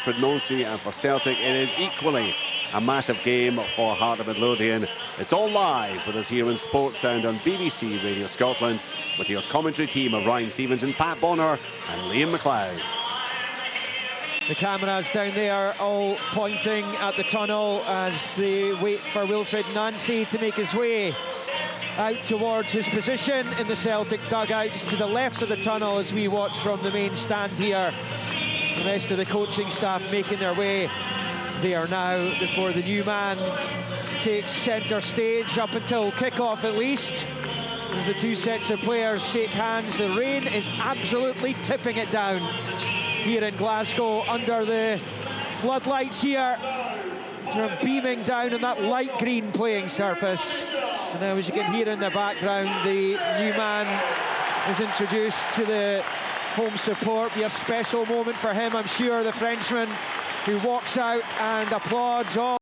For Nosey and for Celtic, it is equally a massive game for Heart of Midlothian. It's all live with us here in Sports Sound on BBC Radio Scotland with your commentary team of Ryan Stevenson, Pat Bonner and Liam McLeod. The cameras down there all pointing at the tunnel as they wait for Wilfred Nancy to make his way out towards his position in the Celtic dugouts to the left of the tunnel as we watch from the main stand here. The rest of the coaching staff making their way there now before the new man takes centre stage up until kick-off at least. As the two sets of players shake hands, the rain is absolutely tipping it down here in Glasgow under the floodlights here. They're beaming down on that light green playing surface. And now, as you can hear in the background, the new man is introduced to the home support. Be a special moment for him, I'm sure. The Frenchman who walks out and applauds all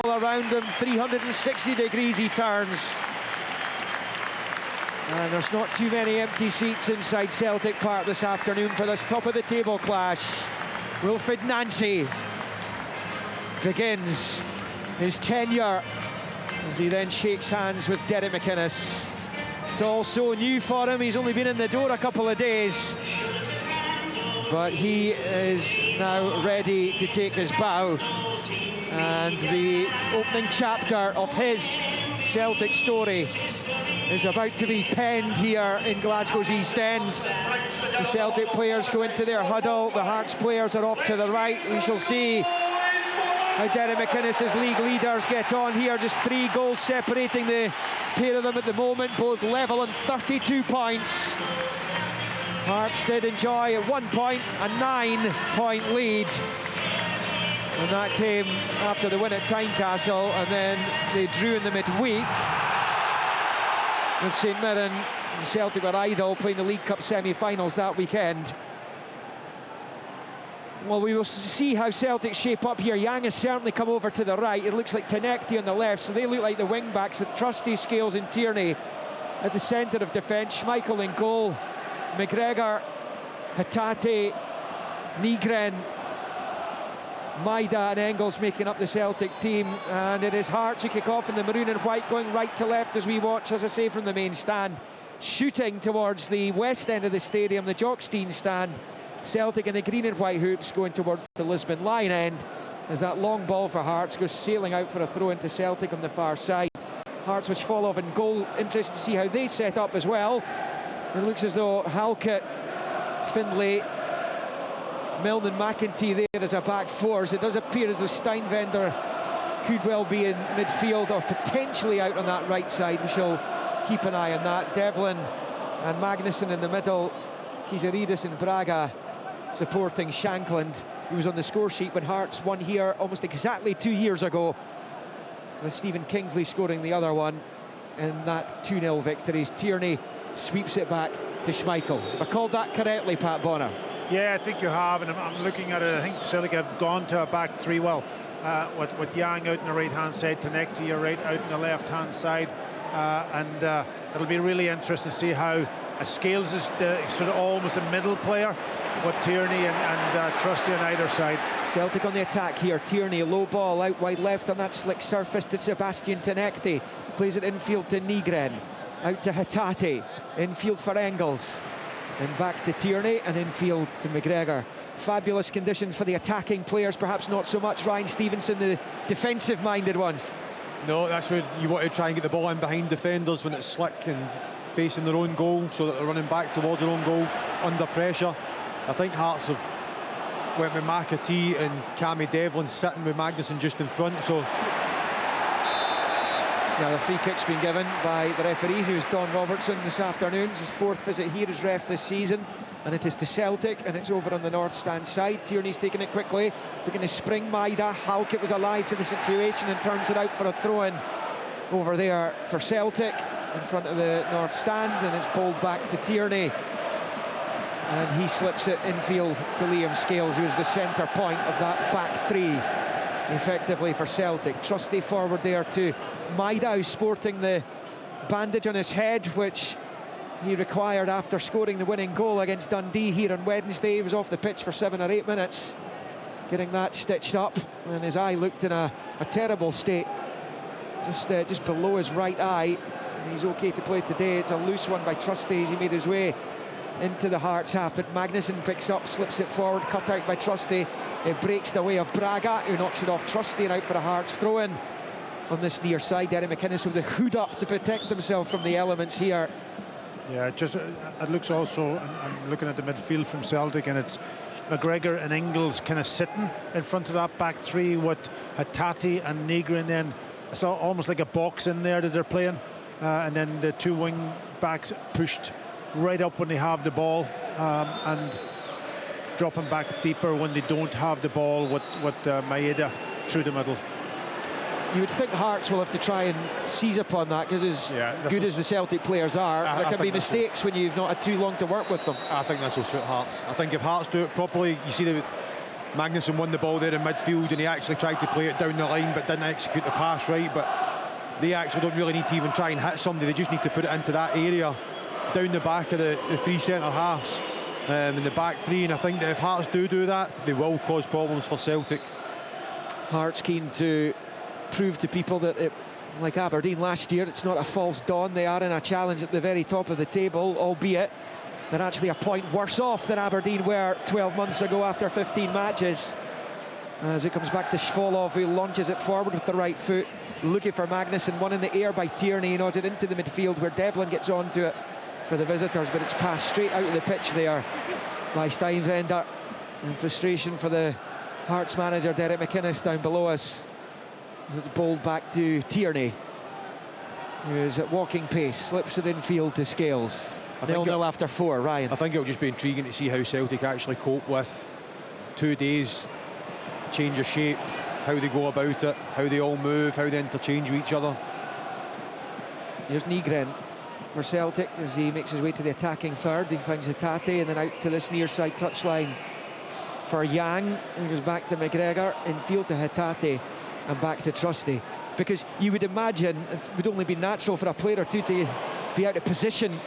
around him. 360 degrees he turns. And there's not too many empty seats inside Celtic Park this afternoon for this top of the table clash. Wilfred Nancy begins his tenure as he then shakes hands with Derek McInnes. It's all so new for him. He's only been in the door a couple of days, but he is now ready to take his bow, and the opening chapter of his Celtic story is about to be penned here in Glasgow's East End. The Celtic players go into their huddle, the Hearts players are off to the right. We shall see how Derek McInnes' league leaders get on here. Just 3 goals separating the pair of them at the moment, both level and 32 points. Hearts did enjoy at 1 point a 9-point lead, and that came after the win at Tynecastle, and then they drew in the midweek with St Mirren. And Celtic were idle playing the League Cup semi-finals that weekend. Well, we will see how Celtic shape up here. Yang has certainly come over to the right. It looks like Tynecastle on the left, so they look like the wing-backs with Trusty, Scales and Tierney at the centre of defence. Schmeichel in goal. McGregor, Hatate, Nygren, Maida and Engels making up the Celtic team. And it is Hearts who kick off in the maroon and white, going right to left as we watch, as I say, from the main stand. Shooting towards the west end of the stadium, the Jockstein stand. Celtic in the green and white hoops going towards the Lisbon line end as that long ball for Hearts goes sailing out for a throw into Celtic on the far side. Hearts which fall off in goal. Interesting to see how they set up as well. It looks as though Halkett, Findlay, Milne and McEntee there as a back fours. It does appear as though Steinwender could well be in midfield or potentially out on that right side. We shall keep an eye on that. Devlin and Magnuson in the middle. Kizaridis and Braga supporting Shankland, who was on the score sheet when Hearts won here almost exactly 2 years ago, with Stephen Kingsley scoring the other one in that 2-0 victory. Tierney sweeps it back to Schmeichel. I called that correctly, Pat Bonner? Yeah, I think you have, and I'm looking at it. I think Celtic have gone to a back three. Well, with Yang out on the right-hand side, Tynecastle right out on the left-hand side, and it'll be really interesting to see how Scales is sort of almost a middle player with Tierney and Trusty on either side. Celtic on the attack here. Tierney, low ball out wide left on that slick surface to Sebastian Tynecastle. Plays it infield to Nygren. Out to Hatate. Infield for Engels. Then back to Tierney and infield to McGregor. Fabulous conditions for the attacking players, perhaps not so much Ryan Stevenson, the defensive-minded ones. No, that's where you want to try and get the ball in behind defenders when it's slick and facing their own goal, so that they're running back towards their own goal under pressure. I think Hearts have went with McAtee and Cammy Devlin sitting with Magnuson just in front, so... Yeah, the free kick's been given by the referee, who's Don Robertson this afternoon. It's his 4th visit here as ref this season, and it is to Celtic, and it's over on the north stand side. Tierney's taking it quickly, looking to spring Maida. Halkett was alive to the situation and turns it out for a throw-in over there for Celtic in front of the north stand, and it's pulled back to Tierney, and he slips it infield to Liam Scales, who is the centre point of that back three effectively for Celtic. Trusty forward there to Maida, who's sporting the bandage on his head, which he required after scoring the winning goal against Dundee here on Wednesday. He was off the pitch for 7 or 8 minutes getting that stitched up, and his eye looked in a terrible state, just below his right eye. And he's okay to play today. It's a loose one by Trusty as he made his way into the Hearts half, but Magnuson picks up, slips it forward, cut out by Trusty. It breaks the way of Braga, who knocks it off Trusty and out for a Hearts throw-in on this near side. Derek McInnes with the hood up to protect himself from the elements here. Yeah, it looks also, I'm looking at the midfield from Celtic, and it's McGregor and Ingles kind of sitting in front of that back three with Hatate and Negrin. Then it's almost like a box in there that they're playing, and then the two wing backs pushed right up when they have the ball, and dropping back deeper when they don't have the ball with Maeda through the middle. You would think Hearts will have to try and seize upon that, because as good as the Celtic players are, there can be mistakes when you've not had too long to work with them. I think this will suit Hearts. I think if Hearts do it properly, you see that Magnuson won the ball there in midfield, and he actually tried to play it down the line but didn't execute the pass right. But they actually don't really need to even try and hit somebody, they just need to put it into that area down the back of the three centre halves, in the back three. And I think that if Hearts do that, they will cause problems for Celtic. Hearts keen to prove to people that like Aberdeen last year, it's not a false dawn. They are in a challenge at the very top of the table, albeit they're actually a point worse off than Aberdeen were 12 months ago after 15 matches. As it comes back to Svolov, who launches it forward with the right foot, looking for Magnuson, one in the air by Tierney. He nods it into the midfield where Devlin gets onto it for the visitors, but it's passed straight out of the pitch there by Steinwender. And frustration for the Hearts manager Derek McInnes down below us. It's bowled back to Tierney, who is at walking pace, slips it infield to Scales. 0-0 after 4. Ryan. I think it'll just be intriguing to see how Celtic actually cope with 2 days, change of shape, how they go about it, how they all move, how they interchange with each other. Here's Negren for Celtic as he makes his way to the attacking third. He finds Hatate and then out to this near side touchline for Yang. He goes back to McGregor, infield to Hatate and back to Trusty. Because you would imagine it would only be natural for a player or two to be out of position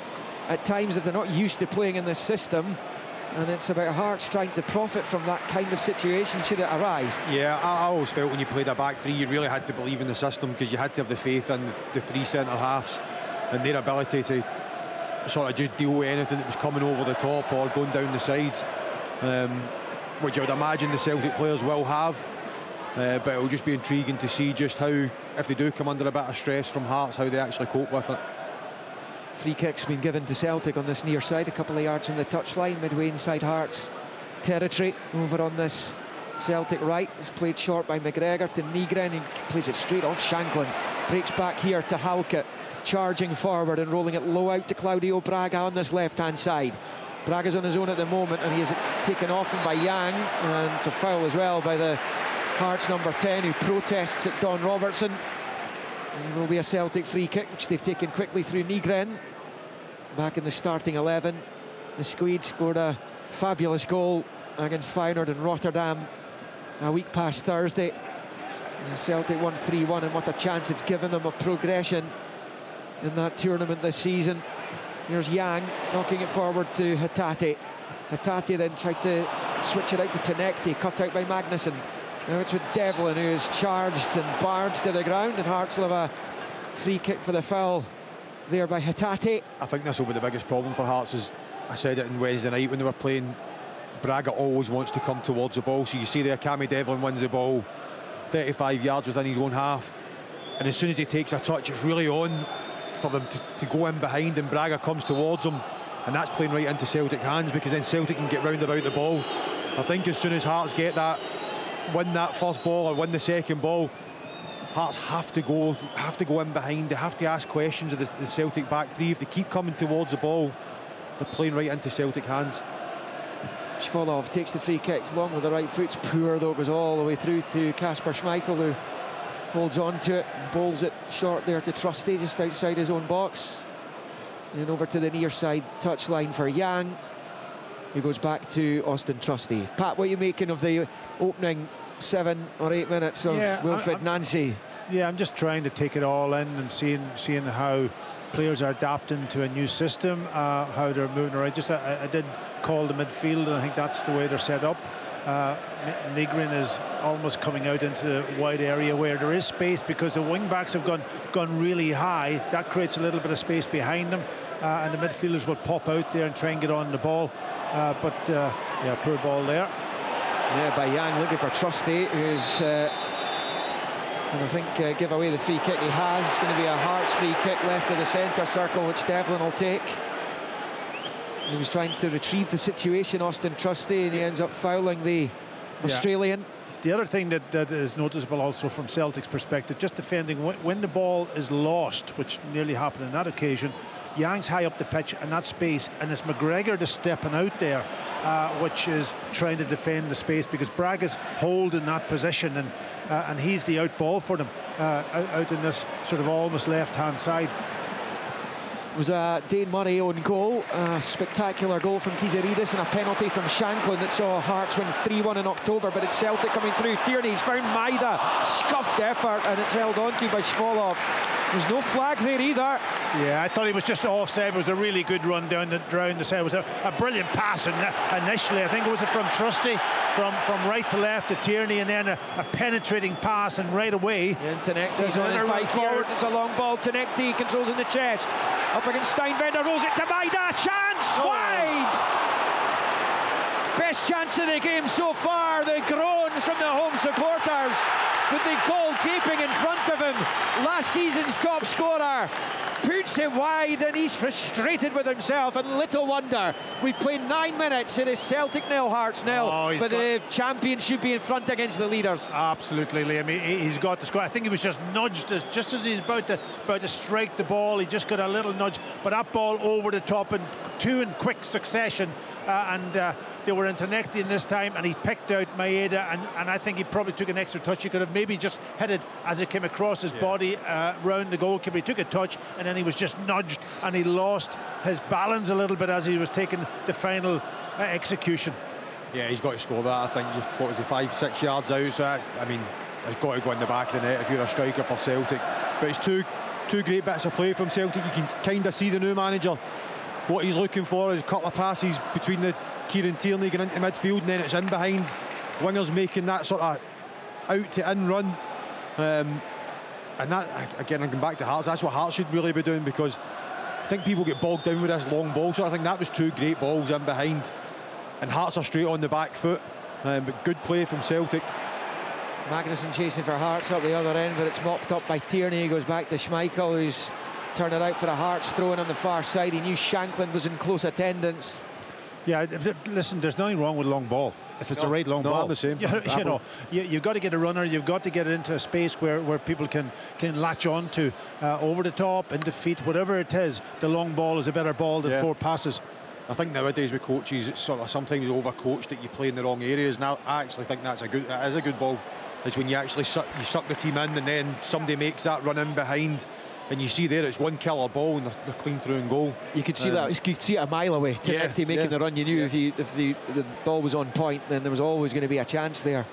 at times if they're not used to playing in this system. And it's about Hearts trying to profit from that kind of situation should it arise. Yeah, I always felt when you played a back three, you really had to believe in the system, because you had to have the faith in the three centre halves and their ability to sort of just deal with anything that was coming over the top or going down the sides, which I would imagine the Celtic players will have. But it'll just be intriguing to see just how, if they do come under a bit of stress from Hearts, how they actually cope with it. Free kick's been given to Celtic on this near side, a couple of yards from the touchline, midway inside Hearts territory. Over on this Celtic right, it's played short by McGregor to Negren, and plays it straight off Shanklin. Breaks back here to Halkett, charging forward and rolling it low out to Claudio Braga on this left-hand side. Braga's on his own at the moment, and he is taken off him by Yang, and it's a foul as well by the Hearts number 10, who protests at Don Robertson. And it will be a Celtic free kick, which they've taken quickly through Negren. Back in the starting 11, the Squid scored a fabulous goal against Feyenoord in Rotterdam a week past Thursday. And Celtic won 3-1, and what a chance it's given them of progression in that tournament this season. Here's Yang knocking it forward to Hatate. Hatate then tried to switch it out to Tynecastle, cut out by Magnuson. Now it's with Devlin, who is charged and barged to the ground, and Hearts will have a free kick for the foul there by Hatate. I think this will be the biggest problem for Hearts. As I said it on Wednesday night when they were playing, Braga always wants to come towards the ball. So you see there, Cammy Devlin wins the ball 35 yards within his own half, and as soon as he takes a touch, it's really on for them to go in behind, and Braga comes towards them, and that's playing right into Celtic hands, because then Celtic can get round about the ball. I think as soon as Hearts get that, win that first ball or win the second ball, Hearts have to go in behind. They have to ask questions of the Celtic back three. If they keep coming towards the ball, they're playing right into Celtic hands. Svolov takes the free kicks long with the right foot. It's poor though, it goes all the way through to Kasper Schmeichel, who holds on to it and bowls it short there to Trusty just outside his own box. And over to the near side touchline for Yang, who goes back to Austin Trusty. Pat, what are you making of the opening 7 or 8 minutes of Wilfred Nancy? Yeah, I'm just trying to take it all in and seeing how players are adapting to a new system, how they're moving around. I did call the midfield, and I think that's the way they're set up. Nygren is almost coming out into the wide area where there is space because the wing backs have gone really high. That creates a little bit of space behind them, and the midfielders will pop out there and try and get on the ball. But yeah, poor ball there. Yeah, by Yang, looking for Trusty, who's and I think give away the free kick he has. It's going to be a Hearts free kick left of the centre circle, which Devlin will take. He was trying to retrieve the situation, Austin Trusty, and he ends up fouling the Australian. The other thing that is noticeable also from Celtic's perspective, just defending when the ball is lost, which nearly happened on that occasion. Yang's high up the pitch and that space, and it's McGregor that's stepping out there, which is trying to defend the space because Braga's holding that position, and he's the out ball for them out in this sort of almost left-hand side. It was a Dane Murray own goal, a spectacular goal from Kizaridis and a penalty from Shanklin that saw Hearts win 3-1 in October, but it's Celtic coming through. Tierney's found Maida, scuffed effort, and it's held on to by Svolov. There's no flag there either. Yeah, I thought he was just offside. It was a really good run down the side. It was a brilliant pass initially. I think it was from Trusty from right to left to Tierney, and then a penetrating pass, and right away. And Tynecastle on his bike forward. It's a long ball. Tynecastle controls in the chest. Up against Steinbender, rolls it to Maida. Chance wide. Best chance of the game so far. The groans from the home supporters. With the goalkeeping in front of him, last season's top scorer puts it wide, and he's frustrated with himself, and little wonder. We've played 9 minutes. It is Celtic 0, Hearts 0, but the champions should be in front against the leaders. Absolutely, Liam. He's got the score. I think he was just nudged just as he's about to strike the ball. He just got a little nudge, but that ball over the top in two in quick succession, and they were in Tynecastle this time, and he picked out Maeda, and I think he probably took an extra touch. He could have maybe just hit it as it came across his body round the goalkeeper. He took a touch, and then he was just nudged, and he lost his balance a little bit as he was taking the final execution. Yeah, he's got to score that. I think, what was he, 5-6 yards out, so I mean, it's got to go in the back of the net if you're a striker for Celtic. But it's two great bits of play from Celtic. You can kind of see the new manager, what he's looking for is a couple of passes between the Kieran Tierney going into midfield, and then it's in behind, wingers making that sort of out to in run, and that, again, I'm going back to Hearts. That's what Hearts should really be doing, because I think people get bogged down with this long ball. So I think that was two great balls in behind, and Hearts are straight on the back foot, but good play from Celtic. Magnuson chasing for Hearts up the other end, but it's mopped up by Tierney. He goes back to Schmeichel, who's turning out for a Hearts throw-in on the far side. He knew Shanklin was in close attendance. Yeah, listen, there's nothing wrong with long ball. If it's a right long ball, I'm the same. You've got to get a runner. You've got to get it into a space where people can latch on to, over the top, into feet, whatever it is. The long ball is a better ball than four passes. I think nowadays with coaches, it's sort of sometimes overcoached that you play in the wrong areas. Now I actually think that is a good ball. It's when you actually suck the team in, and then somebody makes that run in behind. And you see there, it's one killer ball, and they're clean through and goal. You could see that. You could see it a mile away. Tynecastle making the run. You knew if the ball was on point, then there was always going to be a chance there.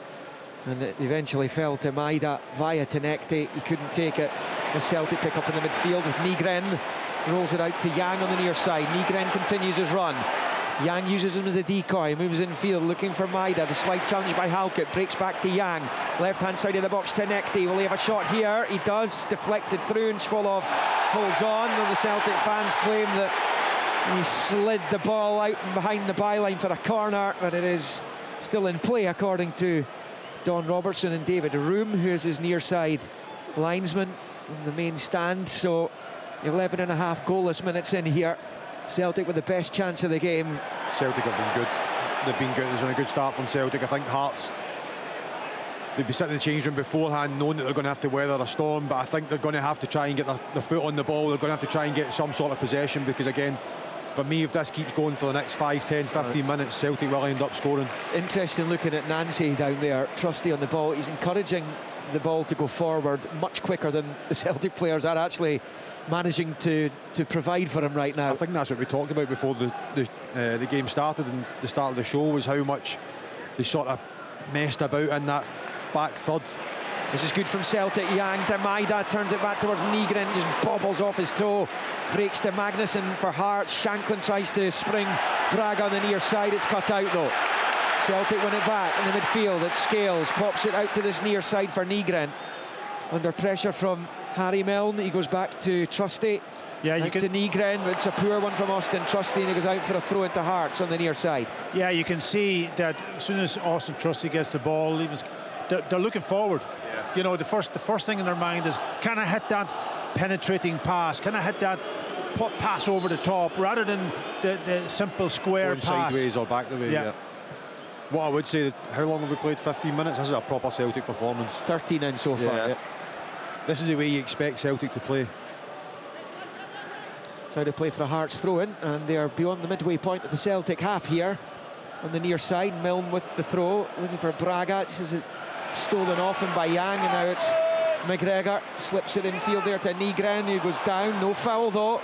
And it eventually fell to Maida via Tynecastle. He couldn't take it. The Celtic pick up in the midfield with Nygren. Rolls it out to Yang on the near side. Nygren continues his run. Yang uses him as a decoy, moves infield looking for Maida. The slight challenge by Halkett, breaks back to Yang. Left-hand side of the box, Tynecastle. Will he have a shot here? He does. Deflected through, and Svolov holds on. And the Celtic fans claim that he slid the ball out behind the byline for a corner, but it is still in play according to Don Robertson and David Room, who is his near side linesman in the main stand. So 11 and a half goalless minutes in here. Celtic with the best chance of the game. Celtic have been good. They've been good. There's been a good start from Celtic. I think Hearts, they'd be sitting in the change room beforehand knowing that they're going to have to weather a storm, but I think they're going to have to try and get their foot on the ball. They're going to have to try and get some sort of possession, because again, for me, if this keeps going for the next 5, 10, 15 minutes, Celtic will end up scoring. Interesting looking at Nancy down there, Trusty on the ball. He's encouraging the ball to go forward much quicker than the Celtic players are actually managing to provide for him right now. I think that's what we talked about before the game started, and the start of the show was how much they sort of messed about in that back third. This is good from Celtic. Yang to Maida, turns it back towards Nygren, just bobbles off his toe, breaks to Magnuson for Hearts. Shanklin tries to spring Braga on the near side. It's cut out though. Celtic win it back in the midfield. It's Scales, pops it out to this near side for Nygren. Under pressure from Harry Milne, he goes back to Trusty. Yeah, you to Nygren, but it's a poor one from Austin Trusty, and he goes out for a throw into Hearts on the near side. Yeah, you can see that as soon as Austin Trusty gets the ball, they're looking forward. Yeah. You know, the first thing in their mind is, can I hit that penetrating pass? Can I hit that pass over the top, rather than the simple square going pass sideways or back the way? Yeah. What I would say, how long have we played? 15 minutes. This is a proper Celtic performance. 13 in so far. Yeah. This is the way you expect Celtic to play. That's how they play for a Hearts throw-in, and they are beyond the midway point of the Celtic half here on the near side. Milne with the throw, looking for Braga. This is stolen off him by Yang, and now it's McGregor. Slips it infield there to Nygren, who goes down. No foul though.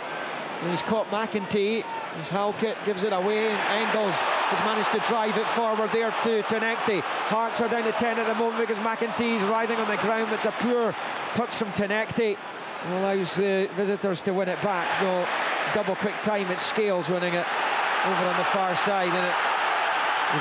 And he's caught McEntee. His Halkett gives it away, and Engels has managed to drive it forward there to Tynecastle. Hearts are down to 10 at the moment because McEntee's writhing on the ground. It's a poor touch from Tynecastle. Allows the visitors to win it back. No double quick time. It's Scales winning it over on the far side, and it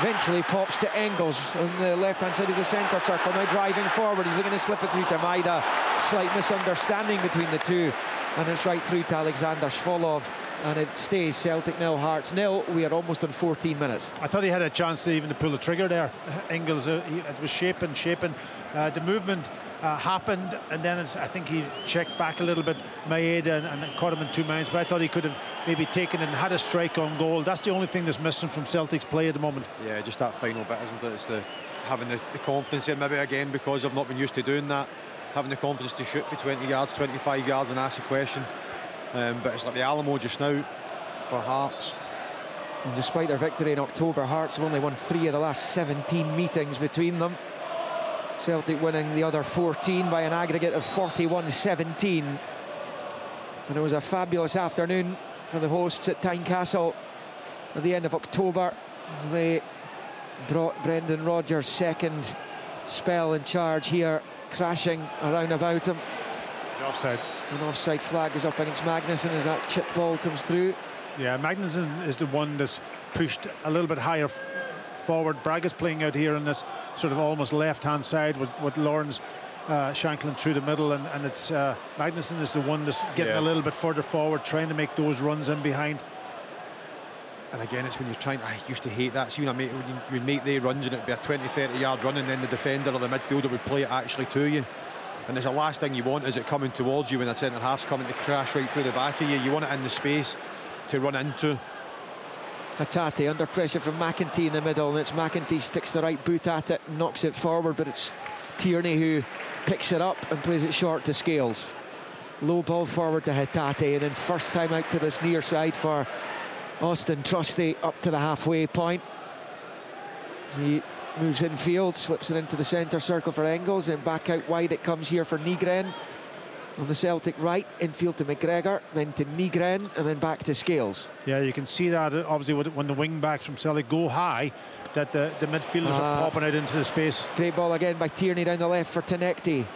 eventually pops to Engels on the left-hand side of the centre circle. Now driving forward, he's looking to slip it through to Maida. Slight misunderstanding between the two, and it's right through to Alexander Svolov, and it stays Celtic 0, Hearts 0. We are almost on 14 minutes. I thought he had a chance to even pull the trigger there. Engels, it was shaping. The movement happened, and then I think he checked back a little bit, Maeda, and caught him in 2 minds. But I thought he could have maybe taken and had a strike on goal. That's the only thing that's missing from Celtic's play at the moment. Yeah, just that final bit, isn't it? It's having the confidence here, maybe again because I've not been used to doing that, having the confidence to shoot for 20 yards, 25 yards and ask a question. But it's like the Alamo just now for Hearts. And despite their victory in October, Hearts have only won 3 of the last 17 meetings between them. Celtic winning the other 14 by an aggregate of 41-17. And it was a fabulous afternoon for the hosts at Tynecastle at the end of October, as they brought Brendan Rodgers' second spell in charge here crashing around about him. Offside. An offside flag is up against Magnuson as that chip ball comes through. Yeah, Magnuson is the one that's pushed a little bit higher forward. Braga's playing out here on this sort of almost left-hand side with Lawrence Shanklin through the middle, and it's Magnuson is the one that's getting a little bit further forward, trying to make those runs in behind. And again, it's when you're trying, I used to hate that. See, when you make the runs and it'd be a 20-30 yard run, and then the defender or the midfielder would play it actually to you. And it's the last thing you want is it coming towards you when a centre half's coming to crash right through the back of you. You want it in the space to run into. Hatate under pressure from McEntee in the middle, and it's McEntee sticks the right boot at it, knocks it forward, but it's Tierney who picks it up and plays it short to Scales. Low ball forward to Hatate, and then first time out to this near side for Austin Trusty up to the halfway point. He moves infield, slips it into the centre circle for Engels, and back out wide it comes here for Nygren on the Celtic right. Infield to McGregor, then to Nygren, and then back to Scales. Yeah, you can see that obviously when the wing backs from Celtic go high, that the midfielders are popping out into the space. Great ball again by Tierney down the left for Tynecastle,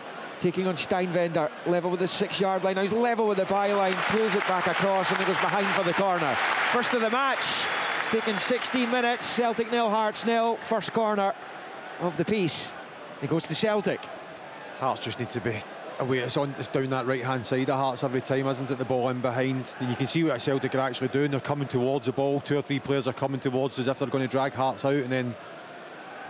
taking on Steinwender, level with the 6-yard line. Now he's level with the byline, pulls it back across, and it goes behind for the corner. First of the match. It's taken 16 minutes. Celtic 0, Hearts 0. First corner of the piece. It goes to Celtic. Hearts just need to be away. It's down that right-hand side of Hearts every time, isn't it? The ball in behind. And you can see what Celtic are actually doing. They're coming towards the ball. 2 or 3 players are coming towards as if they're going to drag Hearts out, and then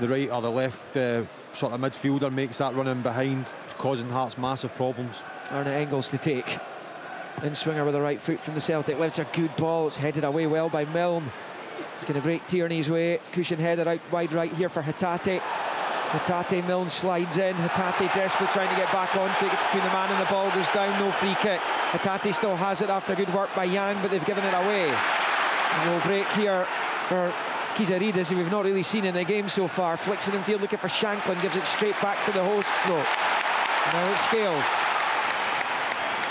the right or the left sort of midfielder makes that run in behind, causing Hearts massive problems. Arne Engels to take. In swinger with the right foot from the Celtic. Well, it's a good ball. It's headed away well by Milne. It's going to break Tierney's way. Cushion headed out wide right here for Hatate. Hatate, Milne slides in. Hatate desperate trying to get back onto it. It's between the man and the ball, goes down, no free kick. Hatate still has it after good work by Yang, but they've given it away. And we'll break here for Kizaridis, who we've not really seen in the game so far. Flicks it in field looking for Shanklin, gives it straight back to the hosts though. And now it's Scales.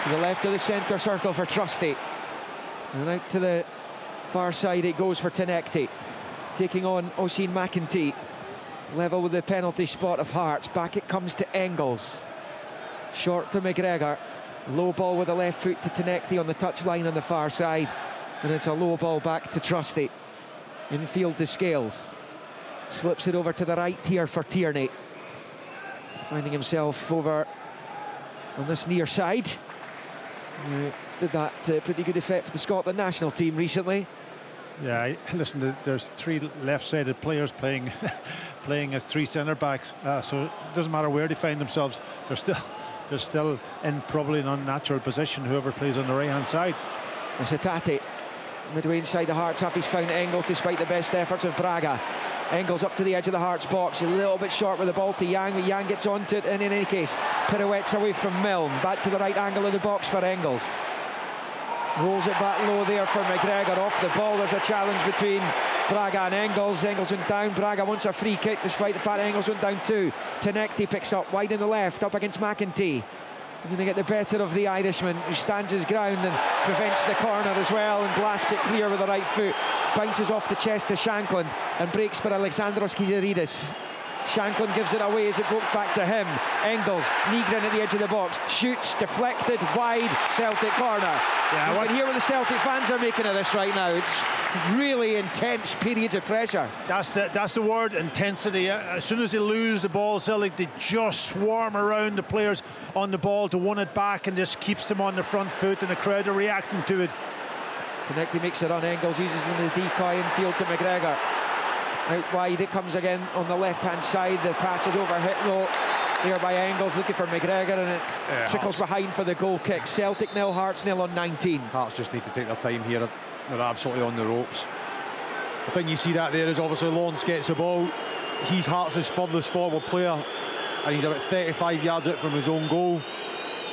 To the left of the centre circle for Trusty. And out to the far side it goes for Tynecastle. Taking on Oisin McEntee. Level with the penalty spot of Hearts. Back it comes to Engels. Short to McGregor. Low ball with the left foot to Tynecastle on the touchline on the far side. And it's a low ball back to Trusty. Infield to Scales. Slips it over to the right here for Tierney. Finding himself over on this near side. Did that pretty good effect for the Scotland national team recently. Yeah, listen, there's 3 left-sided players playing playing as 3 centre-backs, so it doesn't matter where they find themselves. They're still in probably an unnatural position, whoever plays on the right-hand side. It's Hatate. Midway inside the Hearts half, he's found Engels despite the best efforts of Braga. Engels up to the edge of the Hearts box, a little bit short with the ball to Yang, but Yang gets onto it, and in any case, pirouettes away from Milne. Back to the right angle of the box for Engels. Rolls it back low there for McGregor, off the ball. There's a challenge between Braga and Engels. Engels went down. Braga wants a free kick despite the fact Engels went down too. Tynecastle picks up wide in the left, up against McEntee. Going to get the better of the Irishman, who stands his ground and prevents the corner as well, and blasts it clear with the right foot. Bounces off the chest to Shankland and breaks for Alexandros Kizeridis. Shankland gives it away as it broke back to him. Engels, Nygren at the edge of the box, shoots, deflected, wide, Celtic corner. Yeah, you can hear what the Celtic fans are making of this right now. It's really intense periods of pressure. That's the word, intensity. As soon as they lose the ball, Celtic, they just swarm around the players on the ball to win it back, and just keeps them on the front foot, and the crowd are reacting to it. Tynecastle makes it on. Engels uses him as a decoy infield to McGregor. Out wide it comes again on the left-hand side. The pass is over hit low there by Engels, looking for McGregor, and it trickles behind for the goal kick. Celtic 0, Hearts 0 on 19. Hearts just need to take their time here. They're absolutely on the ropes. I think you see that there is obviously Lawrence gets the ball. He's Hearts' furthest forward player, and he's about 35 yards out from his own goal.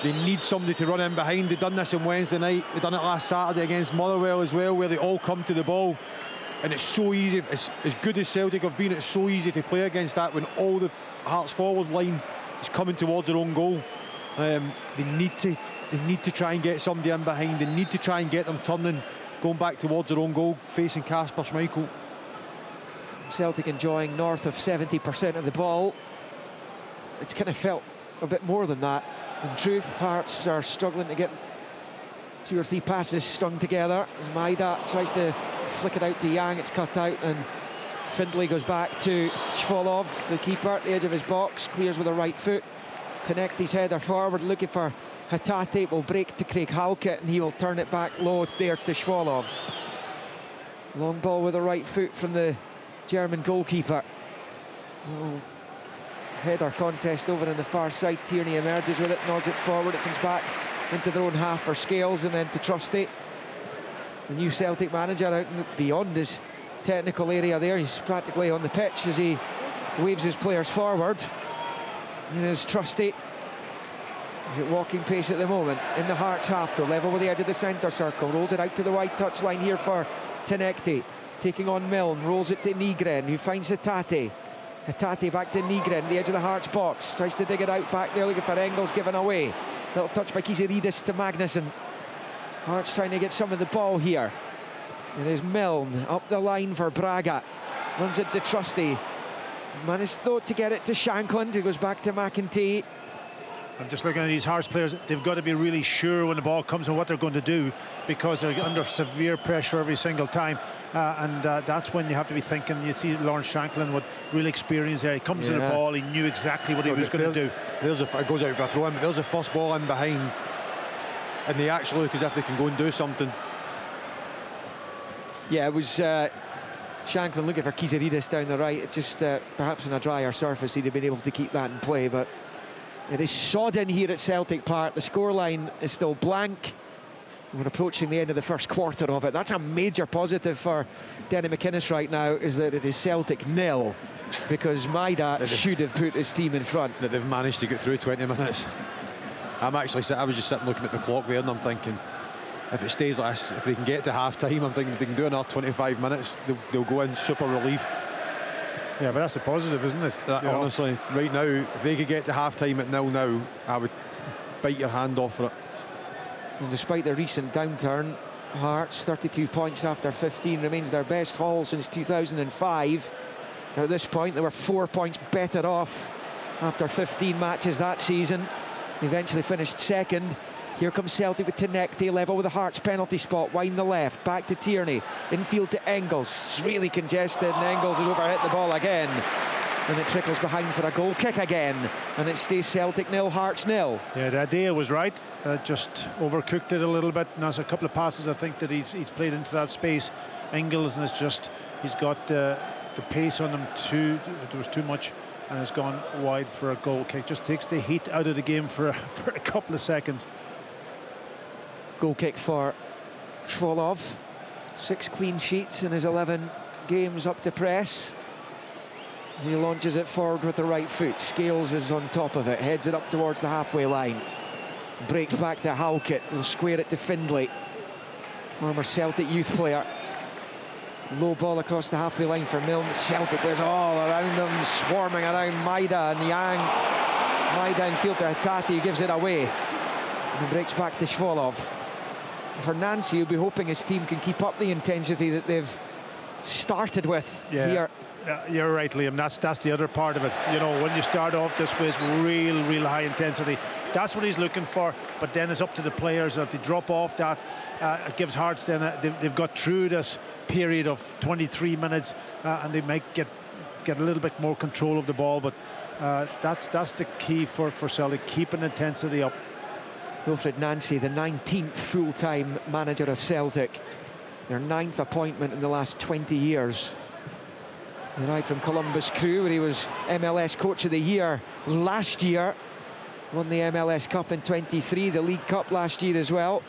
They need somebody to run in behind. They've done this on Wednesday night. They've done it last Saturday against Motherwell as well, where they all come to the ball. And it's so easy, as good as Celtic have been, it's so easy to play against that when all the Hearts forward line is coming towards their own goal. They need to try and get somebody in behind. They need to try and get them turning, going back towards their own goal, facing Kasper Schmeichel. Celtic enjoying north of 70% of the ball. It's kind of felt a bit more than that. In truth, Hearts are struggling to get 2 or 3 passes strung together as Maida tries to flick it out to Yang. It's cut out, and Findlay goes back to Shvolov, the keeper, at the edge of his box, clears with the right foot. Tynecastle's header forward, looking for Hatate, will break to Craig Halkett, and he will turn it back low there to Shvolov. Long ball with the right foot from the German goalkeeper. Oh, header contest over on the far side. Tierney emerges with it, nods it forward, it comes back into their own half for Scales, and then to Trusty, the new Celtic manager, out beyond his technical area there. He's practically on the pitch as he waves his players forward. And there's Trusty. He's at walking pace at the moment in the Hearts half, though, level with the edge of the centre circle. Rolls it out to the wide touchline here for Tynecastle, taking on Milne. Rolls it to Nygren, who finds Hatate. Hatate back to Nygren, the edge of the Hearts box. Tries to dig it out back there, looking for Engels, given away. Little touch by Kizeridis to Magnussen. Hearts trying to get some of the ball here. It is Milne up the line for Braga. Runs it to Trusty. Managed though to get it to Shankland, who goes back to McEntee. I'm just looking at these Hearts players. They've got to be really sure when the ball comes and what they're going to do, because they're under severe pressure every single time. And that's when you have to be thinking. You see Lawrence Shankland with real experience there. He comes to the ball, he knew exactly what he was going to do. It goes out for a throw in, but there's a first ball in behind, and they actually look as if they can go and do something. Yeah, it was Shankland looking for Kizeridis down the right. It just perhaps on a drier surface he'd have been able to keep that in play, but it is sodden here at Celtic Park. The scoreline is still blank. We're approaching the end of the first quarter of it. That's a major positive for Denny McInnes right now, is that it is Celtic 0, because Maida should have put his team in front. That they've managed to get through 20 minutes. I was just sitting looking at the clock there, and I'm thinking, if it stays like this, if they can get to half-time, I'm thinking if they can do another 25 minutes, they'll go in super relief. Yeah, but that's a positive, isn't it? Honestly, right now, if they could get to half-time at 0-0, I would bite your hand off for it. And despite the recent downturn, Hearts, 32 points after 15, remains their best haul since 2005. Now at this point, they were 4 points better off after 15 matches that season. They eventually finished second. Here comes Celtic with Tynecastle, level with the Hearts penalty spot, wind the left, back to Tierney, infield to Engels. It's really congested, and Engels has overhit the ball again. And it trickles behind for a goal kick again, and it stays Celtic 0, Hearts 0. Yeah, the idea was right, just overcooked it a little bit, and there's a couple of passes I think that he's played into that space, Engels, and it's just, he's got the pace on him there was too much, and it's gone wide for a goal kick. Just takes the heat out of the game for a couple of seconds. Goal kick for Schwolov. 6 clean sheets in his 11 games up to press. He launches it forward with the right foot. Scales is on top of it, heads it up towards the halfway line. Breaks back to Halkett, will square it to Findlay. Former Celtic youth player. Low ball across the halfway line for Milne. Celtic players all around them, swarming around Maida and Yang. Maida in field to Hatate, who gives it away. And he breaks back to Schwolov. For Nancy, he'll be hoping his team can keep up the intensity that they've started with here. Yeah, you're right, Liam. That's the other part of it. You know, when you start off this way, it's real high intensity. That's what he's looking for. But then it's up to the players. If they drop off that, it gives Hearts then they've got through this period of 23 minutes, and they might get a little bit more control of the ball. But that's the key for Celtic, keeping intensity up. Wilfred Nancy, the 19th full-time manager of Celtic, their 9th appointment in the last 20 years. He arrived from Columbus Crew, where he was MLS Coach of the Year last year. Won the MLS Cup in 23, the League Cup last year as well.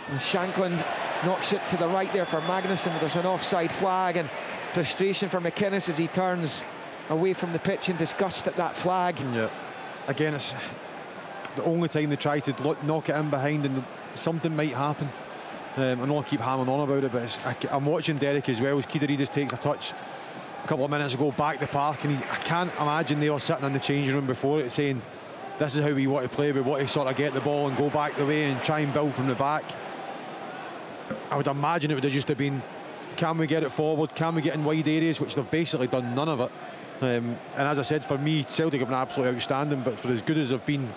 And Shankland knocks it to the right there for Magnuson. There's an offside flag, and frustration for McInnes as he turns away from the pitch in disgust at that flag. Yeah. Again, it's the only time they try to knock it in behind, and something might happen. I know I keep hammering on about it, but I'm watching Derek as well as Kiederides takes a touch a couple of minutes ago back the park, and I can't imagine they were sitting in the changing room before it saying, this is how we want to play, we want to sort of get the ball and go back the way and try and build from the back. I would imagine it would have just have been, can we get it forward, can we get in wide areas, which they've basically done none of it. And as I said, for me, Celtic have been absolutely outstanding, but for as good as they've been,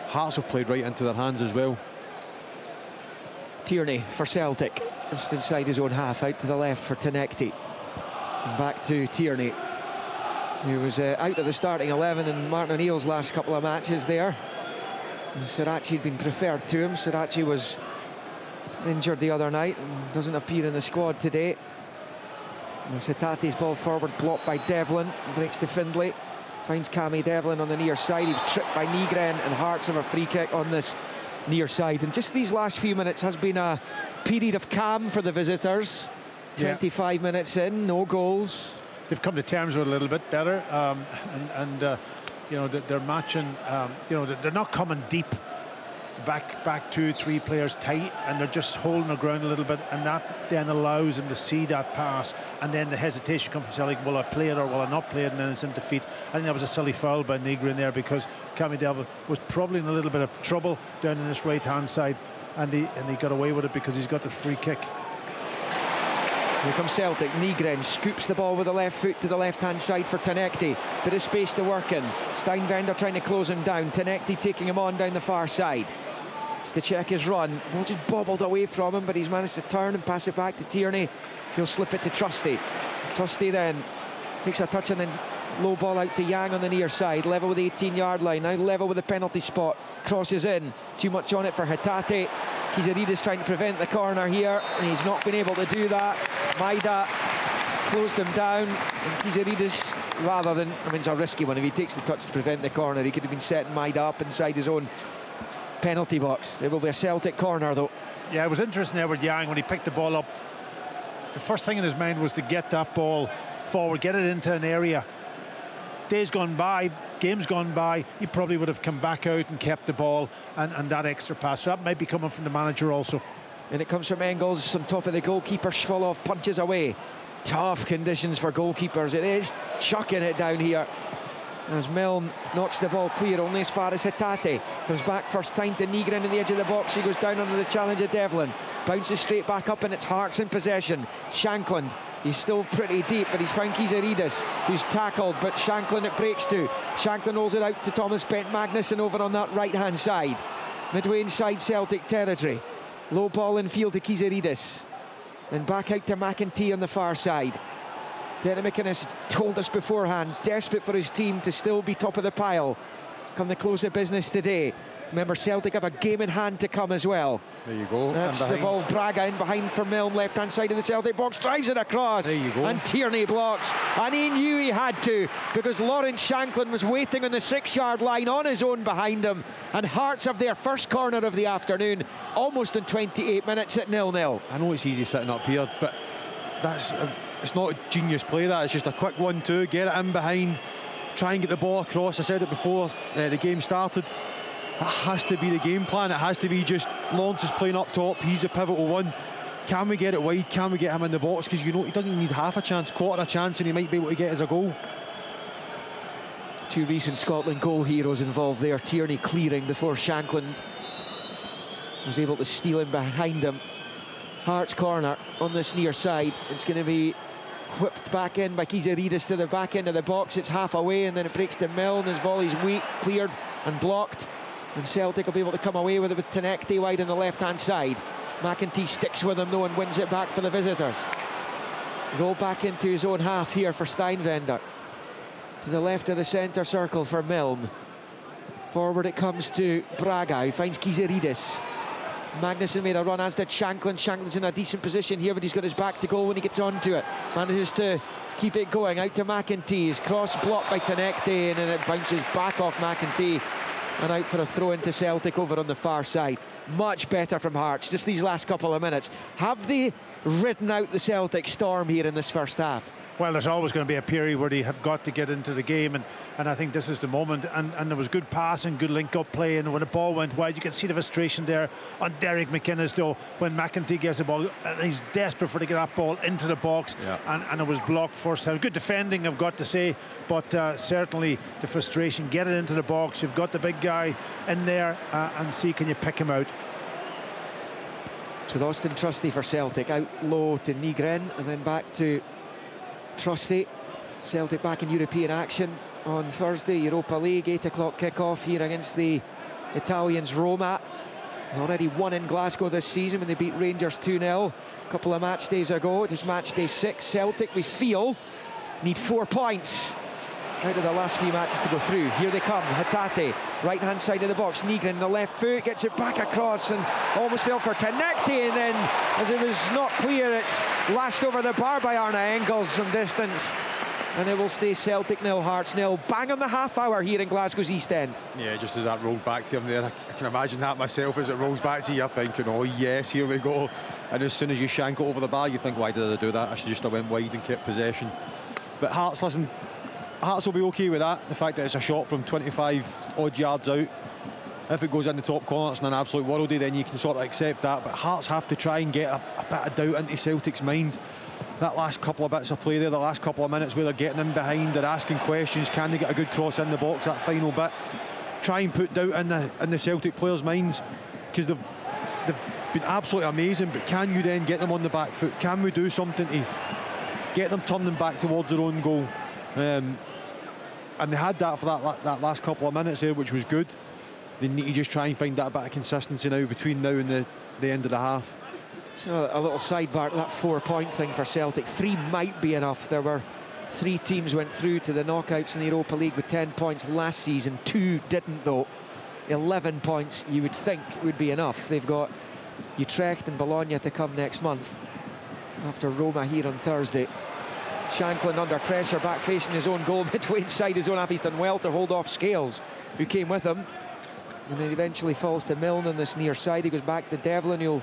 Hearts have played right into their hands as well. Tierney for Celtic, just inside his own half, out to the left for Tynecastle. Back to Tierney, who was out of the starting 11 in Martin O'Neill's last couple of matches there. And Sirachi had been preferred to him. Sirachi was injured the other night and doesn't appear in the squad today. And Hatate's ball forward blocked by Devlin, breaks to Findlay, finds Cammy Devlin on the near side. He was tripped by Nygren, and Hearts have a free kick on this near side. And just these last few minutes has been a period of calm for the visitors. 25 minutes in, no goals. They've come to terms with it a little bit better, you know, they're matching. You know, they're not coming deep. Back 2-3 players tight, and they're just holding their ground a little bit, and that then allows them to see that pass, and then the hesitation comes from Celtic, will I play it or will I not play it, and then it's in defeat. I think that was a silly foul by Nygren there, because Cammy Devlin was probably in a little bit of trouble down in this right hand side, and he got away with it because he's got the free kick. Here comes Celtic. Nygren scoops the ball with the left foot to the left-hand side for Tynecastle. Bit of space to work in. Steinwender trying to close him down. Tynecastle taking him on down the far side. It's to check his run. Ball just bobbled away from him, but he's managed to turn and pass it back to Tierney. He'll slip it to Trusty. Trusty then takes a touch and then low ball out to Yang on the near side. Level with the 18-yard line. Now level with the penalty spot. Crosses in. Too much on it for Hatate. Kiederides trying to prevent the corner here, and he's not been able to do that. Maida closed him down, and Kiederides, rather than, I mean, it's a risky one. If he takes the touch to prevent the corner, he could have been setting Maida up inside his own penalty box. It will be a Celtic corner, though. Yeah, it was interesting there with Yang when he picked the ball up. The first thing in his mind was to get that ball forward, get it into an area. Days gone by, games gone by, he probably would have come back out and kept the ball and that extra pass. So that might be coming from the manager also. And it comes from Engels on top of the goalkeeper. Schwolov punches away. Tough conditions for goalkeepers. It is chucking it down here as Milne knocks the ball clear only as far as Hatate. Comes back first time to Nygren in the edge of the box. He goes down under the challenge of Devlin. Bounces straight back up, and it's Hearts in possession. Shankland, he's still pretty deep, but he's found Kiederides, who's tackled, but Shankland it breaks to. Shankland rolls it out to Thomas Bent Magnuson over on that right hand side. midway inside Celtic territory. Low ball in field to Kizeridis. Then back out to McEntee on the far side. Derek McInnes told us beforehand, desperate for his team to still be top of the pile come the close of business today. Remember, Celtic have a game in hand to come as well. There you go. That's the ball. Braga in behind for Milne, left-hand side of the Celtic box, drives it across. There you go. And Tierney blocks. And he knew he had to, because Lawrence Shanklin was waiting on the 6-yard line on his own behind him. And Hearts have their first corner of the afternoon, almost in 28 minutes at 0-0. I know it's easy sitting up here, but it's not a genius play, that. It's just a quick 1-2, get it in behind, try and get the ball across. I said it before the game started. That has to be the game plan. It has to be just Lawrence is playing up top. He's a pivotal one. Can we get it wide? Can we get him in the box? Because you know he doesn't even need half a chance, quarter a chance, and he might be able to get as a goal. Two recent Scotland goal heroes involved there. Tierney clearing before Shanklin was able to steal in behind him. Hearts corner on this near side. It's going to be whipped back in by Kizeridis to the back end of the box. It's half away, and then it breaks to Milne. His volley's weak, cleared and blocked. And Celtic will be able to come away with it with Tynecastle wide on the left-hand side. McEntee sticks with him though and wins it back for the visitors. Go back into his own half here for Steinwender. To the left of the centre circle for Milne. Forward it comes to Braga, who finds Kizeridis. Magnussen made a run, as did Shanklin. Shanklin's in a decent position here, but he's got his back to goal when he gets onto it. Manages to keep it going, out to McEntee. His cross blocked by Tynecastle, and then it bounces back off McEntee and out for a throw into Celtic over on the far side. Much better from Hearts, just these last couple of minutes. Have they ridden out the Celtic storm here in this first half? Well, there's always going to be a period where they have got to get into the game, and I think this is the moment. And there was good passing, good link-up play, and when the ball went wide, you can see the frustration there on Derek McInnes, though, when McEntee gets the ball, and he's desperate for to get that ball into the box, and it was blocked first time. Good defending, I've got to say, but certainly the frustration, get it into the box. You've got the big guy in there, and see, can you pick him out? It's with Austin Trusty for Celtic, out low to Nygren, and then back to Trusty. Celtic back in European action on Thursday, Europa League, 8 o'clock kick-off here against the Italians Roma. Already won in Glasgow this season when they beat Rangers 2-0 a couple of match days ago. It is match day 6. Celtic, we feel, need 4 points out of the last few matches to go through. Here they come, Hatate, right-hand side of the box. Nygren, the left foot, gets it back across and almost fell for Tynecastle, and then, as it was not clear, it's lashed over the bar by Arne Engels from distance. And it will stay Celtic 0, Hearts 0. Bang on the half hour here in Glasgow's East End. Yeah, just as that rolled back to him there, I can imagine that myself as it rolls back to you, thinking, oh yes, here we go. And as soon as you shank it over the bar, you think, why did I do that? I should just have went wide and kept possession. But Hearts, listen, Hearts will be okay with that. The fact that it's a shot from 25 odd yards out. If it goes in the top corner, it's an absolute worldie, then you can sort of accept that. But Hearts have to try and get a bit of doubt into Celtic's mind. That last couple of bits of play there, the last couple of minutes where they're getting in behind, they're asking questions, can they get a good cross in the box, that final bit. Try and put doubt in the Celtic players' minds, because they've been absolutely amazing, but can you then get them on the back foot? Can we do something to get them turning back towards their own goal? And they had that for that last couple of minutes there, which was good. They need to just try and find that bit of consistency now between now and the end of the half. So a little sidebar to that 4-point thing for Celtic. 3 might be enough. There were 3 teams went through to the knockouts in the Europa League with 10 points last season. 2 didn't though. 11 points you would think would be enough. They've got Utrecht and Bologna to come next month after Roma here on Thursday. Shanklin under pressure, back facing his own goal, midway inside his own half. He's done well to hold off Scales, who came with him, and then eventually falls to Milne on this near side. He goes back to Devlin, who'll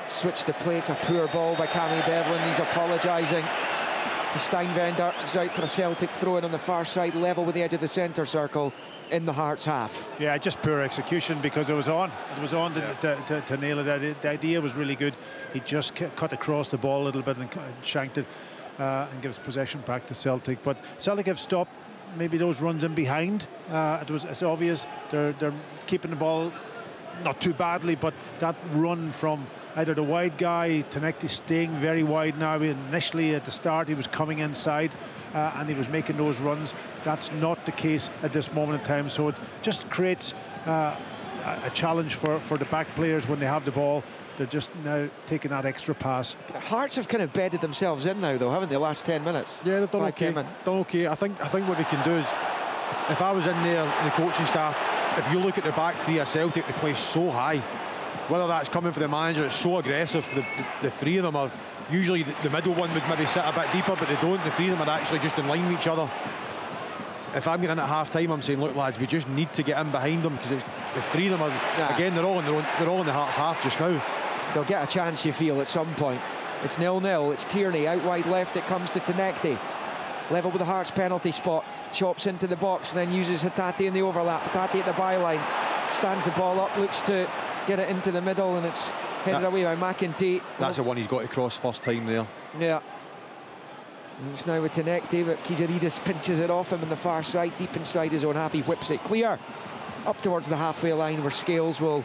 switch the play. It's a poor ball by Cammy Devlin. He's apologising to Steinwender. He's out for a Celtic throw-in on the far side, level with the edge of the centre circle in the Hearts half. Yeah, just poor execution, because it was on. It was on to nail it. The idea was really good. He just cut across the ball a little bit and shanked it. And gives possession back to Celtic, but Celtic have stopped maybe those runs in behind. It's obvious they're keeping the ball not too badly, but that run from either the wide guy, Tynecastle staying very wide now. Initially at the start he was coming inside and he was making those runs. That's not the case at this moment in time, so it just creates a challenge for the back players when they have the ball. They're just now taking that extra pass. Hearts have kind of bedded themselves in now, though, haven't they? Last 10 minutes. Yeah, they've done okay. Done okay. I think what they can do is, if I was in there, the coaching staff, if you look at the back three of Celtic, they play so high. Whether that's coming from the manager, it's so aggressive. The three of them are usually the middle one would maybe sit a bit deeper, but they don't. The three of them are actually just in line with each other. If I'm getting in at half time, I'm saying, look, lads, we just need to get in behind them, because the three of them are again, they're all in the Hearts half just now. They'll get a chance, you feel, at some point. It's 0-0. It's Tierney out wide left. It comes to Tynecastle. Level with the Hearts penalty spot. Chops into the box, then uses Hatate in the overlap. Hatate at the byline. Stands the ball up, looks to get it into the middle, and it's headed away by McEntee. That's the one he's got to cross first time there. Yeah. And it's now with Tynecastle, but Kizaridis pinches it off him on the far side, deep inside his own half. He whips it clear up towards the halfway line, where Scales will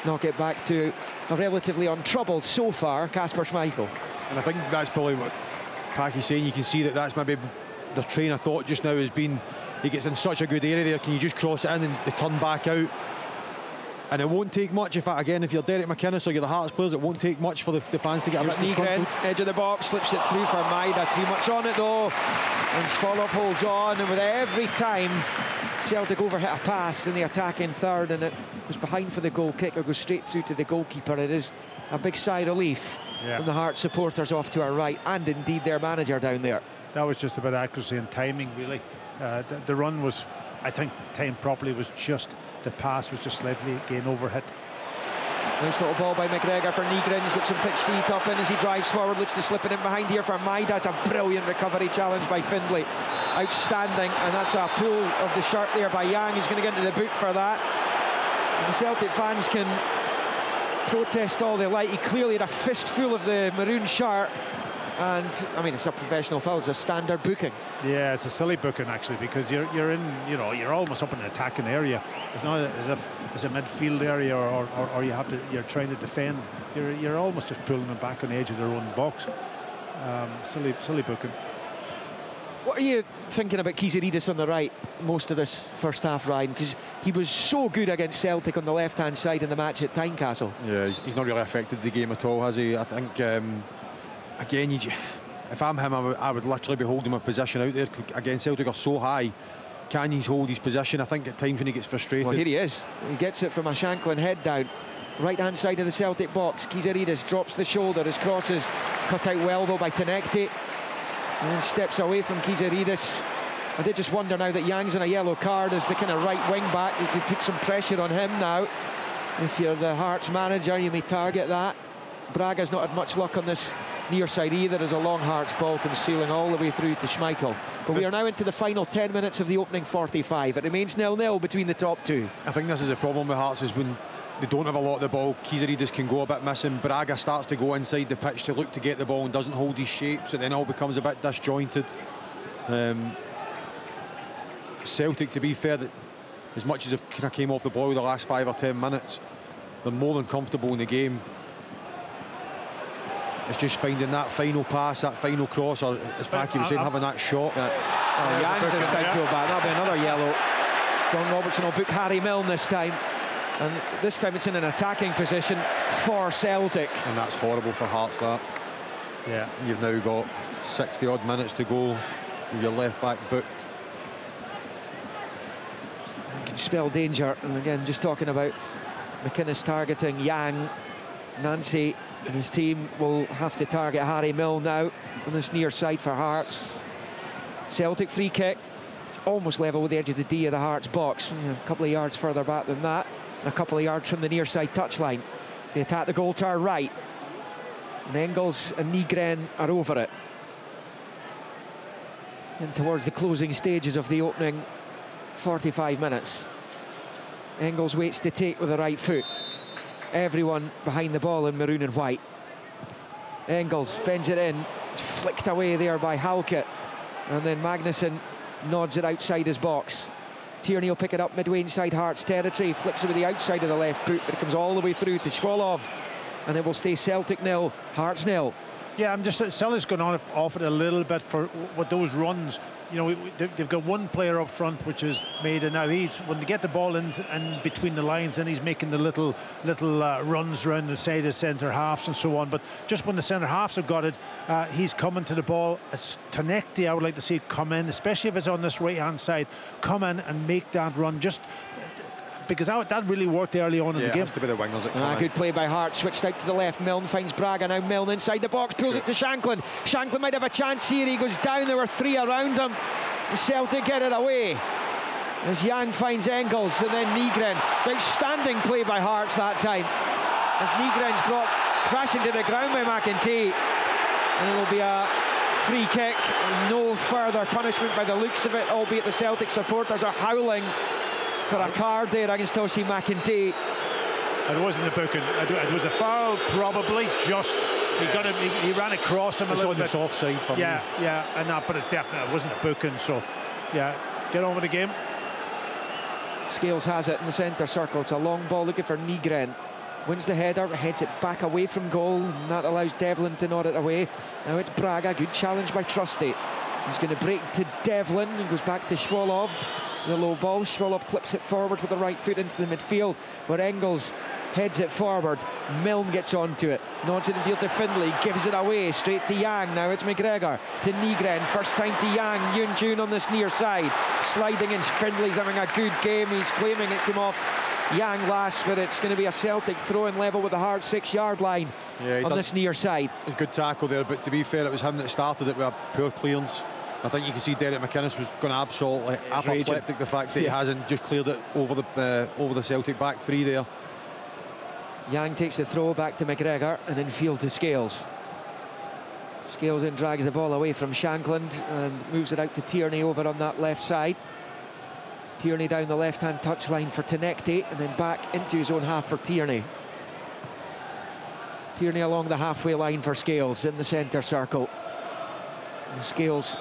knock it back to a relatively untroubled, so far, Kasper Schmeichel. And I think that's probably what Packy's saying. You can see that's maybe the train of thought just now has been, he gets in such a good area there, can you just cross it in and they turn back out? And it won't take much. If you're Derek McInnes or you're the Hearts players, it won't take much for the fans to get a bit disgruntled. Edge of the box, slips it through for Maida. Too much on it though, and Swallow holds on, and with every time Celtic overhit a pass in the attacking third, and it goes behind for the goal kick or goes straight through to the goalkeeper. It is a big sigh of relief from the Hearts supporters off to our right, and indeed their manager down there. That was just about accuracy and timing, really. The run was, I think, timed properly. Was just, the pass was just slightly again overhit. Nice little ball by McGregor for Nygren. He's got some pitch feet up in as he drives forward, looks to slip it in behind here for Maida. It's a brilliant recovery challenge by Findlay. Outstanding, and that's a pull of the shirt there by Yang. He's going to get into the boot for that. And the Celtic fans can protest all they like. He clearly had a fistful of the maroon shirt. And I mean, it's a professional foul, it's a standard booking. Yeah, it's a silly booking actually, because you're in, you're almost up in an attacking area. It's not as if it's a midfield area or you're trying to defend. You're almost just pulling them back on the edge of their own box. Silly booking. What are you thinking about Kizaridis on the right most of this first half, Ryan? Because he was so good against Celtic on the left-hand side in the match at Tynecastle. Yeah, he's not really affected the game at all, has he? I think. Again, if I'm him, I would literally be holding my position out there. Again, Celtic are so high. Can he hold his position? I think at times when he gets frustrated. Well, here he is. He gets it from a Shanklin head down. Right-hand side of the Celtic box. Kizaridis drops the shoulder. His cross is cut out well, though, by Tynecastle. And then steps away from Kizaridis. I did just wonder now that Yang's on a yellow card as the kind of right wing-back. You could put some pressure on him now. If you're the Hearts manager, you may target that. Braga's not had much luck on this near side either, as a long Hearts ball comes sailing all the way through to Schmeichel. But we are now into the final 10 minutes of the opening 45. It remains 0-0 between the top two. I think this is a problem with Hearts, is when they don't have a lot of the ball, Kizaridis can go a bit missing. Braga starts to go inside the pitch to look to get the ball and doesn't hold his shape, so then all becomes a bit disjointed. Celtic, to be fair, that as much as they've kind of came off the ball the last 5 or 10 minutes, they're more than comfortable in the game. It's just finding that final pass, that final cross, or as Packy was saying, having that shot. Yang's this time pulled back. That'll be another yellow. John Robertson will book Harry Milne this time. And this time it's in an attacking position for Celtic. And that's horrible for Hearts, that. Yeah. You've now got 60 odd minutes to go with your left back booked. You can spell danger. And again, just talking about McInnes targeting Yang, Nancy and his team will have to target Harry Milne now on this near side for Hearts. Celtic free kick. It's almost level with the edge of the D of the Hearts box. A couple of yards further back than that, and a couple of yards from the near side touchline. So they attack the goal to our right, and Engels and Nygren are over it. And towards the closing stages of the opening 45 minutes. Engels waits to take with the right foot. Everyone behind the ball in maroon and white. Engels bends it in. It's flicked away there by Halkett. And then Magnuson nods it outside his box. Tierney will pick it up midway inside Hearts territory. Flicks it with the outside of the left boot, but it comes all the way through to Schwolov. And it will stay Celtic 0, Hearts 0. Yeah, I'm just, Celtic's gone off it a little bit for what those runs. you know, they've got one player up front, which is Maida. Now when they get the ball in between the lines, and he's making the little runs around the side of centre halves and so on. But just when the centre halves have got it, he's coming to the ball. It's Tynecastle, I would like to see it come in, especially if it's on this right hand side, come in and make that run, just because that really worked early on in the game. It has to be the wingers that come in. Good play by Hart, switched out to the left. Milne finds Braga. Now Milne inside the box, pulls it to Shanklin. Shanklin might have a chance here. He goes down. There were 3 around him. Celtic get it away as Yang finds Engels, and then Nygren. It's outstanding play by Hearts that time, as Nygren's brought crashing to the ground by McEntee, and it'll be a free kick. No further punishment by the looks of it, albeit the Celtic supporters are howling for a card there against Toshi McEntee. It wasn't a booking. It was a foul, probably. Just he ran across him a little bit. It's offside for me. Yeah, and that, but it definitely wasn't a booking. So, yeah, get on with the game. Scales has it in the centre circle. It's a long ball looking for Nygren. Wins the header, heads it back away from goal, and that allows Devlin to nod it away. Now it's Braga. Good challenge by Trusty. He's going to break to Devlin and goes back to Schwolov. The low ball, Schwolov clips it forward with the right foot into the midfield, where Engels heads it forward. Milne gets onto it, nods it in field to Findlay, gives it away straight to Yang. Now it's McGregor to Nygren, first time to Yang. Yun Jun on this near side, sliding in. Findlay's having a good game. He's claiming it came off Yang last, but it's going to be a Celtic throw-in level with a hard 6-yard line on this near side. A good tackle there, but to be fair, it was him that started it with a poor clearance. I think you can see Derek McInnes was going to absolutely apoplectic the fact that he hasn't just cleared it over the Celtic back 3 there. Yang takes the throw back to McGregor and in field to Scales. Scales in, drags the ball away from Shankland and moves it out to Tierney over on that left side. Tierney down the left-hand touchline for Tynecastle, and then back into his own half for Tierney. Tierney along the halfway line for Scales in the centre circle. And Scales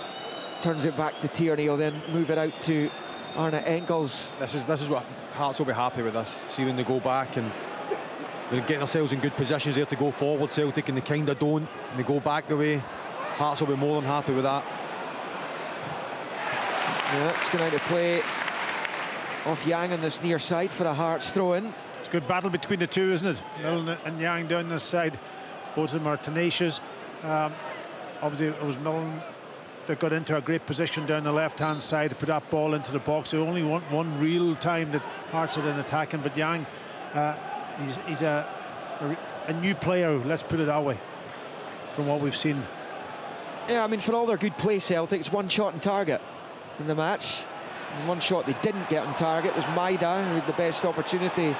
turns it back to Tierney. He'll then move it out to Arne Engels. This is what Hearts will be happy with this. See when they go back and they're getting themselves in good positions there to go forward, Celtic, and they kind of don't, and they go back the way. Hearts will be more than happy with that. Yeah, it's going out to play off Yang on this near side for a Hearts throw-in. It's a good battle between the two, isn't it? Yeah. Milne and Yang down this side. Both of them are tenacious. Obviously, it was Milne that got into a great position down the left-hand side to put that ball into the box. They only want one real time that Hearts had in attacking, but Yang, he's a new player, let's put it that way, from what we've seen. Yeah, I mean, for all their good play, Celtic, it's one shot on target in the match. And one shot they didn't get on target was Maida, who had the best opportunity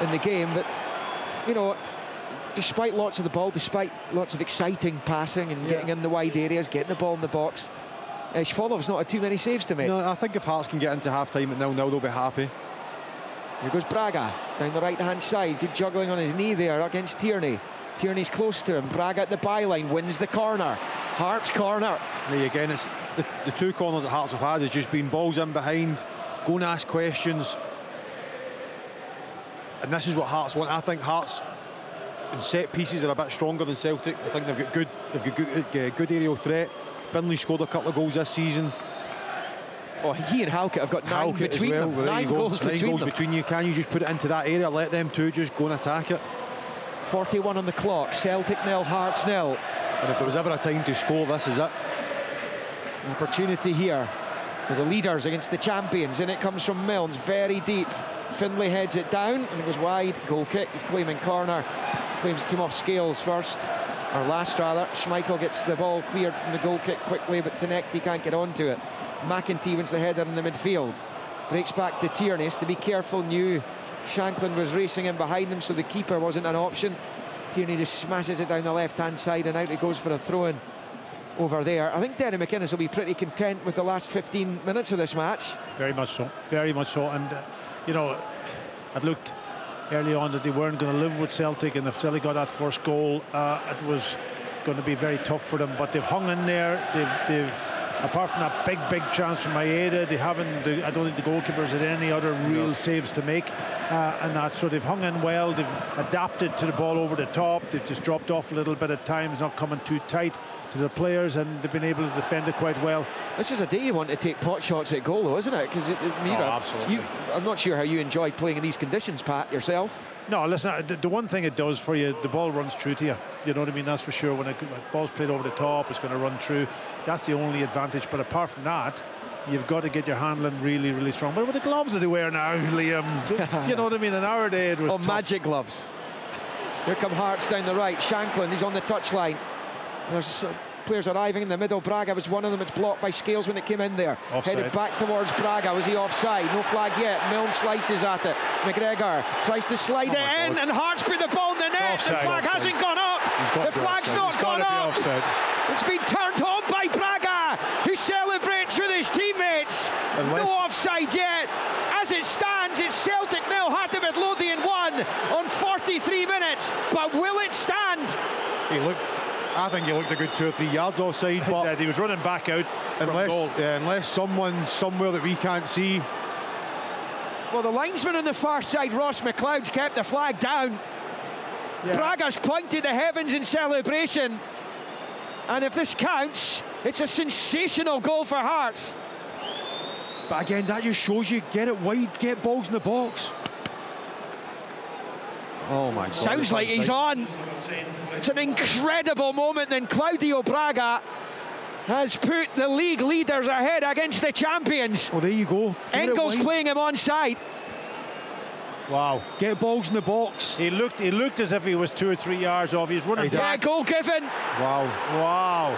in the game. But, you know, despite lots of the ball, despite lots of exciting passing and getting in the wide areas, getting the ball in the box, Schwolow's not had too many saves to make. No, I think if Hearts can get into half-time at 0-0, they'll be happy. Here goes Braga down the right-hand side. Good juggling on his knee there against Tierney. Tierney's close to him. Braga at the byline, wins the corner. Hearts corner. Again, it's the 2 corners that Hearts have had has just been balls in behind, go and ask questions, and this is what Hearts want. I think Hearts in set pieces are a bit stronger than Celtic. I think they've got good aerial threat. Finlay scored a couple of goals this season. Oh, he and Halkett have got 9 between them. Well, 9 goals between you. Can you just put it into that area, let them two just go and attack it? 41 on the clock. Celtic 0, Hearts 0. And if there was ever a time to score, this is it. An opportunity here for the leaders against the champions, and it comes from Milne, very deep. Findlay heads it down and it goes wide. Goal kick. He's claiming corner. Claims it came off Scales first, or last rather. Schmeichel gets the ball cleared from the goal kick quickly, but Tynecastle can't get onto it. McEntee wins the header in the midfield. Breaks back to Tierney. Has to be careful. Knew Shanklin was racing in behind him, so the keeper wasn't an option. Tierney just smashes it down the left-hand side, and out it goes for a throw-in over there. I think Derek McInnes will be pretty content with the last 15 minutes of this match. Very much so. Very much so. And, you know, it looked early on that they weren't going to live with Celtic, and if Celtic got that first goal, it was going to be very tough for them. But they've hung in there. They've apart from that big chance from Maeda, they haven't. I don't think the goalkeepers had any other real saves to make, and that. So they've hung in well. They've adapted to the ball over the top. They've just dropped off a little bit at times, not coming too tight to the players, and they've been able to defend it quite well. This is a day you want to take pot shots at goal, though, isn't it? Because absolutely. I'm not sure how you enjoy playing in these conditions, Pat, yourself. No, listen, the one thing it does for you, the ball runs through to you. You know what I mean? That's for sure. When a ball's played over the top, it's going to run through. That's the only advantage. But apart from that, you've got to get your handling really strong. But with the gloves that they wear now, Liam, you know what I mean? In our day, it was tough. Magic gloves. Here come Hearts down the right. Shanklin, he's on the touchline. There's players arriving in the middle. Braga was one of them. It's blocked by Scales when it came in there. Offside. Headed back towards Braga. Was he offside? No flag yet. Milne slices at it. McGregor tries to slide it in, and Hearts put the ball in the net. Offside, the flag hasn't gone up. The flag's not gone up. It's been turned on by Braga, who celebrates with his teammates. No offside yet. As it stands, it's Celtic 0, Heart of Midlothian 1 on 43 minutes. But will it stand? I think he looked a good 2 or 3 yards offside, but he was running back out unless someone somewhere that we can't see. Well, the linesman on the far side, Ross McLeod's kept the flag down. Yeah. Braga's pointed the heavens in celebration, and if this counts, it's a sensational goal for Hearts. But again, that just shows you, get it wide, get balls in the box. Oh my God. Sounds like he's on. It's an incredible moment. Then Claudio Braga has put the league leaders ahead against the champions. Well, there you go. Engels playing him onside. Wow. Get balls in the box. He looked as if he was 2 or 3 yards off. He's running back. Yeah, goal given. Wow.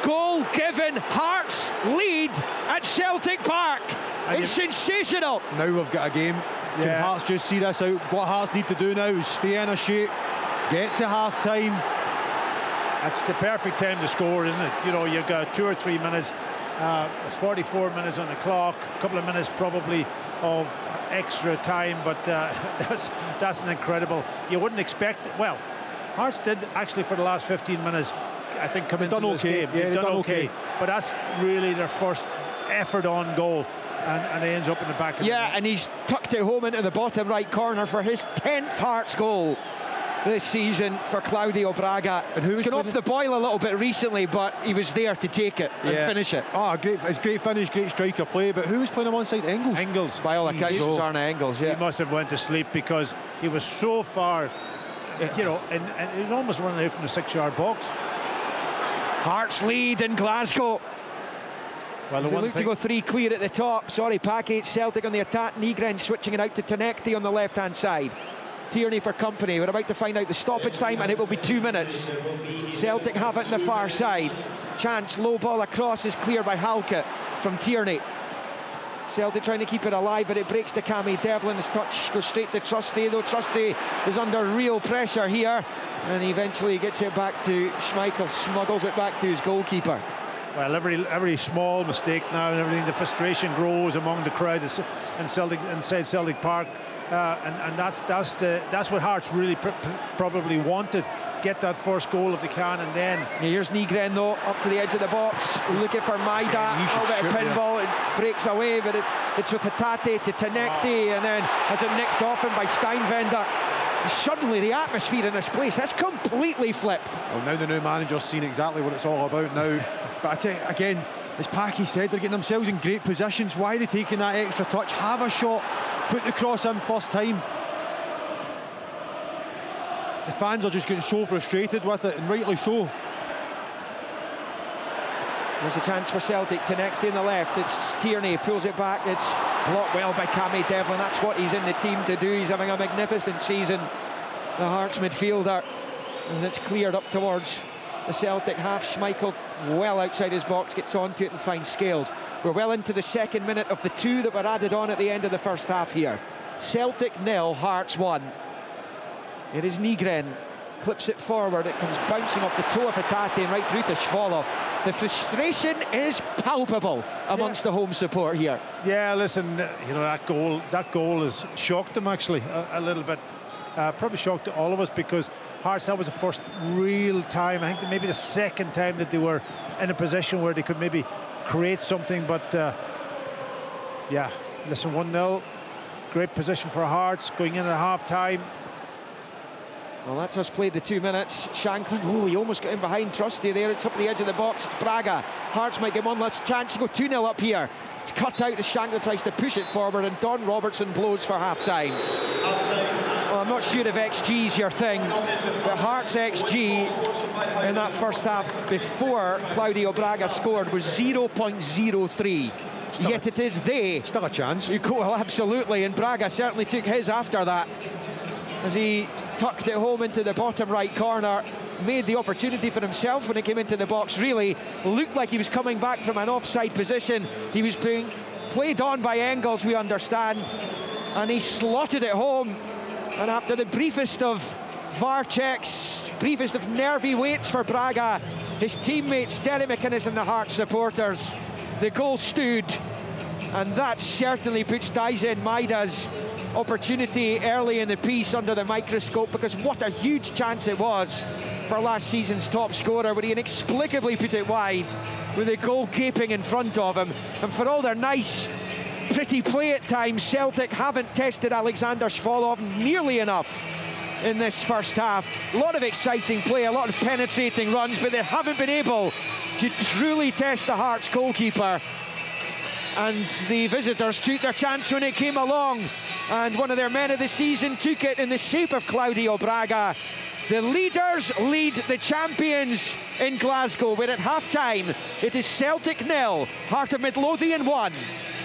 Goal given. Hearts lead at Celtic Park. It's sensational. Now we've got a game. Can Hearts just see this out? What Hearts need to do now is stay in a shape, get to half time. That's the perfect time to score, isn't it? You know, you've got 2 or 3 minutes. It's 44 minutes on the clock. A couple of minutes probably of extra time, but that's an incredible. You wouldn't expect. Well, Hearts did actually for the last 15 minutes. I think come into this game. Yeah, they've done okay. But that's really their first effort on goal. And he ends up in the back of the net. And he's tucked it home into the bottom right corner for his 10th Hearts goal this season for Claudio Braga. And who's gone off the boil a little bit recently, but he was there to take it and finish it. It's great finish, great striker play. But who was playing him onside? Engels. By all accounts, it was Arne Engels. Yeah. He must have went to sleep because he was so far, you know, and he was almost running out from the 6-yard box. Hearts lead in Glasgow. Well, they look to go 3 clear at the top. Sorry, Package. Celtic on the attack. Nygren switching it out to Tynecastle on the left-hand side. Tierney for company. We're about to find out the stoppage time, and it will be 2 minutes. Celtic have it on the far side. Chance, low ball across, is cleared by Halkett from Tierney. Celtic trying to keep it alive, but it breaks to Cammy Devlin's touch, goes straight to Trusty, though Trusty is under real pressure here, and he eventually gets it back to Schmeichel, smuggles it back to his goalkeeper. Well, every small mistake now and everything, the frustration grows among the crowd inside Celtic Park, and that's what Hearts really probably wanted. Get that first goal if they can, and then here's Nygren though, up to the edge of the box, looking for Maida. A little bit of pinball, it breaks away, but it's with Hatate to Tynecastle, and then has it nicked off him by Steinwender. Suddenly the atmosphere in this place has completely flipped. Well, now the new manager's seen exactly what it's all about now. But I tell you, again, as Packy said, they're getting themselves in great positions. Why are they taking that extra touch? Have a shot, put the cross in first time. The fans are just getting so frustrated with it, and rightly so. There's a chance for Celtic. Tynecastle in the left. It's Tierney, pulls it back. It's blocked well by Cammy Devlin. That's what he's in the team to do. He's having a magnificent season, the Hearts midfielder. And it's cleared up towards the Celtic half. Schmeichel well outside his box, gets onto it and finds Scales. We're well into the 2nd minute of the 2 that were added on at the end of the first half here. Celtic 0, Hearts 1. It is Nygren, clips it forward, it comes bouncing off the toe of Hatate and right through to Schwolow. The frustration is palpable amongst the home support here. Yeah, listen, you know, that goal has shocked them actually a little bit. Probably shocked all of us, because Hearts, that was the first real time, I think maybe the second time that they were in a position where they could maybe create something, but yeah, listen, 1-0, great position for Hearts going in at half-time. Well, that's us played the 2 minutes. Shanklin, oh, he almost got in behind Trusty there. It's up the edge of the box. It's Braga. Hearts might get one last chance to go 2-0 up here. It's cut out as Shanklin tries to push it forward, and Don Robertson blows for half-time. Well, I'm not sure if XG is your thing, but Hearts XG in that first half before Claudio Braga scored was 0.03. Yet it is they. Still a chance. Well, absolutely, and Braga certainly took his after that, as he tucked it home into the bottom right corner, made the opportunity for himself when he came into the box. Really looked like he was coming back from an offside position. He was being played on by Engels, we understand, and he slotted it home. And after the briefest of VAR checks, briefest of nervy waits for Braga, his teammates Derry McInnes and the Hearts supporters, the goal stood, and that certainly puts Daizen Maida's opportunity early in the piece under the microscope, because what a huge chance it was for last season's top scorer when he inexplicably put it wide with a goal gaping in front of him. And for all their nice, pretty play at times, Celtic haven't tested Alexander Shvolov nearly enough in this first half. A lot of exciting play, a lot of penetrating runs, but they haven't been able to truly test the Hearts goalkeeper. And the visitors took their chance when it came along, and one of their men of the season took it in the shape of Claudio Braga. The leaders lead the champions in Glasgow, where at half-time it is Celtic 0, Heart of Midlothian 1.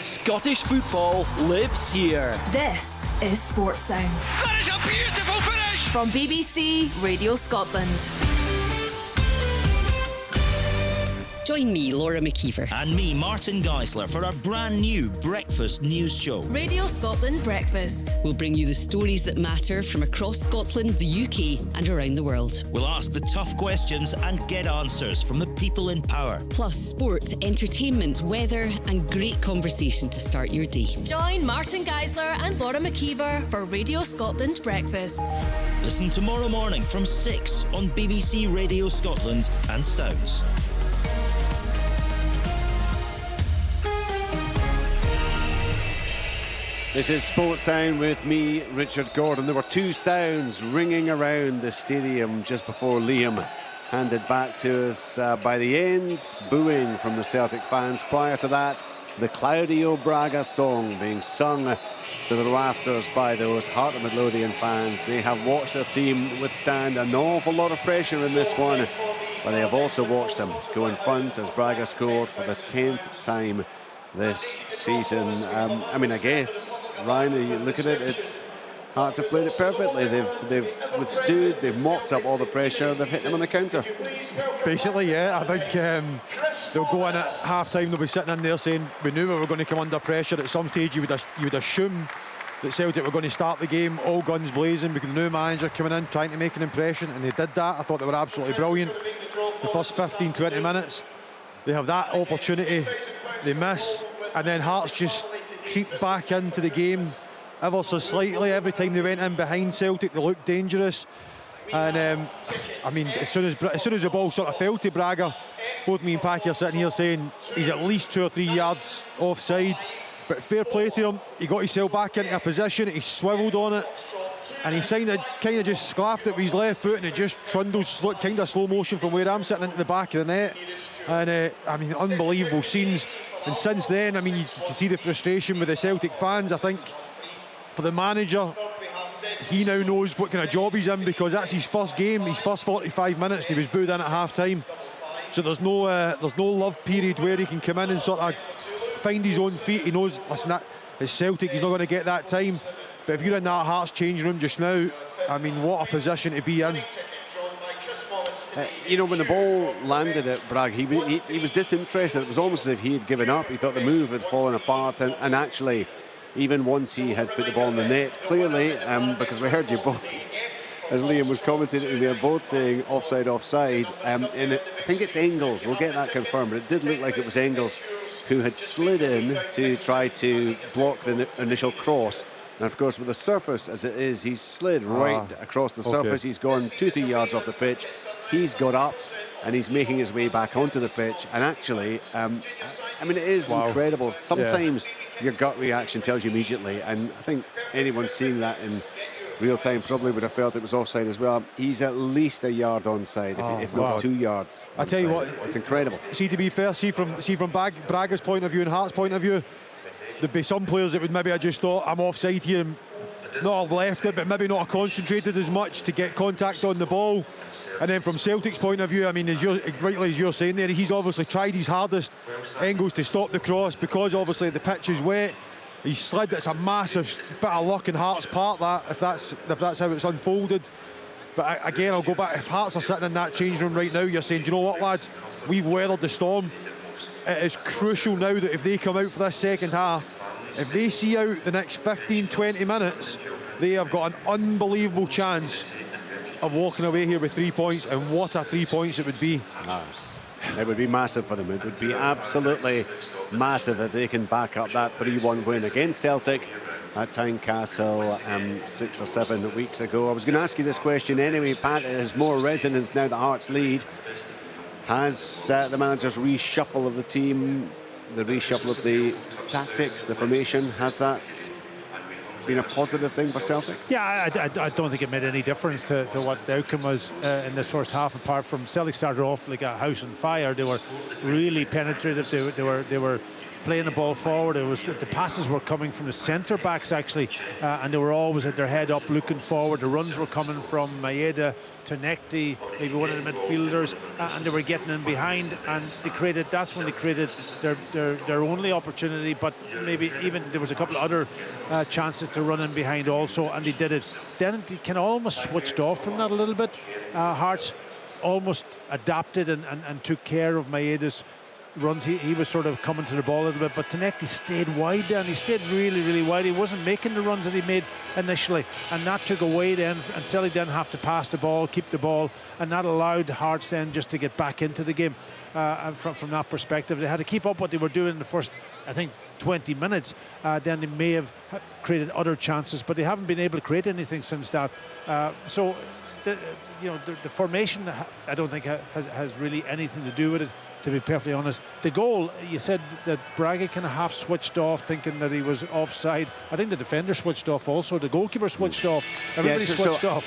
Scottish football lives here. This is Sports Sound. That is a beautiful finish! From BBC Radio Scotland. Join me, Laura McKeever. And me, Martin Geisler, for our brand new breakfast news show. Radio Scotland Breakfast. We'll bring you the stories that matter from across Scotland, the UK and around the world. We'll ask the tough questions and get answers from the people in power. Plus sport, entertainment, weather and great conversation to start your day. Join Martin Geisler and Laura McKeever for Radio Scotland Breakfast. Listen tomorrow morning from 6 on BBC Radio Scotland and Sounds. This is Sports Sound with me, Richard Gordon. There were two sounds ringing around the stadium just before Liam handed back to us by the end. Booing from the Celtic fans. Prior to that, the Claudio Braga song being sung to the rafters by those Heart of Midlothian fans. They have watched their team withstand an awful lot of pressure in this one, but they have also watched them go in front as Braga scored for the 10th time this season. I mean, I guess, Ryan, you look at it, it's Hearts have played it perfectly. They've withstood, they've mopped up all the pressure, they've hit them on the counter. Basically, yeah. I think they'll go in at half-time, they'll be sitting in there saying, we knew we were going to come under pressure at some stage. You would assume that Celtic were going to start the game all guns blazing because the new manager coming in trying to make an impression, and they did that. I thought they were absolutely brilliant. The first 15-20 minutes, they have that opportunity, they miss, and then Hearts just creep back into the game ever so slightly. Every time they went in behind Celtic, they looked dangerous. And I mean, as soon as the ball sort of fell to Braga, both me and Packy are sitting here saying he's at least 2 or 3 yards offside. But fair play to him, he got himself back into a position, he swivelled on it, and he kind of just sclaffed it with his left foot, and it just trundled kind of slow motion from where I'm sitting into the back of the net. And I mean, unbelievable scenes. And since then, I mean, you can see the frustration with the Celtic fans. I think for the manager, he now knows what kind of job he's in, because that's his first game, his first 45 minutes, and he was booed in at half-time. So there's no love period where he can come in and sort of find his own feet. He knows, listen, that it's Celtic, he's not going to get that time. But if you're in that Hearts changing room just now, I mean, what a position to be in. You know, when the ball landed at Braga, he was disinterested. It was almost as if he had given up. He thought the move had fallen apart, and actually, even once he had put the ball in the net, clearly, because we heard you both, as Liam was commentating, they're both saying offside, offside, and I think it's Engels, we'll get that confirmed, but it did look like it was Engels who had slid in to try to block the initial cross. And of course, with the surface as it is, he's slid right across the surface. He's gone 2-3 yards off the pitch. He's got up, and he's making his way back onto the pitch. And actually, I mean, it is incredible. Sometimes your gut reaction tells you immediately, and I think anyone seeing that in real time probably would have felt it was offside as well. He's at least a yard onside, if not 2 yards. I tell you what, it's incredible. See, to be fair, see from Braga's point of view and Hearts' point of view, there'd be some players that would maybe have just thought, I'm offside here, and not have left it, but maybe not have concentrated as much to get contact on the ball. And then from Celtic's point of view, I mean, rightly as you're saying there, he's obviously tried his hardest, Engels, to stop the cross, because obviously the pitch is wet. He's slid. It's a massive bit of luck in Hearts' part, that if that's how it's unfolded. But again, I'll go back. If Hearts are sitting in that change room right now, you're saying, do you know what, lads? We've weathered the storm. It is crucial now that if they come out for this second half, if they see out the next 15-20 minutes, they have got an unbelievable chance of walking away here with 3 points. And what a 3 points it would be. It would be massive for them. It would be absolutely massive if they can back up that 3-1 win against Celtic at Tynecastle 6 or 7 weeks ago. I was going to ask you this question anyway, Pat. It has more resonance now that Hearts lead. Has the manager's reshuffle of the team, the reshuffle of the tactics, the formation, has that been a positive thing for Celtic? Yeah, I don't think it made any difference to what the outcome was in this first half, apart from Celtic started off like a house on fire. They were really penetrative. They were playing the ball forward. It was the passes were coming from the centre backs actually, and they were always at their head up looking forward. The runs were coming from Maeda, Tynecastle, maybe one of the midfielders, and they were getting in behind, and that's when they created their only opportunity. But maybe even there was a couple of other chances to run in behind also, and they did it. Then they kind of almost switched off from that a little bit. Hearts almost adapted and took care of Maeda's runs. He was sort of coming to the ball a little bit, but Tynecastle stayed wide then. He stayed really, really wide. He wasn't making the runs that he made initially, and that took away then, and Celtic didn't have to pass the ball, keep the ball, and that allowed Hearts then just to get back into the game. And from that perspective, they had to keep up what they were doing in the first, I think, 20 minutes. Then they may have created other chances, but they haven't been able to create anything since that. So the formation, I don't think has really anything to do with it, to be perfectly honest. The goal, you said that Braga kind of half switched off, thinking that he was offside. I think the defender switched off also. The goalkeeper switched off. Everybody switched off.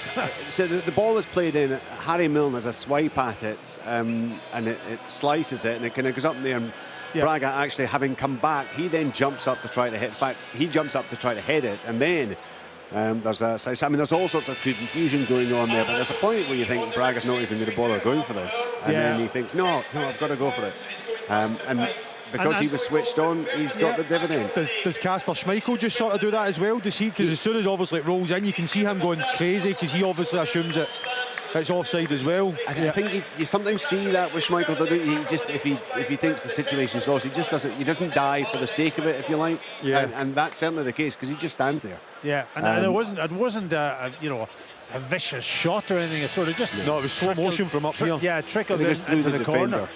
So the ball is played in. Harry Milne has a swipe at it, and it slices it, and it kind of goes up in there. And Braga actually having come back, he then jumps up to try to hit. In fact, he jumps up to try to head it, and then there's all sorts of confusion going on there, but there's a point where you think Braga's not even going to bother going for this, and then he thinks, no, I've got to go for it, and because he was switched on, he's got the dividend. Does Kasper Schmeichel just sort of do that as well? Does he? Because as soon as obviously it rolls in, you can see him going crazy, because he obviously assumes it's offside as well. I think you sometimes see that with Schmeichel. That he just, if he thinks the situation's lost, he doesn't die for the sake of it, if you like. And that's certainly the case, because he just stands there. Yeah, and it wasn't a vicious shot or anything. It's sort of just it was slow motion from up here. Yeah, trickled into the corner.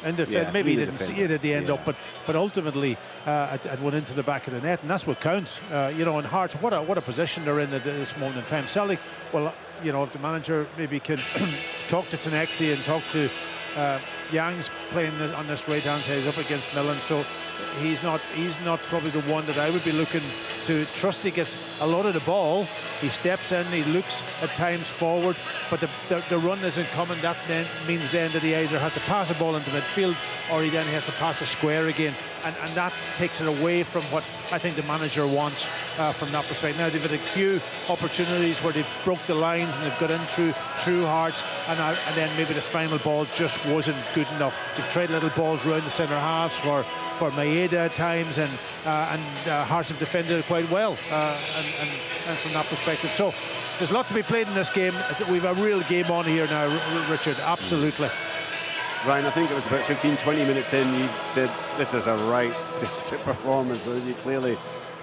Maybe he didn't see it at the end up, but ultimately it went into the back of the net, and that's what counts. And Hearts, what a position they're in at this moment in time. Celtic, well, if the manager maybe can talk to Tynecastle and talk to Young's playing on this right hand side, up against Millen, so he's not probably the one that I would be looking to trust. He gets a lot of the ball, he steps in, he looks at times forward, but the run isn't coming. That then means then that he either has to pass the ball into midfield, or he has to pass a square again, and that takes it away from what I think the manager wants from that perspective. Now they've had a few opportunities where they've broke the lines and they've got in through Hearts, and then maybe the final ball just wasn't good enough. They've tried little balls around the centre halves for Maeda at times, and Hearts have defended it quite well, and from that perspective. So there's a lot to be played in this game. We've a real game on here now, Richard. Absolutely. Ryan, I think it was about 15-20 minutes in, you said this is a right Celtic performance. You clearly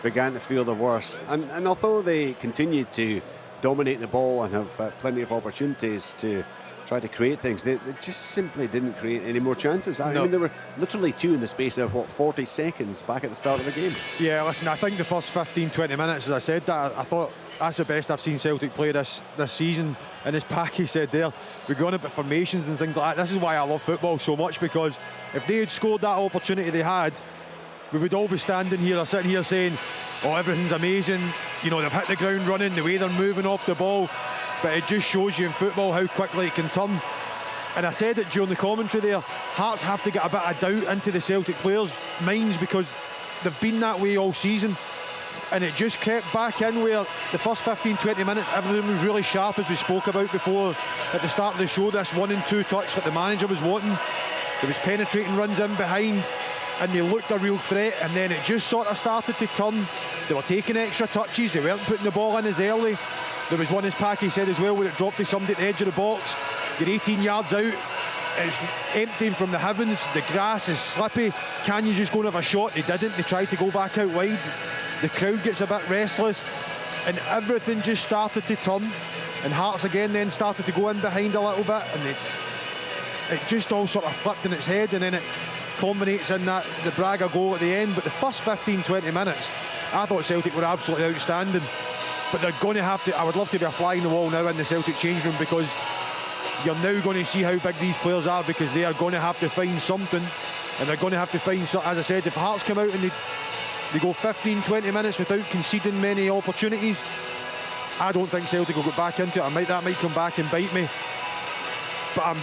began to feel the worst, and although they continued to dominate the ball and have plenty of opportunities to tried to create things. They just simply didn't create any more chances. I mean, there were literally 2 in the space of, 40 seconds back at the start of the game. Yeah, listen, I think the first 15-20 minutes, as I said, that I thought that's the best I've seen Celtic play this season. And as Packy said there, we're going about formations and things like that. This is why I love football so much, because if they had scored that opportunity they had, we would all be standing here or sitting here saying, oh, everything's amazing, you know, they've hit the ground running, the way they're moving off the ball. But it just shows you in football how quickly it can turn. And I said it during the commentary there, Hearts have to get a bit of doubt into the Celtic players' minds, because they've been that way all season. And it just kept back in where the first 15-20 minutes everything was really sharp, as we spoke about before at the start of the show. This 1 and 2 touch that the manager was wanting, there was penetrating runs in behind, and they looked a real threat. And then it just sort of started to turn. They were taking extra touches, they weren't putting the ball in as early. There was one, as Packy said as well, where it dropped to somebody at the edge of the box. You're 18 yards out, it's emptying from the heavens, the grass is slippy, can you just go and have a shot? They didn't, they tried to go back out wide. The crowd gets a bit restless, and everything just started to turn, and Hearts again then started to go in behind a little bit, and it just all sort of flipped in its head, and then it culminates in that the Braga goal at the end. But the first 15-20 minutes, I thought Celtic were absolutely outstanding. But they're going to have to, I would love to be a fly in the wall now in the Celtic change room, because you're now going to see how big these players are, because they are going to have to find something, and they're going to have to find, as I said, if Hearts come out and they go 15-20 minutes without conceding many opportunities, I don't think Celtic will go back into it. That might come back and bite me, but I'm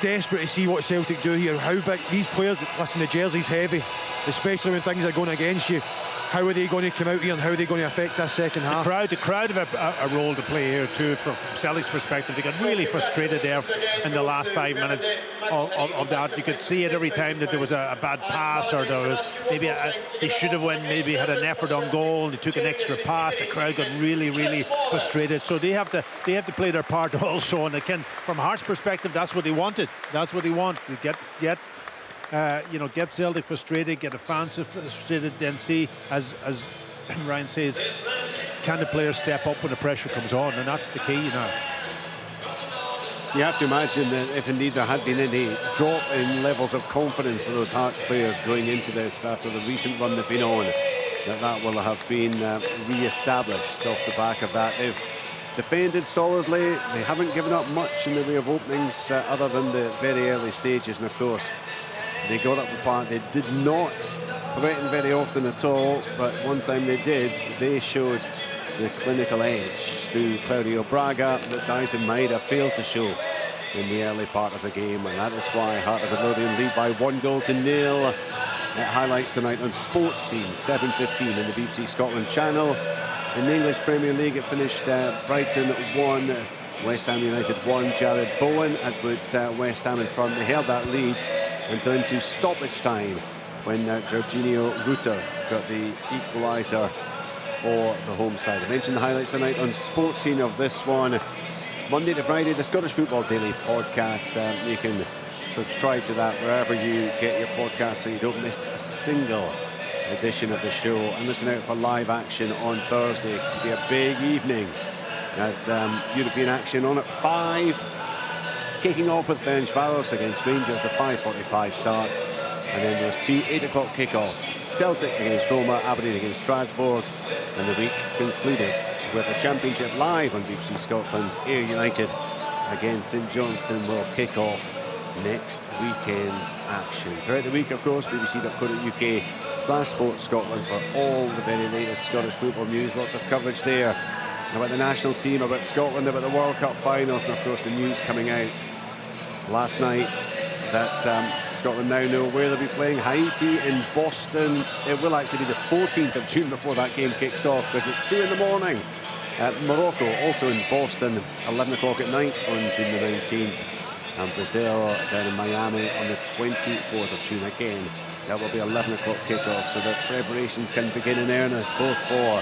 desperate to see what Celtic do here. How big these players, listen, the jersey's heavy, especially when things are going against you. How are they going to come out here, and how are they going to affect this second half? The crowd have a role to play here too, from Celtic's perspective. They got really frustrated there in the last 5 minutes of that. You could see it every time that there was a bad pass, or there was maybe they should have maybe had an effort on goal, and they took an extra pass. The crowd got really, really frustrated. So they have to play their part also. And again, from Hearts' perspective, that's what they wanted. That's what they want. To get Celtic frustrated, get the fans frustrated, then see, as Ryan says, can the players step up when the pressure comes on? And that's the key, you know. You have to imagine that if indeed there had been any drop in levels of confidence for those Hearts players going into this after the recent run they've been on, that will have been re-established off the back of that. They've defended solidly. They haven't given up much in the way of openings other than the very early stages, and of course they got up the park. They did not threaten very often at all, but one time they did, they showed the clinical edge through Claudio Braga that Dyson Maeda failed to show in the early part of the game, and that is why Heart of Midlothian lead by 1-0. Highlights tonight on Sports Scene, 7:15 in the BBC Scotland channel. In the English Premier League, it finished Brighton 1, West Ham United 1. Jared Bowen had put West Ham in front. They held that lead until into stoppage time, when Jorginho Rutter got the equaliser for the home side. I mentioned the highlights tonight on Sports Scene of this one. Monday to Friday, the Scottish Football Daily podcast. You can subscribe to that wherever you get your podcast, so you don't miss a single edition of the show. And listen out for live action on Thursday. It could be a big evening, as European action on at 5. Kicking off with Ferencváros against Rangers, the 5:45 start. And then there's 2 8 o'clock kickoffs. Celtic against Roma, Aberdeen against Strasbourg. And the week concluded with the Championship live on BBC Scotland. Ayr United against St Johnstone will kick off next weekend's action. Throughout the week, of course, bbc.co.uk/sportscotland for all the very latest Scottish football news. Lots of coverage there about the national team, about Scotland, about the World Cup finals, and of course the news coming out last night that Scotland now know where they'll be playing. Haiti in Boston. It will actually be the 14th of June before that game kicks off, because it's 2 in the morning. Morocco also in Boston, 11 o'clock at night on June the 19th. And Brazil down in Miami on the 24th of June again. That will be 11 o'clock kickoff, so that preparations can begin in earnest, both for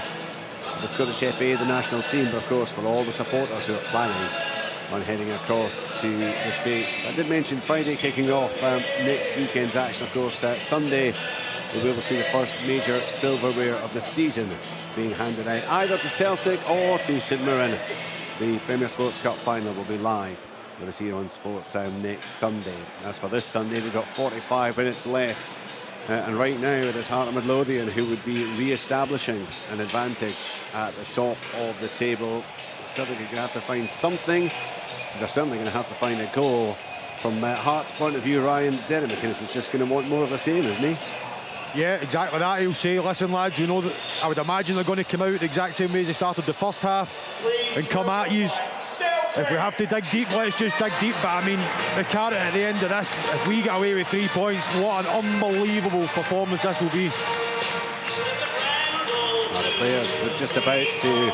the Scottish FA, the national team, but of course for all the supporters who are planning on heading across to the States. I did mention Friday kicking off next weekend's action. Of course, Sunday we'll be able to see the first major silverware of the season being handed out either to Celtic or to St Mirren. The Premier Sports Cup final will be live with us here on Sports Sound next Sunday. As for this Sunday, we've got 45 minutes left. And right now it is Heart of Midlothian who would be re-establishing an advantage at the top of the table. Celtic are going to have to find something. They're certainly going to have to find a goal. From Heart's point of view, Ryan, Derek McInnes is just going to want more of the same, isn't he? Yeah, exactly that. He'll say, listen lads, you know, that I would imagine they're going to come out the exact same way as they started the first half and come at you. If we have to dig deep, let's just dig deep. But I mean, the carrot at the end of this, if we get away with 3 points, what an unbelievable performance this will be. Well, the players were just about to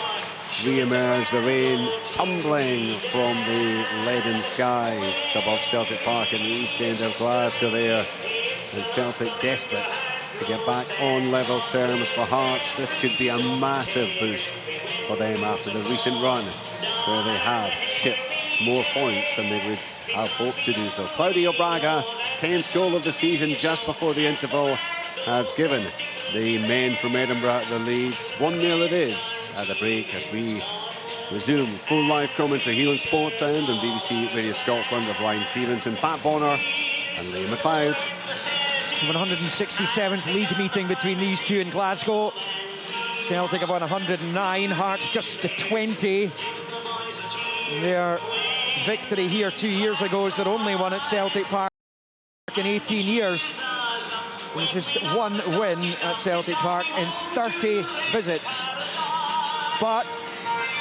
re-emerge, the rain tumbling from the leaden skies above Celtic Park in the east end of Glasgow there, and Celtic desperate to get back on level terms. For Hearts, this could be a massive boost for them after the recent run where they have shipped more points than they would have hoped to do so. Claudio Braga, 10th goal of the season just before the interval, has given the men from Edinburgh the lead. 1-0 it is at the break as we resume full live commentary here on Sports Sound and BBC Radio Scotland with Ryan Stevenson, Pat Bonner and Liam McLeod. 167th league meeting between these two in Glasgow. Celtic have won 109, Hearts just the 20. Their victory here 2 years ago is their only one at Celtic Park in 18 years. There's just one win at Celtic Park in 30 visits. But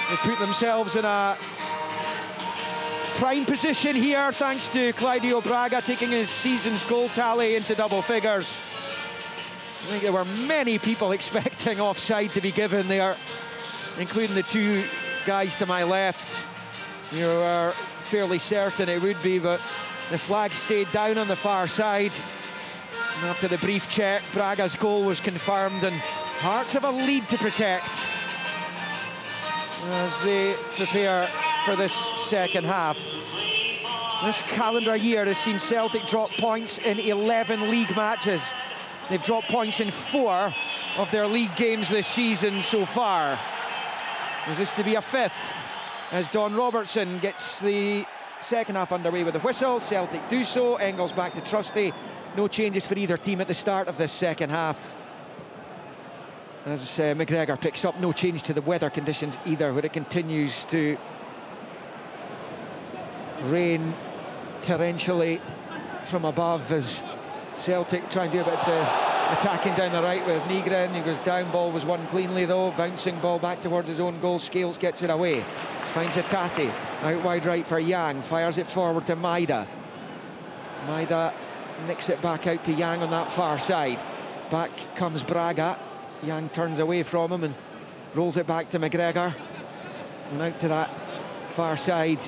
they put themselves in a prime position here thanks to Claudio Braga taking his season's goal tally into double figures. I think there were many people expecting offside to be given there, including the two guys to my left. You were fairly certain it would be, but the flag stayed down on the far side. And after the brief check, Braga's goal was confirmed, and Hearts have a lead to protect as they prepare for this second half. This calendar year has seen Celtic drop points in 11 league matches. They've dropped points in 4 of their league games this season so far. Is this to be a 5th? As Don Robertson gets the second half underway with a whistle, Celtic do so. Engels back to Trusty. No changes for either team at the start of this second half. As McGregor picks up, no change to the weather conditions either, where it continues to rain torrentially from above as Celtic try and do a bit of attacking down the right with Nygren. He goes down, ball was won cleanly though, bouncing ball back towards his own goal. Scales gets it away, finds Atati, out wide right for Yang, fires it forward to Maida. Maida nicks it back out to Yang on that far side. Back comes Braga. Yang turns away from him and rolls it back to McGregor. And out to that far side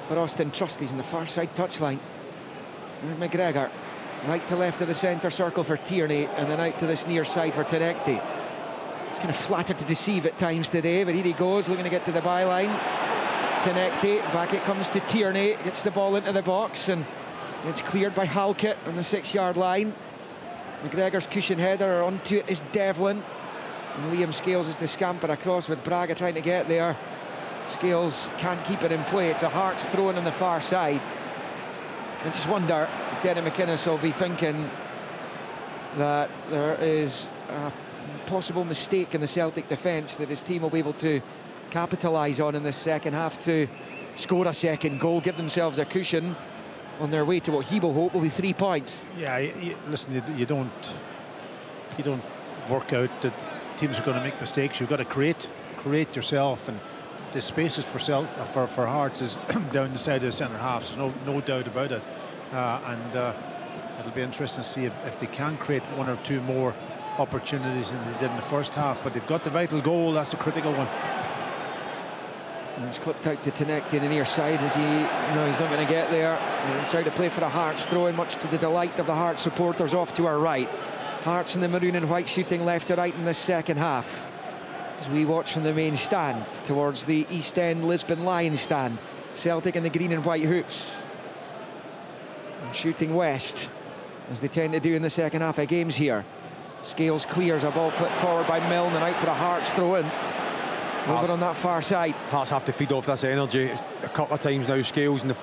for Austin Trusty's in the far side touchline. And McGregor, right to left of the centre circle for Tierney, and then out to this near side for Tynecastle. He's kind of flattered to deceive at times today, but here he goes, looking to get to the byline. Tynecastle, back it comes to Tierney, gets the ball into the box, and it's cleared by Halkett on the 6-yard line. McGregor's cushion header, onto it is Devlin. And Liam Scales is to scamper across with Braga trying to get there. Scales can't keep it in play. It's a Hearts throw-in on the far side. I just wonder if Derek McInnes will be thinking that there is a possible mistake in the Celtic defence that his team will be able to capitalise on in this second half to score a second goal, give themselves a cushion on their way to what he will hope will be 3 points. Yeah, listen, you don't work out that teams are going to make mistakes. You've got to create yourself, and the spaces for Hearts is down the side of the centre half. So no doubt about it. It'll be interesting to see if they can create 1 or 2 more opportunities than they did in the first half. But they've got the vital goal. That's a critical one. And it's clipped out to Tynecastle in the near side as he's not going to get there. And inside to play for a Hearts throw-in, much to the delight of the Hearts supporters off to our right. Hearts in the maroon and white shooting left to right in the second half. As we watch from the main stand towards the East End Lisbon Lions stand. Celtic in the green and white hoops. And shooting west, as they tend to do in the second half of games here. Scales clears, a ball put forward by Milne and out for a Hearts throw-in. Over on that far side. Hearts have to feed off this energy. A couple of times now, Scales in the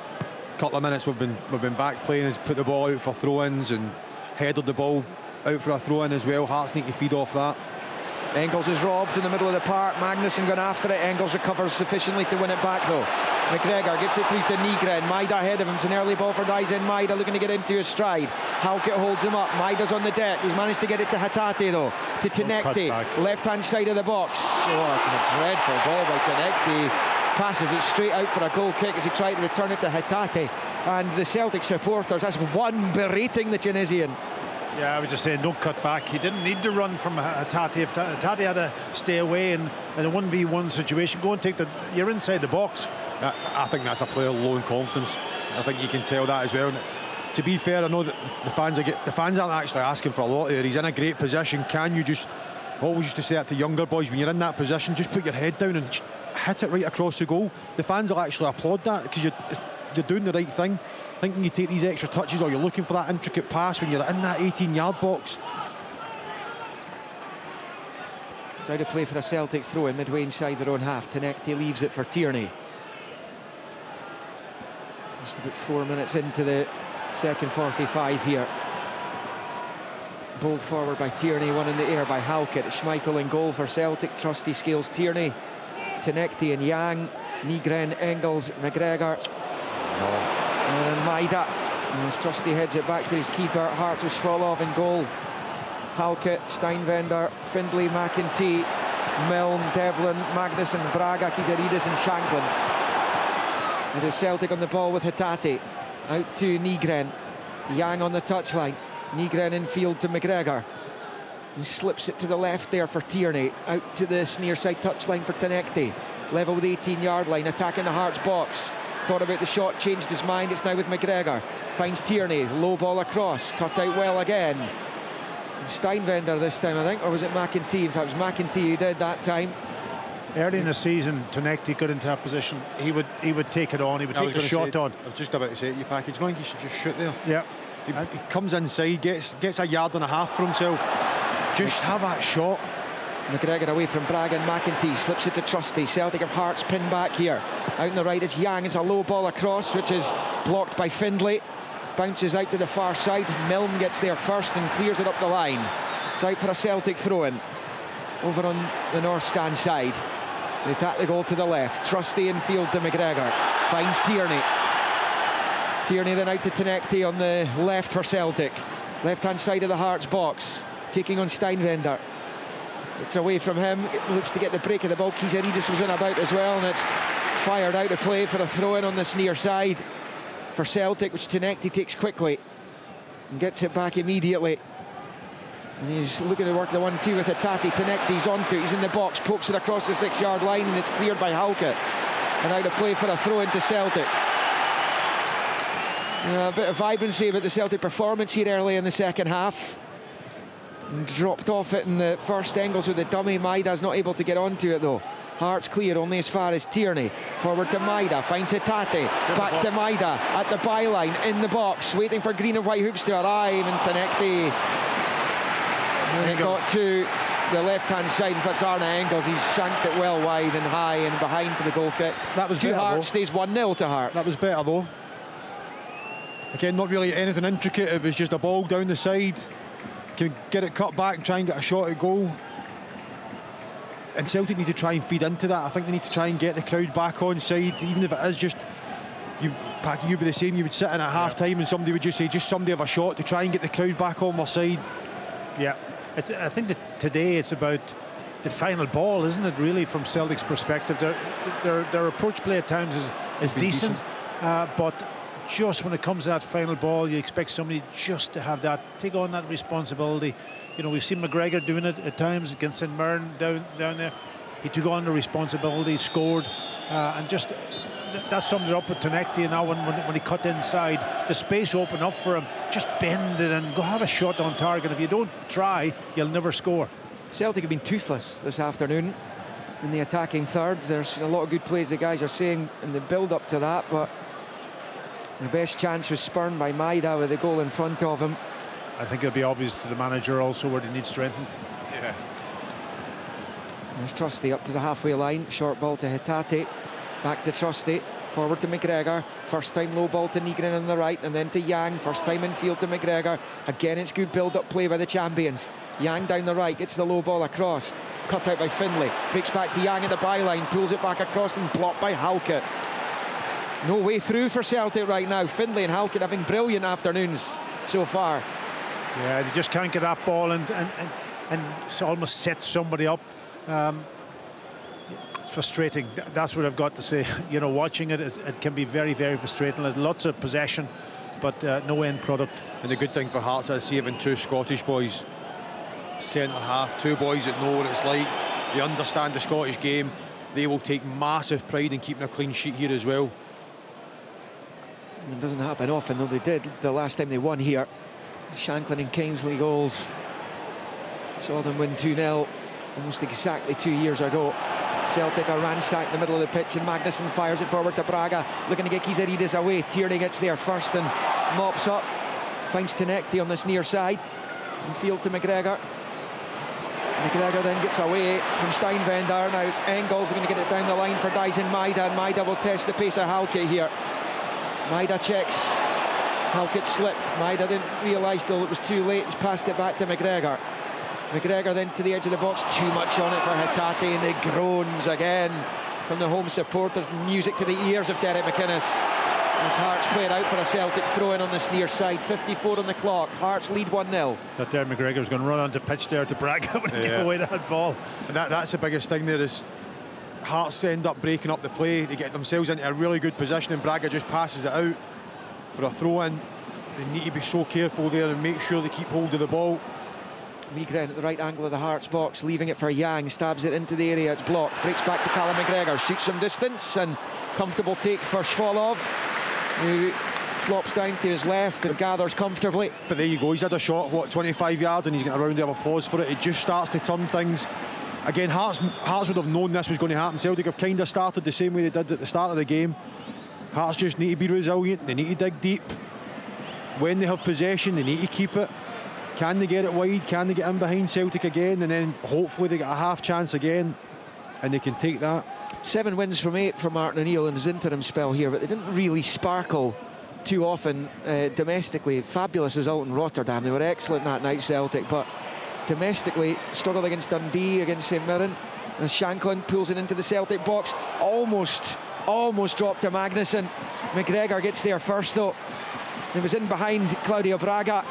couple of minutes we've been back playing has put the ball out for throw-ins and headed the ball out for a throw-in as well. Hearts need to feed off that. Engels is robbed in the middle of the park. Magnussen going after it. Engels recovers sufficiently to win it back though. McGregor gets it through to Nygren. Maida ahead of him. It's an early ball for Dyson. Maida looking to get into his stride. Halkett holds him up. Maida's on the deck. He's managed to get it to Hatate though. To Tynecastle. Left hand side of the box. Oh, it's a dreadful ball by Tynecastle. Passes it straight out for a goal kick as he tried to return it to Hatate. And the Celtic supporters, that's one berating the Tunisian. Yeah, I was just saying, don't cut back. He didn't need to run from Hatate. If Hatate had to stay away in a 1v1 situation, go and take you're inside the box. I think that's a player low in confidence. I think you can tell that as well. And to be fair, I know that the fans aren't actually asking for a lot there. He's in a great position. Can you just, always used to say that to younger boys, when you're in that position, just put your head down and hit it right across the goal. The fans will actually applaud that because you're doing the right thing. I think when you take these extra touches or you're looking for that intricate pass when you're in that 18-yard box. It's out of play for a Celtic throw in midway inside their own half. Tynecastle leaves it for Tierney. Just about 4 minutes into the second 45 here. Bowled forward by Tierney, one in the air by Halkett. Schmeichel in goal for Celtic. Trusty Scales, Tierney, Tynecastle and Yang, Nygren, Engels, McGregor. And Maida, and as Trusty heads it back to his keeper. Hearts will fall off in goal. Halkett, Steinwender, Findlay, McEntee, Milne, Devlin, Magnussen, Braga, Kizaridis and Shanklin. It is Celtic on the ball with Hatate. Out to Nygren. Yang on the touchline. Nygren in field to McGregor. He slips it to the left there for Tierney. Out to this near side touchline for Tynecastle. Level with 18-yard line, attacking the Hearts box. Thought about the shot, changed his mind. It's now with McGregor. Finds Tierney, low ball across, cut out well again. And Steinwender this time, I think, or was it McEntee? In fact, it was McEntee who did that time. Early in the season, Tynecastle got into that position. He would take it on. He would take the shot on. I was just about to say it, you package. I think he should just shoot there. Yeah. He comes inside, gets a yard and a half for himself. Just have that shot. McGregor away from Braga and McEntee, slips it to Trusty. Celtic have Hearts pinned back here. Out on the right it's Yang, it's a low ball across which is blocked by Findlay. Bounces out to the far side. Milne gets there first and clears it up the line. It's out for a Celtic throw-in. Over on the north stand side. They attack the goal to the left. Trusty in field to McGregor. Finds Tierney. Tierney then out to Tynecastle on the left for Celtic. Left hand side of the Hearts box. Taking on Steinwender. It's away from him. It looks to get the break of the ball. Kizaridis was in about as well, and it's fired out of play for a throw-in on this near side for Celtic, which Tynecastle takes quickly and gets it back immediately. And he's looking to work the 1-2 with Hatate. Tynecastle's onto it. He's in the box, pokes it across the 6-yard line, and it's cleared by Halkett. And out of play for a throw into Celtic. A bit of vibrancy about the Celtic performance here early in the second half. And dropped off it in the first. Engels with the dummy. Maida's not able to get onto it though. Hearts clear only as far as Tierney. Forward to Maida, finds Hatate. Back to Maida at the byline, in the box, waiting for green and white hoops to arrive. And Tynecastle, when it got to the left-hand side, in fact Arne Engels, he's shanked it well wide and high and behind for the goal kick. That was to better, Hearts, though. stays 1-0 to Hearts. That was better though. Again, not really anything intricate. It was just a ball down the side. Can get it cut back and try and get a shot at goal. And Celtic need to try and feed into that. I think they need to try and get the crowd back on side, even if it is just Packy, you'd be the same. You would sit in at half time and somebody would just say, just somebody have a shot to try and get the crowd back on their side. Yeah, I think that today it's about the final ball, isn't it, really, from Celtic's perspective. Their approach play at times is decent. But just when it comes to that final ball, you expect somebody just to have that, take on that responsibility. You know, we've seen McGregor doing it at times against St Mirren down there. He took on the responsibility, scored, and just that summed it up with Tynecastle. Now when he cut inside, the space opened up for him. Just bend it and go have a shot on target. If you don't try, you'll never score. Celtic have been toothless this afternoon in the attacking third. There's a lot of good plays the guys are saying in the build-up to that, but the best chance was spurned by Maida with the goal in front of him. I think it'll be obvious to the manager also where they need strengthened. Yeah. There's Trusty up to the halfway line. Short ball to Hatate. Back to Trusty, forward to McGregor. First time low ball to Nygren on the right, and then to Yang. First time in field to McGregor. Again, it's good build-up play by the champions. Yang down the right, gets the low ball across. Cut out by Finlay. Breaks back to Yang at the byline, pulls it back across and blocked by Halkett. No way through for Celtic right now. Finlay and Halkett having brilliant afternoons so far. Yeah, they just can't get that ball and almost set somebody up. It's frustrating. That's what I've got to say. You know, watching it can be very, very frustrating. There's lots of possession, but no end product. And the good thing for Hearts is having two Scottish boys, centre half, two boys that know what it's like. They understand the Scottish game. They will take massive pride in keeping a clean sheet here as well. It doesn't happen often, though they did the last time they won here. Shanklin and Kingsley goals. Saw them win 2-0 almost exactly 2 years ago. Celtic are ransacked in the middle of the pitch, and Magnuson fires it forward to Braga, looking to get Kizaridis away. Tierney gets there first and mops up, finds Tynecastle on this near side, and field to McGregor. McGregor then gets away from Steinvender. Now it's Engels going to get it down the line for Dyson Maida, and Maida will test the pace of Halkett here. Maida checks, Halkett slipped. Maida didn't realise till it was too late, he's passed it back to McGregor. McGregor then to the edge of the box, too much on it for Hatate, and the groans again from the home supporters. Music to the ears of Derek McInnes. As Hearts played out for a Celtic throw-in on this near side. 54 on the clock. Hearts lead 1-0. That Derek McGregor's going to run onto pitch there to Braga when he give away that ball. And that's the biggest thing there is Hearts end up breaking up the play. They get themselves into a really good position, and Braga just passes it out for a throw-in. They need to be so careful there and make sure they keep hold of the ball. Migren at the right angle of the Hearts box, leaving it for Yang, stabs it into the area, it's blocked, breaks back to Callum McGregor, shoots from distance, and comfortable take for Schwalov, who flops down to his left and gathers comfortably. But there you go, he's had a shot, 25 yards, and he's getting a round of applause for it. It just starts to turn things. Again, Hearts would have known this was going to happen. Celtic have kind of started the same way they did at the start of the game. Hearts just need to be resilient, they need to dig deep. When they have possession, they need to keep it. Can they get it wide? Can they get in behind Celtic again? And then hopefully they get a half chance again and they can take that. 7 wins from 8 for Martin O'Neill in his interim spell here, but they didn't really sparkle too often domestically. Fabulous result in Rotterdam. They were excellent that night, Celtic, but domestically struggled against Dundee, against St Mirren. And Shanklin pulls it into the Celtic box. Almost dropped to Magnuson. McGregor gets there first though. It was in behind Claudio Braga.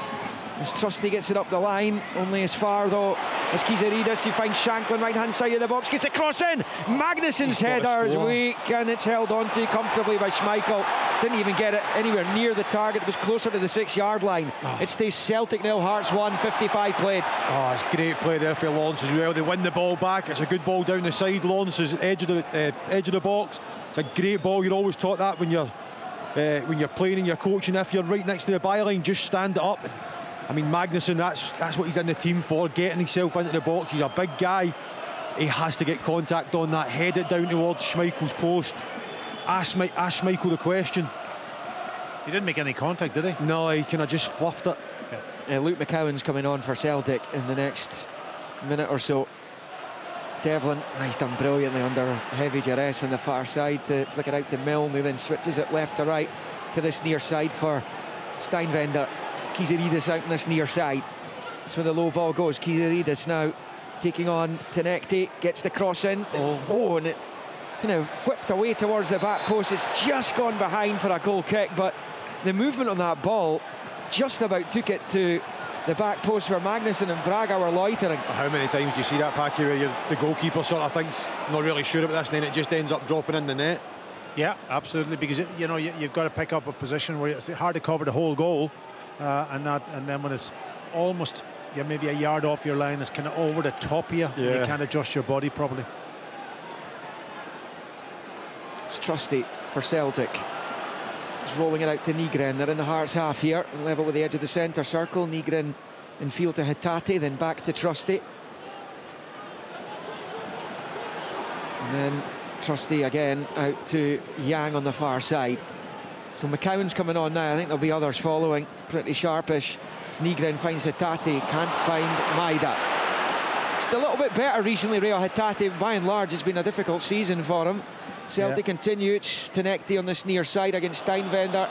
As Trusty gets it up the line, only as far though as Kizaridis, who finds Shanklin right hand side of the box, gets it cross in. Magnuson's header is weak, and it's held onto comfortably by Schmeichel. Didn't even get it anywhere near the target, it was closer to the 6-yard line. It stays Celtic 0, Hearts 1, 55 played. It's great play there for Lawrence as well. They win the ball back, it's a good ball down the side. Lawrence is edge of the box. It's a great ball. You're always taught that when you're playing and you're coaching. If you're right next to the byline, just stand it up. I mean, Magnuson, that's what he's in the team for, getting himself into the box. He's a big guy. He has to get contact on that, head it down towards Schmeichel's post. Ask Schmeichel the question. He didn't make any contact, did he? No, he kind of just fluffed it. Luke McCowan's coming on for Celtic in the next minute or so. Devlin, he's done brilliantly under heavy duress on the far side to flick it out to Milne, who then switches it left to right to this near side for Steinvender. Kizaridis out on this near side. That's where the low ball goes. Kizaridis now taking on Tynecastle, gets the cross in. And it kind of whipped away towards the back post. It's just gone behind for a goal kick, but the movement on that ball just about took it to the back post where Magnuson and Braga were loitering. How many times do you see that, Packy, where the goalkeeper sort of thinks, not really sure about this, and then it just ends up dropping in the net? Yeah, absolutely, because you've got to pick up a position where it's hard to cover the whole goal. And then when it's almost maybe a yard off your line, it's kind of over the top of you. You can't adjust your body properly. It's Trusty for Celtic. He's rolling it out to Nygren. They're in the Hearts half here, level with the edge of the centre circle. Nygren in field to Hatate, then back to Trusty. And then Trusty again out to Yang on the far side. So McCowan's coming on now. I think there'll be others following. Pretty sharpish. As Nygren finds Hatate, can't find Maida. Just a little bit better recently, Reo Hatate. By and large, it's been a difficult season for him. Celtic continue. It's Tynecastle on this near side against Steinwender,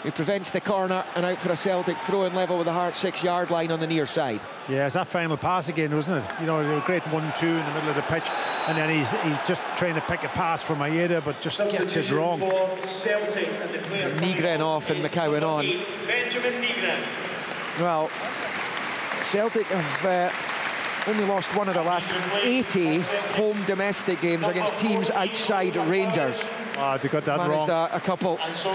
who prevents the corner, and out for a Celtic throw-in level with the Hearts 6-yard line on the near side. Yeah, it's that final pass again, wasn't it? You know, a great 1-2 in the middle of the pitch, and then he's just trying to pick a pass from Maeda, but just gets it wrong. Nygren off and McCowan on. Well, Celtic have only lost one of their last 80 home domestic games against teams outside Rangers. They got that Managed wrong. a couple. So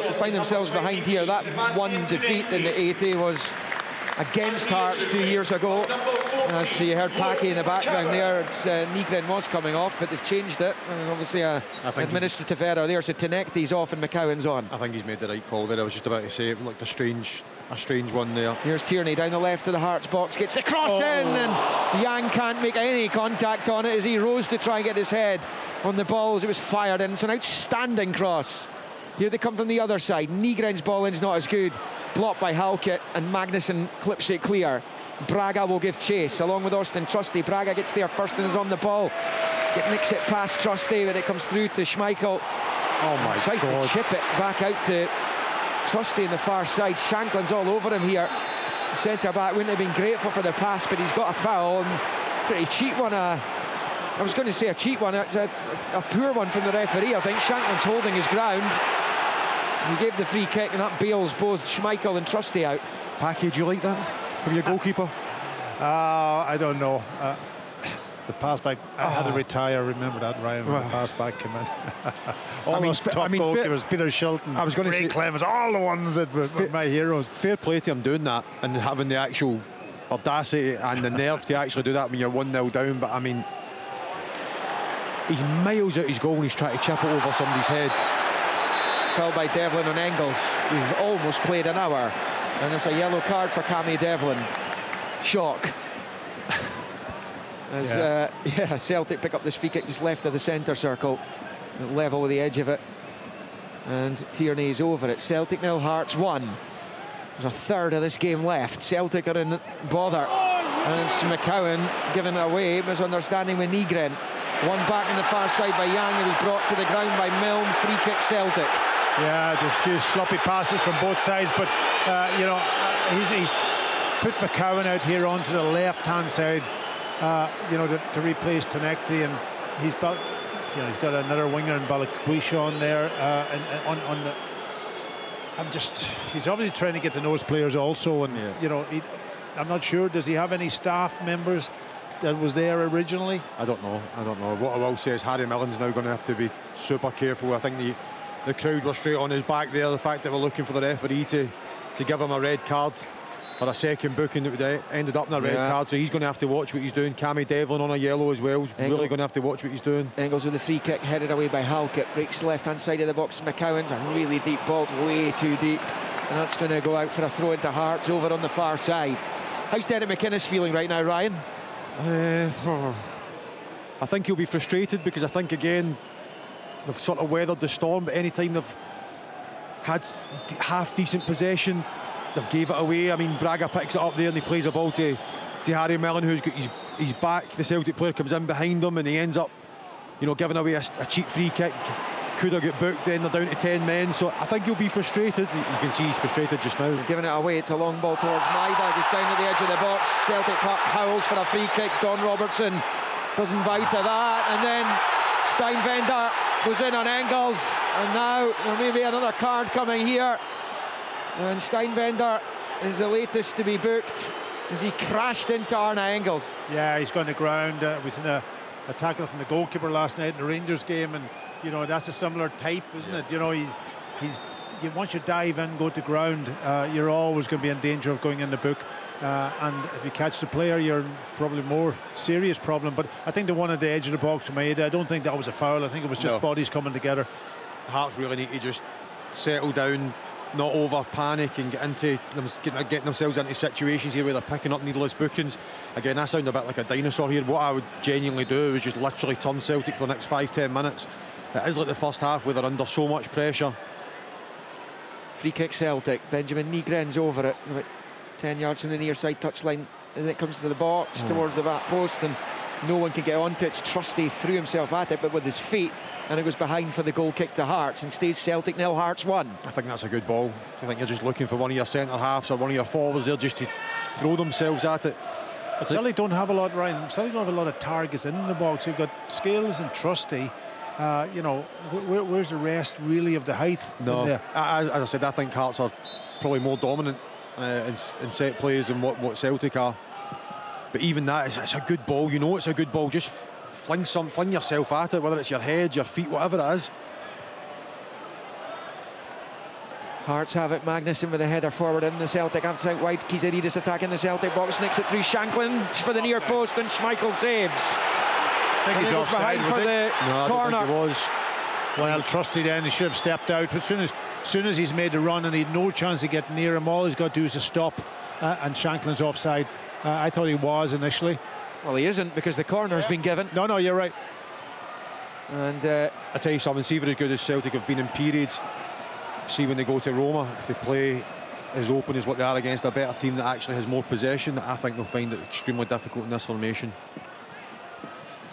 they find themselves behind here. That one defeat in the 80 was against Hearts 2 years ago. As you heard Packy in the background there, Nygren was coming off, but they've changed it. And obviously an administrative error there, so Tynecastle's off and McCowan's on. I think he's made the right call there. I was just about to say it looked a strange one there. Here's Tierney down the left of the Hearts box, gets the cross in, and Yang can't make any contact on it as he rose to try and get his head on the ball as it was fired in. It's an outstanding cross. Here they come from the other side. Nygren's ball in's not as good. Blocked by Halkett, and Magnuson clips it clear. Braga will give chase along with Austin Trusty. Braga gets there first and is on the ball. It nicks it past Trusty, but it comes through to Schmeichel. Oh my God. Tries to chip it back out to Trusty on the far side. Shanklin's all over him here. The centre-back wouldn't have been grateful for the pass, but he's got a foul, and pretty cheap one. I was going to say a cheap one. It's a poor one from the referee. I think Shanklin's holding his ground. He gave the free kick, and that bails both Schmeichel and Trusty out. Packy, do you like that from your goalkeeper? I don't know. The pass back, I had to retire. Remember that, Ryan, when the pass back came in. Those top goalkeepers, Peter Shilton, I was going to say Clemens, all the ones that were my heroes. Fair play to him doing that and having the actual audacity and the nerve to actually do that when you're 1-0 down. But I mean, he's miles out his goal and he's trying to chip it over somebody's head. Foul by Devlin on Engels. We've almost played an hour, and it's a yellow card for Cammy Devlin. Shock. As Celtic pick up this free kick just left of the centre circle, level with the edge of it, and Tierney's over it. Celtic 0, Hearts 1. There's a third of this game left. Celtic are in bother, and it's McCowan giving it away. Misunderstanding with Nygren. One back on the far side by Yang. It was brought to the ground by Milne. Free kick Celtic. Yeah, there's a few sloppy passes from both sides, but he's put McCowan out here onto the left-hand side, to replace Tynecastle, and he's got another winger in Balakwisha on there, he's obviously trying to get to know his players also, and I'm not sure, does he have any staff members that was there originally? I don't know. What I will say is Harry Millen's now going to have to be super careful. I think the crowd were straight on his back there. The fact that we're looking for the referee to give him a red card for a second booking that would ended up in a red card, so he's going to have to watch what he's doing. Cammy Devlin on a yellow as well. He's really going to have to watch what he's doing. Engels with the free kick, headed away by Halkett, breaks left-hand side of the box. McCowan's a really deep ball, way too deep, and that's going to go out for a throw into Hearts over on the far side. How's Derek McInnes feeling right now, Ryan? I think he'll be frustrated, because I think again they've sort of weathered the storm, but any time they've had half decent possession, they've gave it away. I mean, Braga picks it up there and he plays a ball to Harry Millen, who's got his back. The Celtic player comes in behind him and he ends up giving away a cheap free kick. Could have got booked, then they're down to 10 men, so I think he'll be frustrated. You can see he's frustrated just now. Giving it away, it's a long ball towards Maida. He's down at the edge of the box. Celtic Park howls for a free kick. Don Robertson doesn't bite to that, and then Steinwender goes in on Engels, and now there may be another card coming here, and Steinwender is the latest to be booked as he crashed into Arne Engels. Yeah, he's gone to ground. It was in a tackle from the goalkeeper last night in the Rangers game, and that's a similar type, isn't it? He's once you dive in, go to ground, you're always going to be in danger of going in the book, and if you catch the player, you're probably more serious problem. But I think the one at the edge of the box from Maeda, I don't think that was a foul. I think it was just bodies coming together. Hearts really need to just settle down, not over panic, and getting themselves into situations here where they're picking up needless bookings. Again, I sound a bit like a dinosaur here. What I would genuinely do is just literally turn Celtic for the next 5-10 minutes. It is like the first half where they're under so much pressure. Free kick Celtic. Benjamin Nygren's over it, about 10 yards from the near side touchline, as it comes to the box towards the back post, and no one can get onto it. Trusty threw himself at it, but with his feet, and it goes behind for the goal kick to Hearts, and stays Celtic 0, Hearts 1. I think that's a good ball. I think you're just looking for one of your centre halves or one of your forwards there just to throw themselves at it. But Celtic don't have a lot, Ryan. Celtic don't have a lot of targets in the box. You've got Scales and Trusty. You know, where's the rest really of the height? No, as I said, I think Hearts are probably more dominant in set plays than what Celtic are. But even that, it's a good ball. You know it's a good ball. Just fling yourself at it, whether it's your head, your feet, whatever it is. Hearts have it. Magnuson with a header forward in the Celtic. Outside wide. Kizaridis attacking the Celtic box. Nicks it through Shanklin for the near post, and Schmeichel saves. I think he's offside, behind for the corner. I don't think he was. Well, Trusty then, he should have stepped out. But as soon as he's made the run and he'd no chance of getting near him, all he's got to do is to stop, and Shanklin's offside. I thought he was initially. Well, he isn't, because the corner's been given. No, you're right. And I tell you something, see, as good as Celtic have been in periods, see when they go to Roma, if they play as open as what they are against a better team that actually has more possession, I think they'll find it extremely difficult in this formation.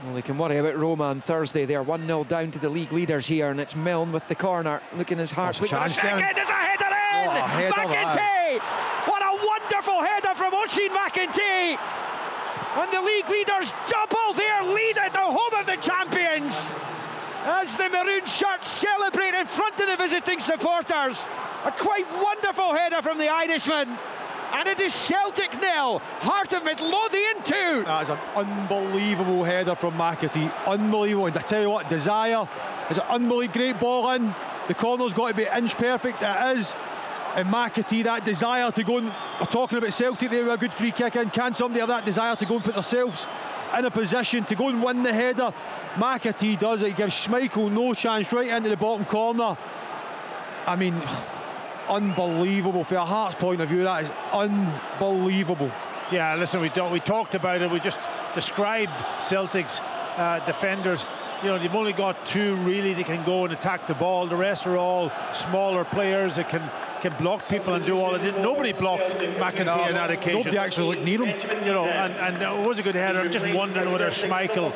well, they can worry about Roma on Thursday. They're 1-0 down to the league leaders here, and it's Milne with the corner. Looking his Hearts. There's a header in! McEntee! What a wonderful header from Oisin McEntee! And the league leaders double their lead at the home of the champions, as the maroon shirts celebrate in front of the visiting supporters. A quite wonderful header from the Irishman. And it is Celtic 0, Heart of Midlothian 2. That is an unbelievable header from McAtee. Unbelievable. And I tell you what, Desire is an unbelievable great ball in. The corner's got to be inch perfect. It is. And McAtee, that desire to go and, we're talking about Celtic there with a good free kick in. Can somebody have that desire to go and put themselves in a position to go and win the header? McAtee does it. He gives Schmeichel no chance, right into the bottom corner. I mean, unbelievable. From a Hearts point of view, that is unbelievable. Yeah, listen, we talked about it. We just described Celtic's defenders. You know, they've only got two really that can go and attack the ball. The rest are all smaller players that can block people and do all of it. Nobody blocked McEntee on that occasion. Nobody actually looked near him. You know, and it was a good header. I'm just wondering whether Schmeichel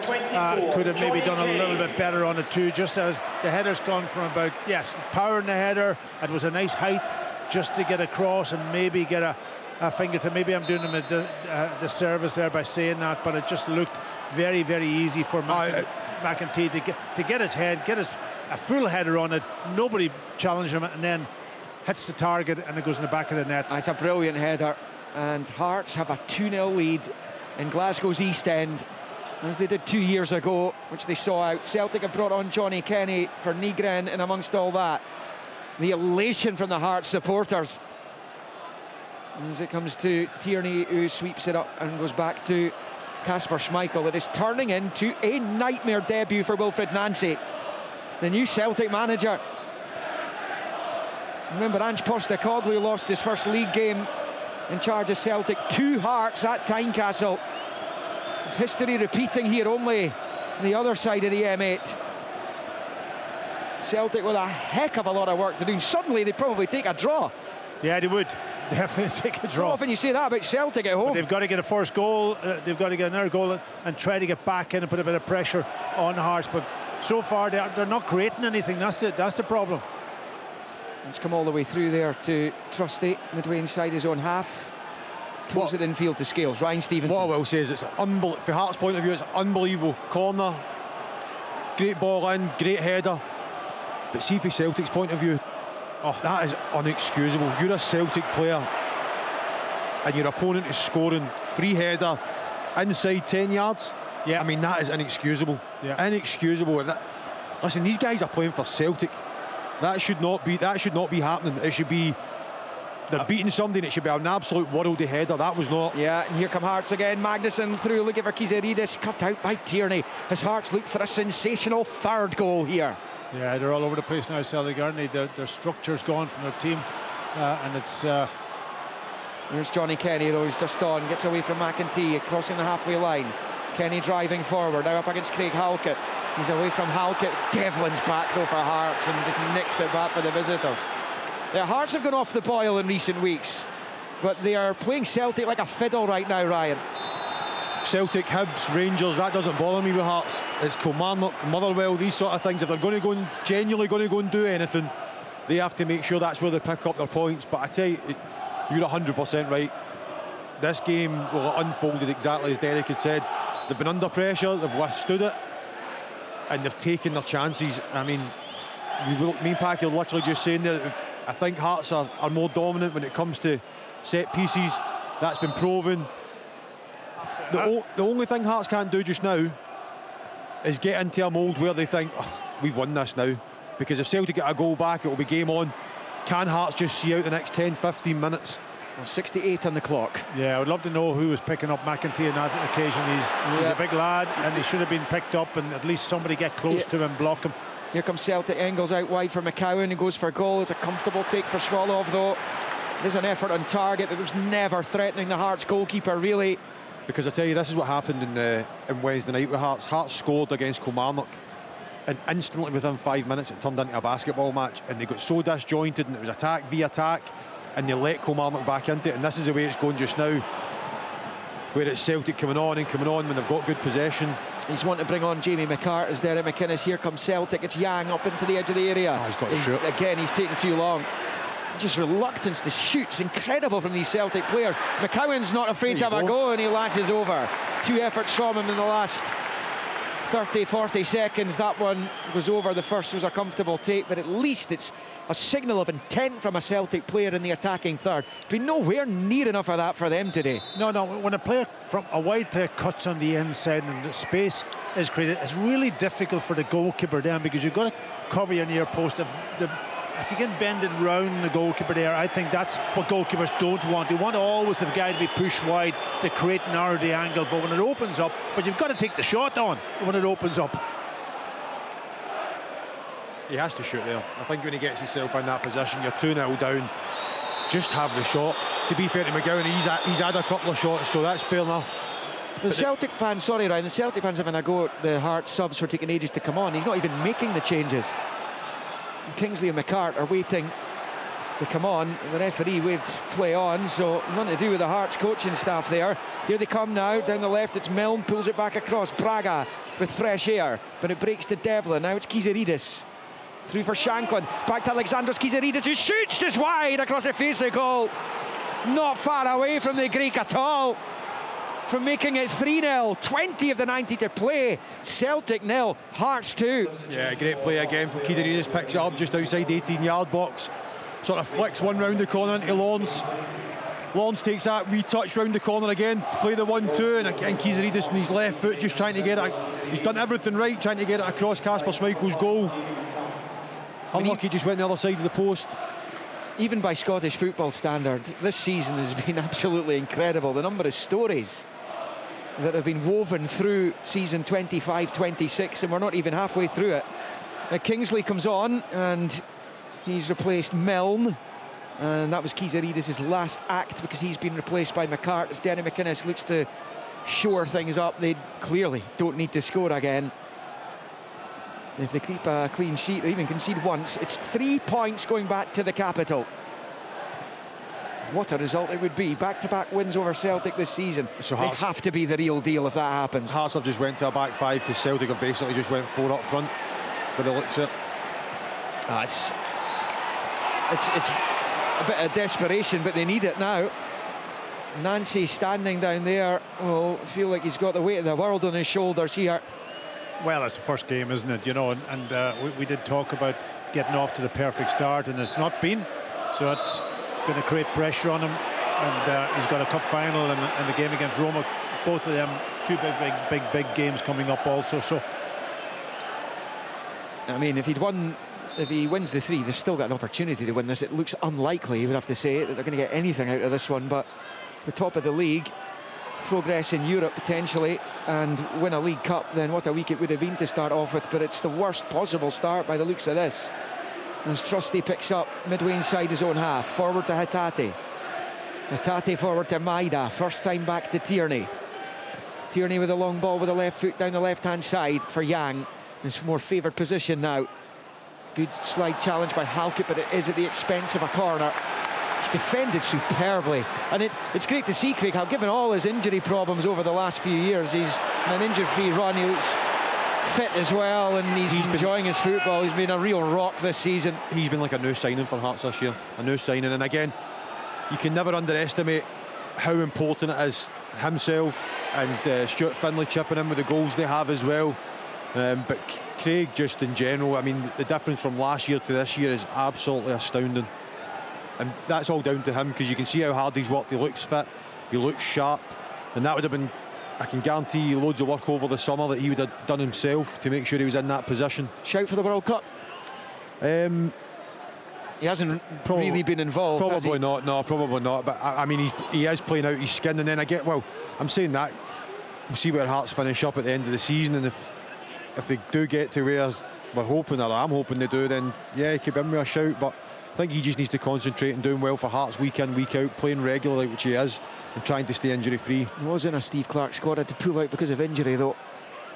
could have maybe done a little bit better on it too, just as the header's gone from about, yes, power in the header. It was a nice height just to get across and maybe get a finger to. Maybe I'm doing him a disservice there by saying that, but it just looked very, very easy for McEntee to get his head, a full header on it. Nobody challenged him, and then hits the target and it goes in the back of the net. It's a brilliant header, and Hearts have a 2-0 lead in Glasgow's East End, as they did 2 years ago, which they saw out. Celtic have brought on Johnny Kenny for Nygren, and amongst all that, the elation from the Hearts supporters as it comes to Tierney, who sweeps it up and goes back to Kasper Schmeichel. It is turning into a nightmare debut for Wilfred Nancy, the new Celtic manager. Remember, Ange Postecoglou lost his first league game in charge of Celtic to Hearts at Tynecastle. It's history repeating here, only on the other side of the M8. Celtic with a heck of a lot of work to do. Suddenly they probably take a draw. Yeah, they would definitely take a draw. So often you say that about Celtic at home. But they've got to get a first goal. They've got to get another goal and try to get back in and put a bit of pressure on Hearts. But so far they're not creating anything. That's it. That's the problem. It's come all the way through there to Trusty, midway inside his own half. Throws it infield to Scales. Ryan Stevenson. What I will say is, it's from Hearts' point of view, it's unbelievable corner, great ball in, great header. But see, from Celtic's point of view, that is unexcusable. You're a Celtic player and your opponent is scoring free header inside 10 yards. Yeah, I mean, that is inexcusable. Yeah. Inexcusable. Listen, these guys are playing for Celtic. That should not be happening. It should be they're beating somebody and it should be an absolute worldie header. That was not. Yeah, and here come Hearts again. Magnuson through, looking for Kizaridis, cut out by Tierney as Hearts look for a sensational third goal here. Yeah, they're all over the place now, Celtic, aren't they? Their structure's gone from their team, and it's Here's Johnny Kenny, though. He's just on, gets away from McEntee, crossing the halfway line. Kenny driving forward, now up against Craig Halkett. He's away from Halkett. Devlin's back though for Hearts and just nicks it back for the visitors. The Hearts have gone off the boil in recent weeks, but they are playing Celtic like a fiddle right now, Ryan. Celtic, Hibs, Rangers, that doesn't bother me with Hearts. It's Kilmarnock, Motherwell, these sort of things. If they're going to go and genuinely going to go and do anything, they have to make sure that's where they pick up their points. But I tell you, you're 100% right. This game will have unfolded exactly as Derek had said. They've been under pressure, they've withstood it, and they've taken their chances. I mean, me and Packy are literally just saying that I think Hearts are more dominant when it comes to set pieces. That's been proven. The only thing Hearts can't do just now is get into a mould where they think, oh, we've won this now. Because if Celtic get a goal back, it will be game on. Can Hearts just see out the next 10-15 minutes? Well, 68 on the clock. Yeah, I would love to know who was picking up McEntee on that occasion. He's a big lad, and he should have been picked up, and at least somebody get close to him and block him. Here comes Celtic. Engels out wide for McCowan. He goes for goal. It's a comfortable take for Swallow, though. There's an effort on target that was never threatening the Hearts goalkeeper, really. Because I tell you, this is what happened in Wednesday night with Hearts. Hearts scored against Kilmarnock, and instantly within 5 minutes it turned into a basketball match, and they got so disjointed, and it was attack v attack, and they let Kilmarnock back into it. And this is the way it's going just now, where it's Celtic coming on when they've got good possession. He's wanting to bring on Jamie McCart as Derek McInnes. Here comes Celtic. It's Yang up into the edge of the area. Oh, he's got to shoot. Again, he's taking too long. Just reluctance to shoot. It's incredible from these Celtic players. McCowan's not afraid to have a go, and he lashes over. 2 efforts from him in the last 30-40 seconds. That one was over. The first was a comfortable take, but at least it's a signal of intent from a Celtic player in the attacking third. Been nowhere near enough of that for them today. No, when a wide player cuts on the inside and the space is created, it's really difficult for the goalkeeper then, because you've got to cover your near post. If you can bend it round the goalkeeper there, I think that's what goalkeepers don't want. They want always the guy to be pushed wide to create narrow the angle, but when it opens up, but you've got to take the shot on when it opens up. He has to shoot there. I think when he gets himself in that position, you're 2-0 down, just have the shot. To be fair to McGowan, he's had a couple of shots, so that's fair enough. The Celtic fans, sorry Ryan, the Celtic fans having a go at the Hearts subs for taking ages to come on. He's not even making the changes. Kingsley and McCart are waiting to come on. The referee waved play on, so nothing to do with the Hearts coaching staff there. Here they come now, down the left it's Milne, pulls it back across. Braga with fresh air, but it breaks to Devlin. Now it's Kizaridis. Through for Shanklin, back to Alexandros Kizaridis, who shoots just wide across the face of the goal. Not far away from the Greek at all. From making it 3-0, 20 of the 90 to play. Celtic 0, Hearts 2. Yeah, great play again from Kizaridis, picks it up just outside the 18-yard box. Sort of flicks one round the corner into Lawrence. Lawrence takes that wee touch round the corner again, play the 1-2, and again Kizaridis with his left foot just trying to get it. He's done everything right, trying to get it across Kasper Schmeichel's goal. Unlucky, just went the other side of the post. Even by Scottish football standard, this season has been absolutely incredible. The number of stories that have been woven through season 25-26, and we're not even halfway through it. Kingsley comes on, and he's replaced Milne, and that was Kizaridis' last act, because he's been replaced by McCart as Derek McInnes looks to shore things up. They clearly don't need to score again. If they keep a clean sheet or even concede once, it's 3 points going back to the capital. What a result it would be. Back-to-back wins over Celtic this season. So they have to be the real deal if that happens. Hearts have just went to a back five, because Celtic have basically just went 4 up front, but it looks it. It's a bit of desperation, but they need it now. Nancy standing down there will feel like he's got the weight of the world on his shoulders here. Well, it's the first game, isn't it? You know, and we did talk about getting off to the perfect start, and it's not been. So it's going to create pressure on him, and he's got a cup final and the game against Roma. Both of them, 2 big games coming up also. So, I mean, if he wins the 3, they've still got an opportunity to win this. It looks unlikely, you would have to say, that they're going to get anything out of this one, but the top of the league, progress in Europe potentially, and win a League Cup, then what a week it would have been to start off with. But it's the worst possible start by the looks of this. As Trusty picks up midway inside his own half, forward to Hatate. Hatate forward to Maida, first time back to Tierney. Tierney with a long ball with the left foot down the left-hand side for Yang. His more favoured position now. Good slide challenge by Halkett, but it is at the expense of a corner. He's defended superbly, and it's great to see Craig, how given all his injury problems over the last few years, he's on an injury-free run. He looks fit as well, and he's enjoying his football. He's been a real rock this season. He's been like a new signing for Hearts this year, a new signing. And again, you can never underestimate how important it is, himself and Stuart Finlay chipping in with the goals they have as well. But Craig, just in general, I mean, the difference from last year to this year is absolutely astounding. And that's all down to him, because you can see how hard he's worked. He looks fit, he looks sharp, and that would have been, I can guarantee you, loads of work over the summer that he would have done himself to make sure he was in that position. Shout for the World Cup? He hasn't really been involved. Probably not, no, probably not. But I mean, he is playing out his skin, and then I'm saying that we'll see where Hearts finish up at the end of the season, and if they do get to where we're hoping, or I'm hoping they do, then yeah, he could be in with a shout. But I think he just needs to concentrate on doing well for Hearts week in, week out, playing regularly, which he is, and trying to stay injury free. He was in a Steve Clarke squad, had to pull out because of injury though.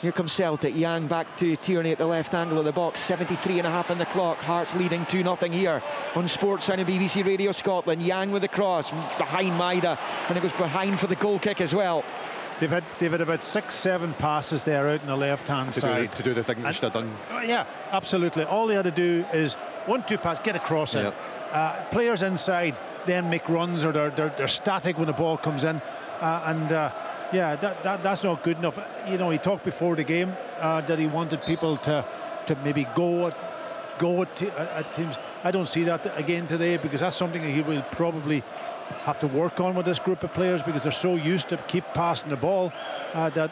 Here comes Celtic. Yang back to Tierney at the left angle of the box. 73.5 on the clock. Hearts leading 2-0 here on Sportsound and BBC Radio Scotland. Yang with the cross behind Maida, and it goes behind for the goal kick as well. They've had about 6-7 passes there out on the left-hand side to do the thing that they should have done. Yeah, absolutely. All they had to do is 1-2 pass, get a cross in. Players inside then make runs, or they're static when the ball comes in, yeah, that's not good enough. You know, he talked before the game that he wanted people to maybe go at teams. I don't see that again today, because that's something that he will probably have to work on with this group of players, because they're so used to keep passing the ball that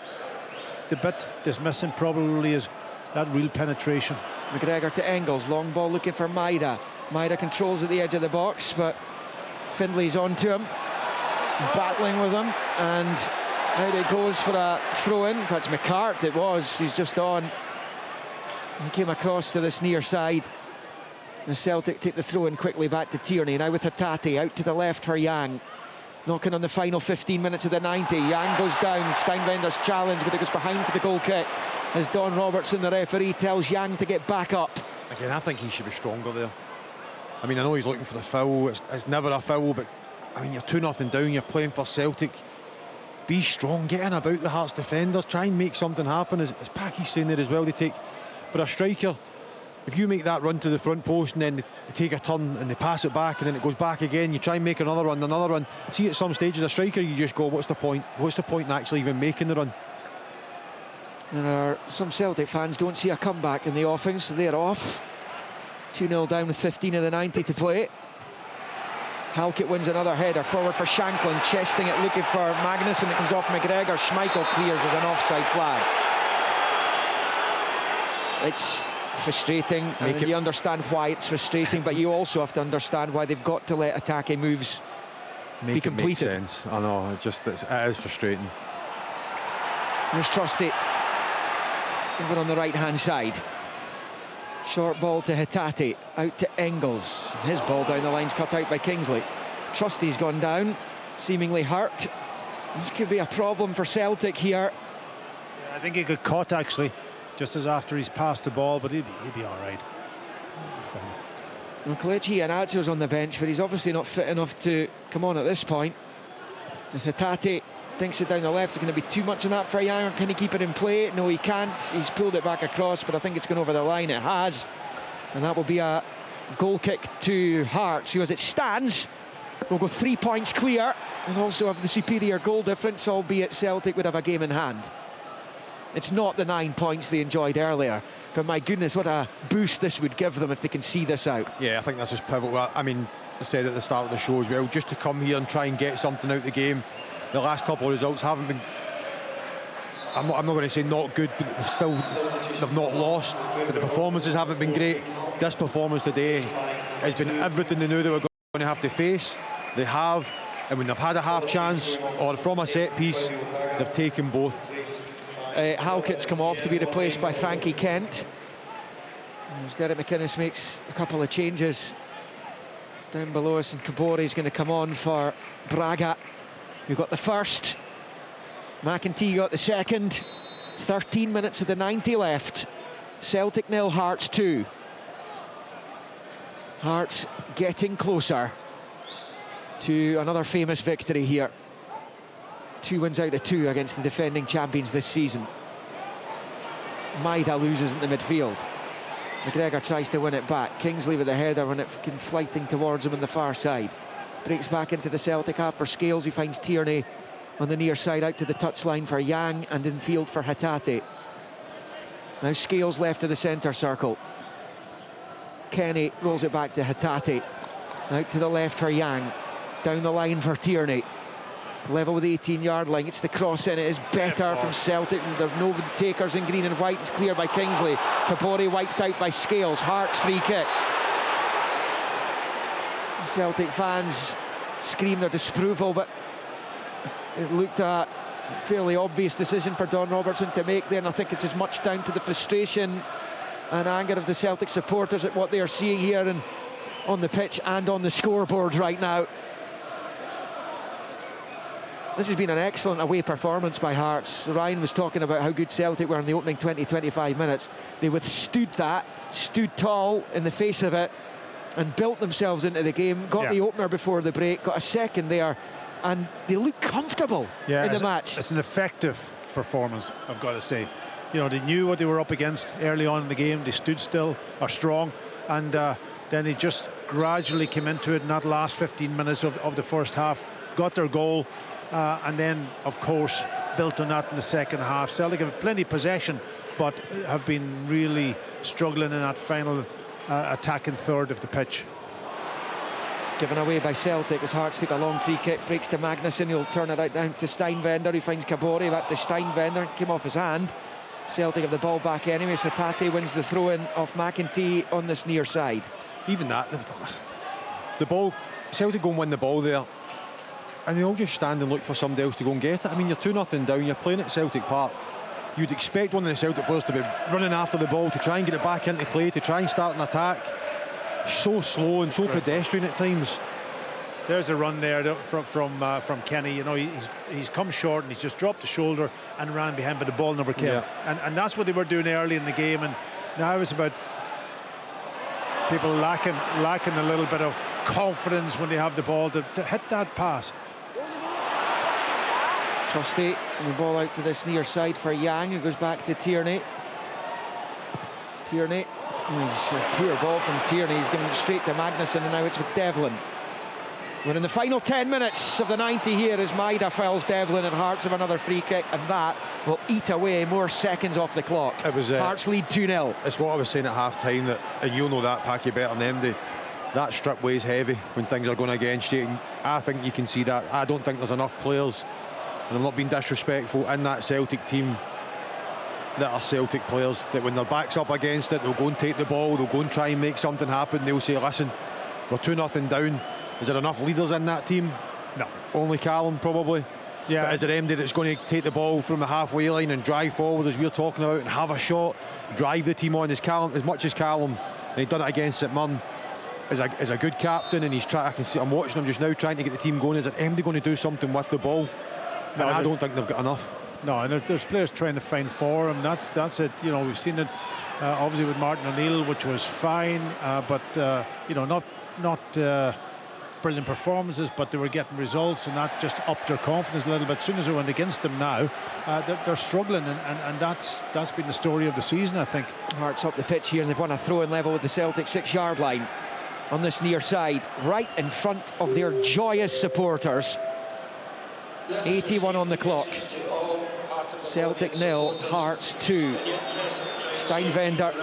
the bit that's missing probably is that real penetration. McGregor to Engels, long ball looking for Maida. Maida controls at the edge of the box, but Findlay's onto him, battling with him, and out it goes for a throw-in. That's McCart, it was. He's just on. He came across to this near side. The Celtic take the throw-in quickly back to Tierney. Now with Hatate out to the left for Yang. Knocking on the final 15 minutes of the 90. Yang goes down. Steinbender's challenge, but it goes behind for the goal kick, as Don Robertson, the referee, tells Yang to get back up. Again, I think he should be stronger there. I mean, I know he's looking for the foul. It's never a foul, but I mean, you're 2-0 down. You're playing for Celtic. Be strong, get in about the Hearts defenders, try and make something happen. As Packy's saying there as well, but a striker, if you make that run to the front post and then they take a turn and they pass it back and then it goes back again, you try and make another run. See, at some stages, a striker, you just go, what's the point? What's the point in actually even making the run? And some Celtic fans don't see a comeback in the offing, so they're off. 2-0 down with 15 of the 90 to play. Halkett wins another header forward for Shanklin, chesting it, looking for Magnuson. It comes off McGregor. Schmeichel clears as an offside flag. It's frustrating, and you understand why it's frustrating, but you also have to understand why they've got to let attacking moves be completed. Make sense. I know, it is frustrating. There's Trusty over on the right hand side. Short ball to Hatate, out to Engels. His ball down the line's cut out by Kingsley. Trusty's gone down, seemingly hurt. This could be a problem for Celtic here. Yeah, I think he got caught actually, just as after he's passed the ball, but he'd be all right. Well, Kelechi Iheanacho's on the bench, but he's obviously not fit enough to come on at this point. As Hatate dinks it down the left, is going to be too much on that for Yang, or can he keep it in play? No, he can't. He's pulled it back across, but I think it's gone over the line. It has, and that will be a goal kick to Hearts, who, as it stands, will go 3 points clear and also have the superior goal difference, albeit Celtic would have a game in hand. It's not the 9 points they enjoyed earlier, but my goodness, what a boost this would give them if they can see this out. Yeah, I think that's just pivotal. I mean, I said at the start of the show as well, just to come here and try and get something out of the game. The last couple of results haven't been, I'm not going to say not good, but they've not lost, but the performances haven't been great. This performance today has been everything they knew they were going to have to face. They have, and when they've had a half chance or from a set piece, they've taken both. Halkett's come off to be replaced by Frankie Kent, as Derek McInnes makes a couple of changes down below us, and Kabore's going to come on for Braga. We've got the first, McEntee got the second. 13 minutes of the 90 left. Celtic 0, Hearts 2. Hearts getting closer. to another famous victory here. 2 wins out of 2 against the defending champions this season. Maida loses in the midfield. McGregor tries to win it back. Kingsley with the header when it came flighting towards him on the far side. Breaks back into the Celtic half for Scales, who finds Tierney on the near side out to the touchline for Yang, and in field for Hatate. Now Scales left to the centre circle. Kenny rolls it back to Hatate. Out to the left for Yang. Down the line for Tierney. Level with the 18-yard line. It's the cross in. It is better from Celtic. There's no takers in green and white. It's cleared by Kingsley. Kabore wiped out by Scales. Hart's free kick. Celtic fans scream their disapproval, but it looked a fairly obvious decision for Don Robertson to make there, and I think it's as much down to the frustration and anger of the Celtic supporters at what they are seeing here and on the pitch and on the scoreboard right now. This has been an excellent away performance by Hearts. Ryan was talking about how good Celtic were in the opening 20-25 minutes. They withstood that, stood tall in the face of it, and built themselves into the game. Got the opener before the break, got a second there, and they look comfortable in the match. It's an effective performance, I've got to say. You know, they knew what they were up against early on in the game. They stood still, are strong, and then they just gradually came into it in that last 15 minutes of the first half, got their goal, and then, of course, built on that in the second half. Celtic have plenty of possession, but have been really struggling in that final attacking third of the pitch. Given away by Celtic as Hearts take a long free kick, breaks to Magnussen. He'll turn it out down to Steinvender, who finds Kabore. Back to Steinvender, came off his hand. Celtic have the ball back anyways. Hatate wins the throw-in off McEntee on this near side. Even that, the ball, Celtic go and win the ball there, and they all just stand and look for somebody else to go and get it. I mean, you're 2-0 down, you're playing at Celtic Park. You'd expect one of the Celtic players to be running after the ball, to try and get it back into play, to try and start an attack. So slow and so pedestrian at times. There's a run there from Kenny. You know, he's come short and he's just dropped the shoulder and ran behind, but the ball never came. And that's what they were doing early in the game, and now it's about people lacking a little bit of confidence when they have the ball to hit that pass. Trusty, and the ball out to this near side for Yang, who goes back to Tierney. Tierney, a poor ball from Tierney. He's given it straight to Magnussen, and now it's with Devlin. We're in the final 10 minutes of the 90 here as Maida fells Devlin, and Hearts have another free kick, and that will eat away more seconds off the clock. It was Hearts lead 2-0. It's what I was saying at half-time, that, and you'll know that, Packy, better than MD. That strip weighs heavy when things are going against you, and I think you can see that. I don't think there's enough players, and I'm not being disrespectful, in that Celtic team that are Celtic players, that when their back's up against it, they'll go and take the ball, they'll go and try and make something happen. They'll say, listen, we're 2-0 down. Is there enough leaders in that team? No. Only Callum, probably. Yeah. But is there MD that's going to take the ball from the halfway line and drive forward, as we're talking about, and have a shot, drive the team on? As Callum, as much as Callum, and he'd done it against St Mirren, is a good captain, and he's trying. I can see, I'm watching him just now trying to get the team going. Is it MD going to do something with the ball? No, I don't think they've got enough. No, and there's players trying to find form. That's it. You know, we've seen it obviously with Martin O'Neill, which was fine, but you know, not brilliant performances, but they were getting results, and that just upped their confidence a little bit. As soon as they went against them now, they're struggling, and that's been the story of the season, I think. Hearts up the pitch here, and they've won a throw-in level with the Celtic 6-yard line on this near side, right in front of their joyous supporters. 81 on the clock. Celtic 0, Hearts 2. Steinvender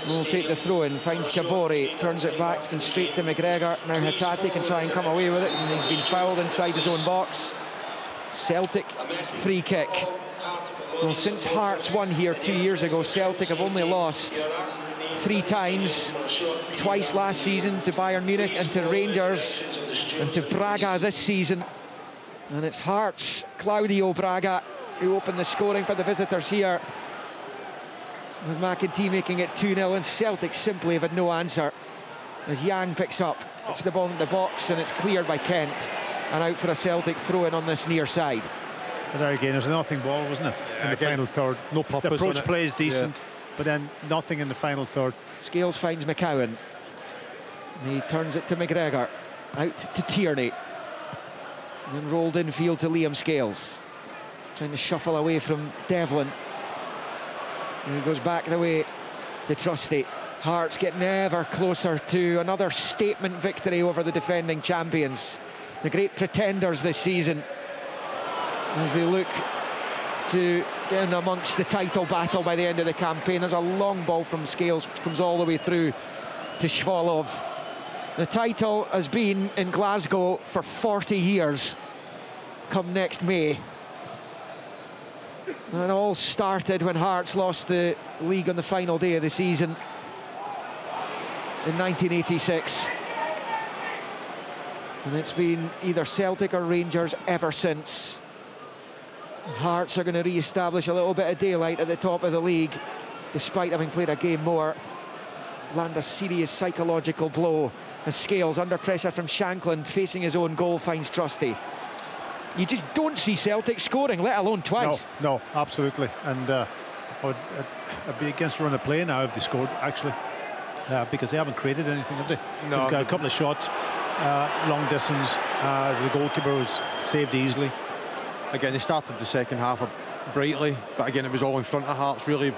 will take the throw-in, finds Kabore, turns it back, comes straight to McGregor. Now Hatate can try and come away with it, and he's been fouled inside his own box. Celtic free kick. Well, since Hearts won here 2 years ago, Celtic have only lost 3 times. Twice last season to Bayern Munich and to Rangers, and to Braga this season. And it's Hearts, Claudio Braga, who opened the scoring for the visitors here, with McEntee making it 2-0, and Celtic simply have had no answer as Yang picks up. It's the ball in the box, and it's cleared by Kent, and out for a Celtic throw-in on this near side. But there again, it was a nothing ball, wasn't it? In the final third. No purpose. The approach play is decent, but then nothing in the final third. Scales finds McCowan. He turns it to McGregor. Out to Tierney. And then rolled infield to Liam Scales. Trying to shuffle away from Devlin. And he goes back the way to Trusty. Hearts getting ever closer to another statement victory over the defending champions. The great pretenders this season, as they look to get in amongst the title battle by the end of the campaign. There's a long ball from Scales which comes all the way through to Shvolov. The title has been in Glasgow for 40 years come next May. And it all started when Hearts lost the league on the final day of the season in 1986. And it's been either Celtic or Rangers ever since. Hearts are going to re-establish a little bit of daylight at the top of the league, despite having played a game more. Land a serious psychological blow as Scales, under pressure from Shankland, facing his own goal, finds Trusty. You just don't see Celtic scoring, let alone twice. No, absolutely. And I'd be against run of play now if they scored, actually, because they haven't created anything, have they? No. They've got a couple of shots, long distance. The goalkeeper was saved easily. Again, they started the second half brightly, but again, it was all in front of Hearts. Really,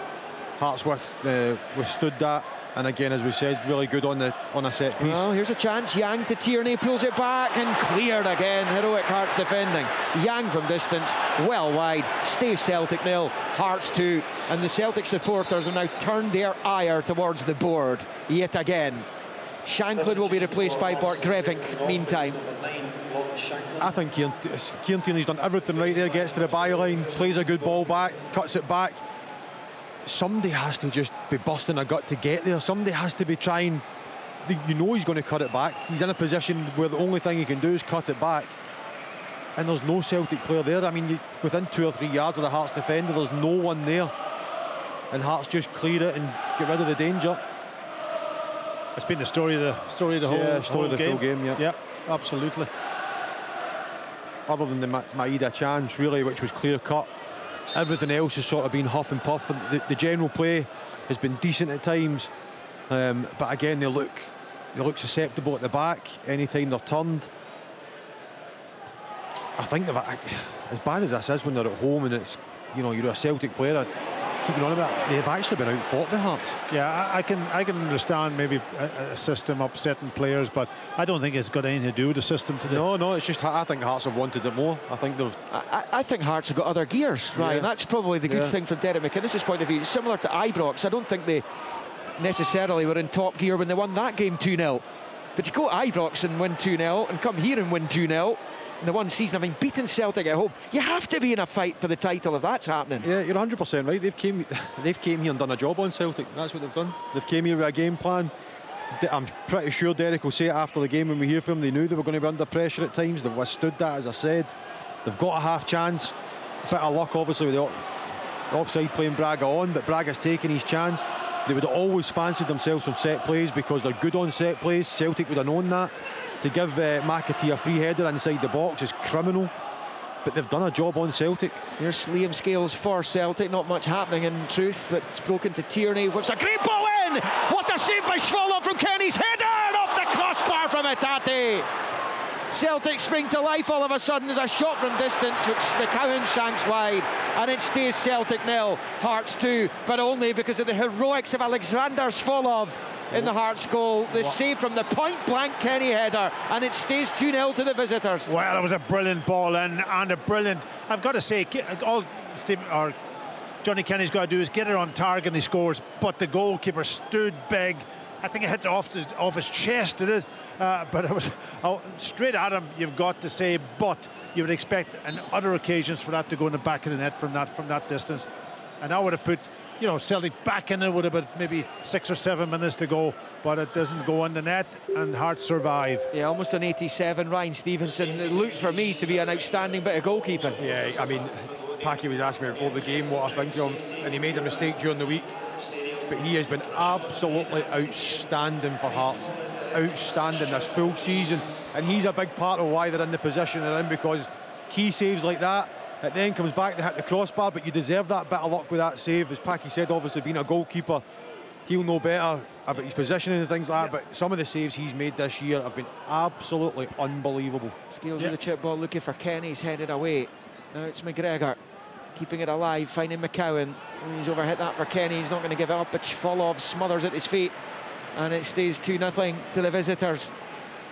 Hearts withstood that. And again, as we said, really good on a set piece. Well, here's a chance. Yang to Tierney, pulls it back and cleared again. Heroic Hearts defending. Yang from distance, well wide. Stays Celtic 0, Hearts 2. And the Celtic supporters have now turned their ire towards the board yet again. Shankland will be replaced by Bart Grevink meantime. I think Kieran Tierney's done everything right there. Gets to the byline, plays a good ball back, cuts it back. Somebody has to just be busting a gut to get there. Somebody has to be trying. You know he's going to cut it back. He's in a position where the only thing he can do is cut it back. And there's no Celtic player there. I mean, within 2 or 3 yards of the Hearts defender, there's no one there. And Hearts just clear it and get rid of the danger. It's been the story of the whole game. Yeah, absolutely. Other than the Maeda chance, really, which was clear cut, everything else has sort of been huff and puff. The general play has been decent at times, but again, they look susceptible at the back anytime they're turned. I think as bad as this is when they're at home and it's, you're a Celtic player, keeping on about, they've actually been out fought the Hearts. Yeah, I can understand maybe a system upsetting players, but I don't think it's got anything to do with the system today. No, it's just I think Hearts have wanted it more. I think Hearts have got other gears, right? Yeah. And that's probably the good thing from Derek McInnes' point of view. It's similar to Ibrox. I don't think they necessarily were in top gear when they won that game 2-0. But to go to Ibrox and win 2-0 and come here and win 2-0 in the one season, having beaten Celtic at home, you have to be in a fight for the title if that's happening. Yeah, you're 100% right. They've came here and done a job on Celtic. That's what they've done. They've came here with a game plan. I'm pretty sure Derek will say it after the game when we hear from him. They knew they were going to be under pressure at times. They've withstood that, as I said. They've got a half chance. A bit of luck, obviously, with the offside playing Braga on, but Braga's taken his chance. They would have always fancied themselves from set plays because they're good on set plays. Celtic would have known that. To give McAtee a free header inside the box is criminal, but they've done a job on Celtic. Here's Liam Scales for Celtic. Not much happening in truth, but it's broken to Tierney. Whips a great ball in! What a save by Shvolov from Kenny's header off the crossbar from Hatate. Celtic spring to life all of a sudden. There's a shot from distance which McCowan shanks wide, and it stays Celtic 0, Hearts 2, but only because of the heroics of Alexander Shvolov in the Hearts goal. The save from the point-blank Kenny header, and it stays 2-0 to the visitors. Well, it was a brilliant ball in, and a brilliant, I've got to say, all Johnny Kenny's got to do is get it on target and he scores, but the goalkeeper stood big. I think it hit off his chest, did it? But it was straight at him, you've got to say, but you would expect on other occasions for that to go in the back of the net from that distance. And I would have put Celtic back in it, would have been maybe 6 or 7 minutes to go, but it doesn't go in the net and Hearts survive. Yeah, almost an 87. Ryan Stevenson, it looked for me to be an outstanding bit of goalkeeping. Yeah, I mean, Packy was asking me before the game what I think of him, and he made a mistake during the week, but he has been absolutely outstanding for Hearts. Outstanding this full season, and he's a big part of why they're in the position they're in, because key saves like that, it then comes back to hit the crossbar, but you deserve that bit of luck with that save. As Packy said, obviously being a goalkeeper, he'll know better about his positioning and things like that, but some of the saves he's made this year have been absolutely unbelievable. Scales with the chip ball, looking for Kenny, he's headed away. Now it's McGregor, keeping it alive, finding McCowan. He's overhit that for Kenny, he's not going to give it up, but Folov smothers at his feet, and it stays 2-0 to the visitors.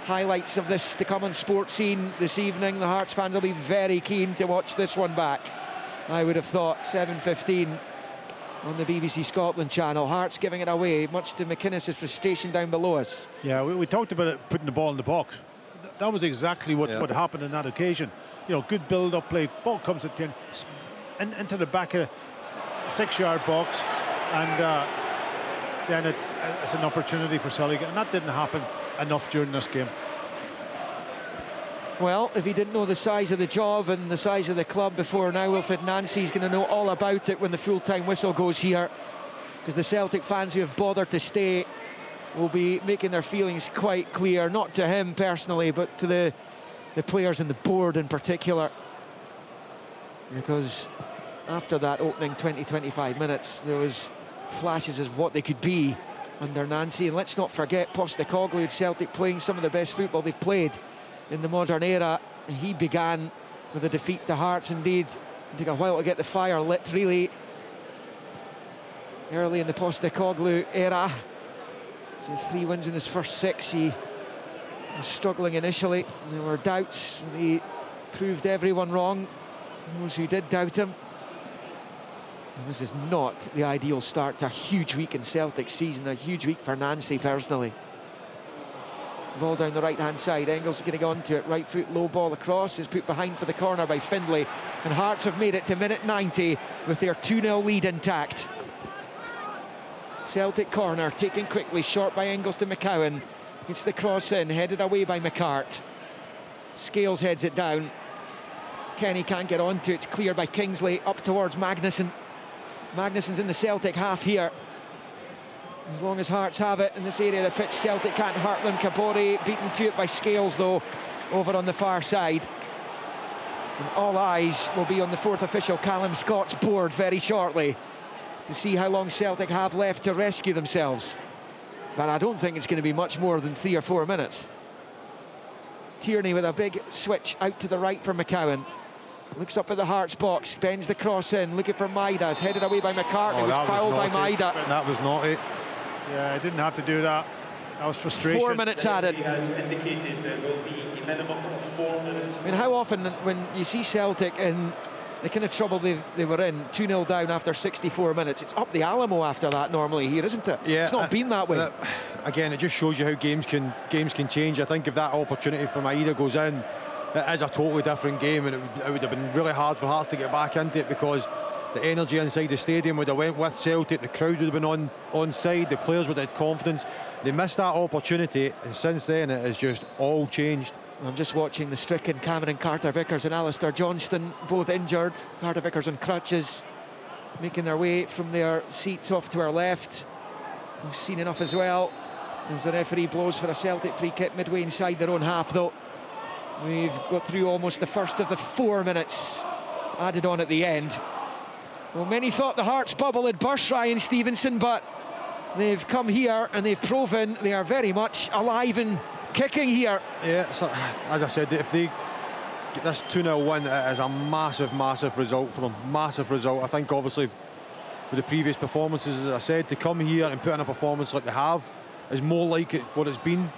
Highlights of this to come on Sports Scene this evening. The Hearts fans will be very keen to watch this one back. I would have thought 7:15 on the BBC Scotland channel. Hearts giving it away, much to McInnes' frustration down below us. Yeah, we talked about it, putting the ball in the box. That was exactly what happened on that occasion. You know, good build-up play. Ball comes at 10 into the back of the 6-yard box, and then it's an opportunity for Celtic, and that didn't happen enough during this game. Well, if he didn't know the size of the job and the size of the club before now, Wilfred Nancy's going to know all about it when the full-time whistle goes here, because the Celtic fans who have bothered to stay will be making their feelings quite clear, not to him personally, but to the players and the board in particular, because after that opening 20-25 minutes there was flashes of what they could be under Nancy. And let's not forget Postecoglou at Celtic playing some of the best football they've played in the modern era. He began with a defeat to Hearts. Indeed, it took a while to get the fire lit, really, early in the Postecoglou era. So 3 wins in his first 6. He was struggling initially. There were doubts. He proved everyone wrong, those who did doubt him. And this is not the ideal start to a huge week in Celtic season, a huge week for Nancy personally. Ball down the right-hand side, Engels is going to go onto it, right foot, low ball across, is put behind for the corner by Findlay, and Hearts have made it to minute 90 with their 2-0 lead intact. Celtic corner, taken quickly, short by Engels to McCowan, gets the cross in, headed away by McCart. Scales heads it down, Kenny can't get onto it, it's cleared by Kingsley, up towards Magnuson. Magnuson's in the Celtic half here. As long as Hearts have it in this area of the pitch, Celtic can't hurt them. Kabore beaten to it by Scales, though, over on the far side. And all eyes will be on the 4th official, Callum Scott's board, very shortly, to see how long Celtic have left to rescue themselves. But I don't think it's going to be much more than 3 or 4 minutes. Tierney with a big switch out to the right for McCowan. Looks up at the Hearts box, bends the cross in, looking for Maida's, headed away by McCartney, was fouled by Maida. That was naughty. Yeah, I didn't have to do that. That was frustration. 4 minutes added. Has indicated there will be a minimum of 4 minutes. I mean, how often when you see Celtic in the kind of trouble they were in, 2-0 down after 64 minutes, it's up the Alamo after that normally here, isn't it? Yeah, it's not been that way. Again, it just shows you how games can change. I think if that opportunity for Maida goes in, it is a totally different game, and it would have been really hard for Hearts to get back into it, because the energy inside the stadium would have went with Celtic, the crowd would have been on side, the players would have had confidence. They missed that opportunity, and since then it has just all changed. I'm just watching the stricken Cameron Carter-Vickers and Alistair Johnston, both injured. Carter-Vickers on crutches, making their way from their seats off to our left. We've seen enough as well as the referee blows for a Celtic free kick midway inside their own half, though. We've got through almost the first of the 4 minutes added on at the end. Well, many thought the Hearts bubble had burst, Ryan Stevenson, but they've come here and they've proven they are very much alive and kicking here. Yeah, so, as I said, if they get this 2-0 win, it is a massive result for them. Massive result. I think obviously with the previous performances, as I said, to come here and put in a performance like they have is more like what it's been.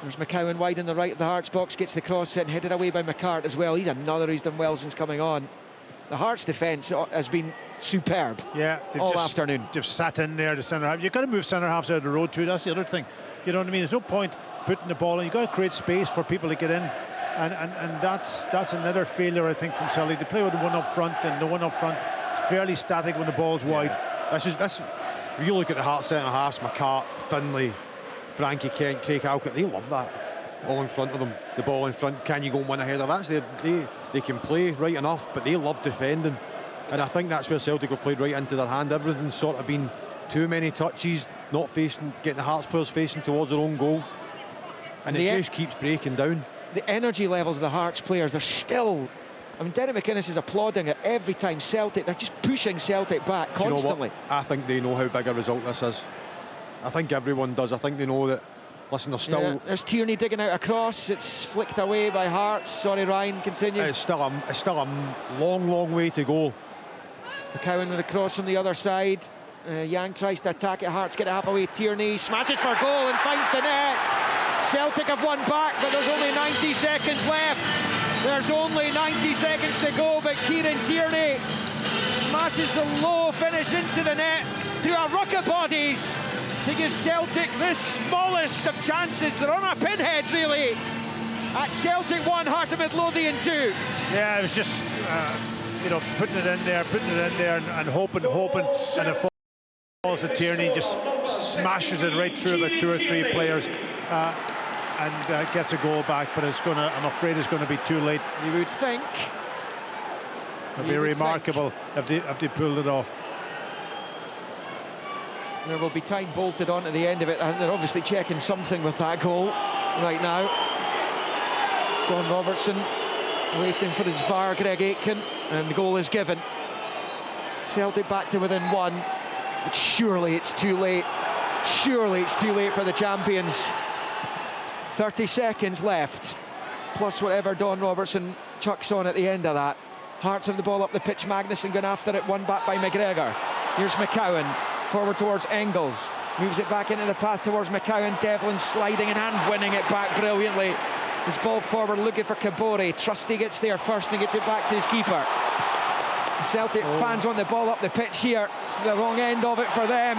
There's McCowan wide in the right of the Hearts box, gets the cross in, headed away by McCart as well. He's another who's done well since coming on. The Hearts defence has been superb. Yeah, all afternoon. They've sat in there, the centre half. You've got to move centre halves out of the road too. That's the other thing. You know what I mean? There's no point putting the ball in. You've got to create space for people to get in, and that's another failure, I think, from Celtic. They play with the one up front, and the one up front is fairly static when the ball's wide. That's if you look at the Hearts centre halves, McCart, Findlay, Frankie Kent, Craig Halkett, they love that. All in front of them, the ball in front. Can you go and win a header? That's they can play right enough, but they love defending, and I think that's where Celtic have played right into their hand. Everything's sort of been too many touches, not facing, getting the Hearts players facing towards their own goal, and it just keeps breaking down. The energy levels of the Hearts players, they're still, I mean, Derek McInnes is applauding it every time Celtic, they're just pushing Celtic back constantly. Do you know what? I think they know how big a result this is. I think everyone does. I think they know that, listen, they're still... Yeah, there's Tierney digging out a cross. It's flicked away by Hearts. Sorry, Ryan, continue. It's still a long way to go. McCowan with a cross from the other side. Yang tries to attack it. Hearts get it half away. Tierney smashes for goal and finds the net. Celtic have won back, but there's only 90 seconds left. There's only 90 seconds to go, but Kieran Tierney smashes the low finish into the net through a ruck of bodies to give Celtic the smallest of chances. They're on our pinheads, really. At Celtic 1, Heart of Midlothian 2. Yeah, it was just, putting it in there and hoping, and it falls to Tierney, just smashes it right through about 2 or 3 players and gets a goal back, but I'm afraid it's going to be too late. You would think. It'd be remarkable if they pulled it off. There will be time bolted on at the end of it, and they're obviously checking something with that goal right now. Don Robertson waiting for his VAR, Greg Aitken, and the goal is given. Celtic back to within 1, but surely it's too late. Surely it's too late for the champions. 30 seconds left, plus whatever Don Robertson chucks on at the end of that. Hearts have the ball up the pitch. Magnuson going after it, won back by McGregor. Here's McCowan, forward towards Engels. Moves it back into the path towards McCowan. Devlin sliding and winning it back brilliantly. His ball forward looking for Kabore. Trusty gets there first and gets it back to his keeper. The Celtic fans want the ball up the pitch here. It's the wrong end of it for them.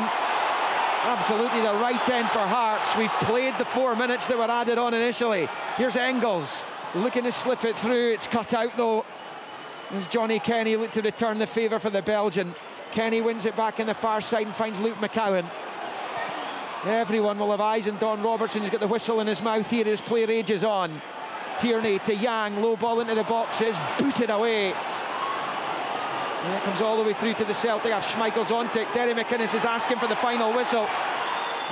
Absolutely the right end for Hearts. We've played the 4 minutes that were added on initially. Here's Engels looking to slip it through. It's cut out though. As Johnny Kenny looked to return the favour for the Belgian. Kenny wins it back in the far side and finds Luke McCowan. Everyone will have eyes on Don Robertson. He's got the whistle in his mouth here as play rages on. Tierney to Yang, low ball into the box, is booted away. And it comes all the way through to the Celtic. Schmeichel's on to it. Derry McInnes is asking for the final whistle.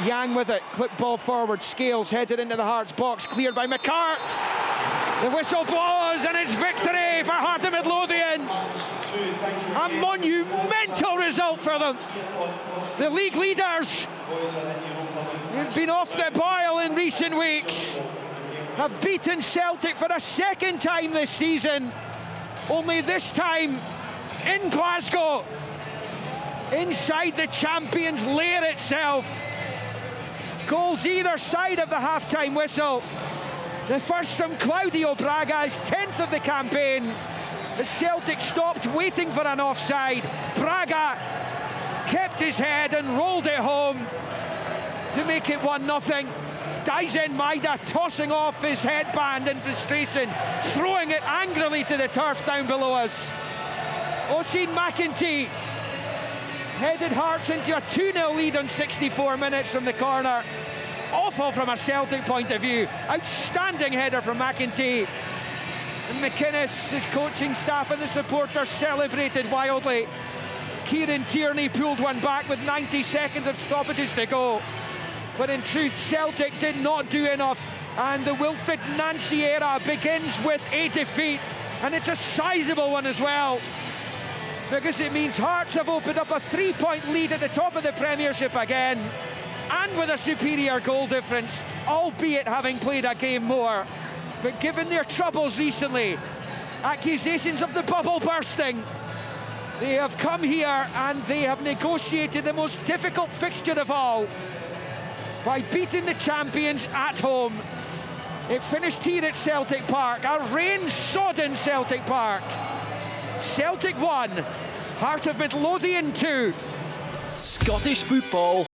Yang with it, clip ball forward. Scales heads it into the Hearts box, cleared by McCart. The whistle blows and it's victory for Heart of Midlothian. A monumental result for them. The league leaders, who've been off the boil in recent weeks, have beaten Celtic for a second time this season. Only this time in Glasgow, inside the champions' lair itself. Goals either side of the half-time whistle. The first from Claudio Braga's 10th of the campaign. The Celtic stopped waiting for an offside. Braga kept his head and rolled it home to make it 1-0. Daisen Maida tossing off his headband in frustration, throwing it angrily to the turf down below us. Oisin McEntee headed Hearts into a 2-0 lead on 64 minutes from the corner. Awful from a Celtic point of view. Outstanding header from McEntee. And McInnes, his coaching staff and the supporters celebrated wildly. Kieran Tierney pulled one back with 90 seconds of stoppages to go. But in truth, Celtic did not do enough. And the Wilfred Nancy era begins with a defeat. And it's a sizable one as well, because it means Hearts have opened up a 3-point lead at the top of the Premiership again, and with a superior goal difference, albeit having played a game more. But given their troubles recently, accusations of the bubble bursting, they have come here and they have negotiated the most difficult fixture of all by beating the champions at home. It finished here at Celtic Park, a rain-sodden Celtic Park. Celtic 1, Heart of Midlothian 2. Scottish football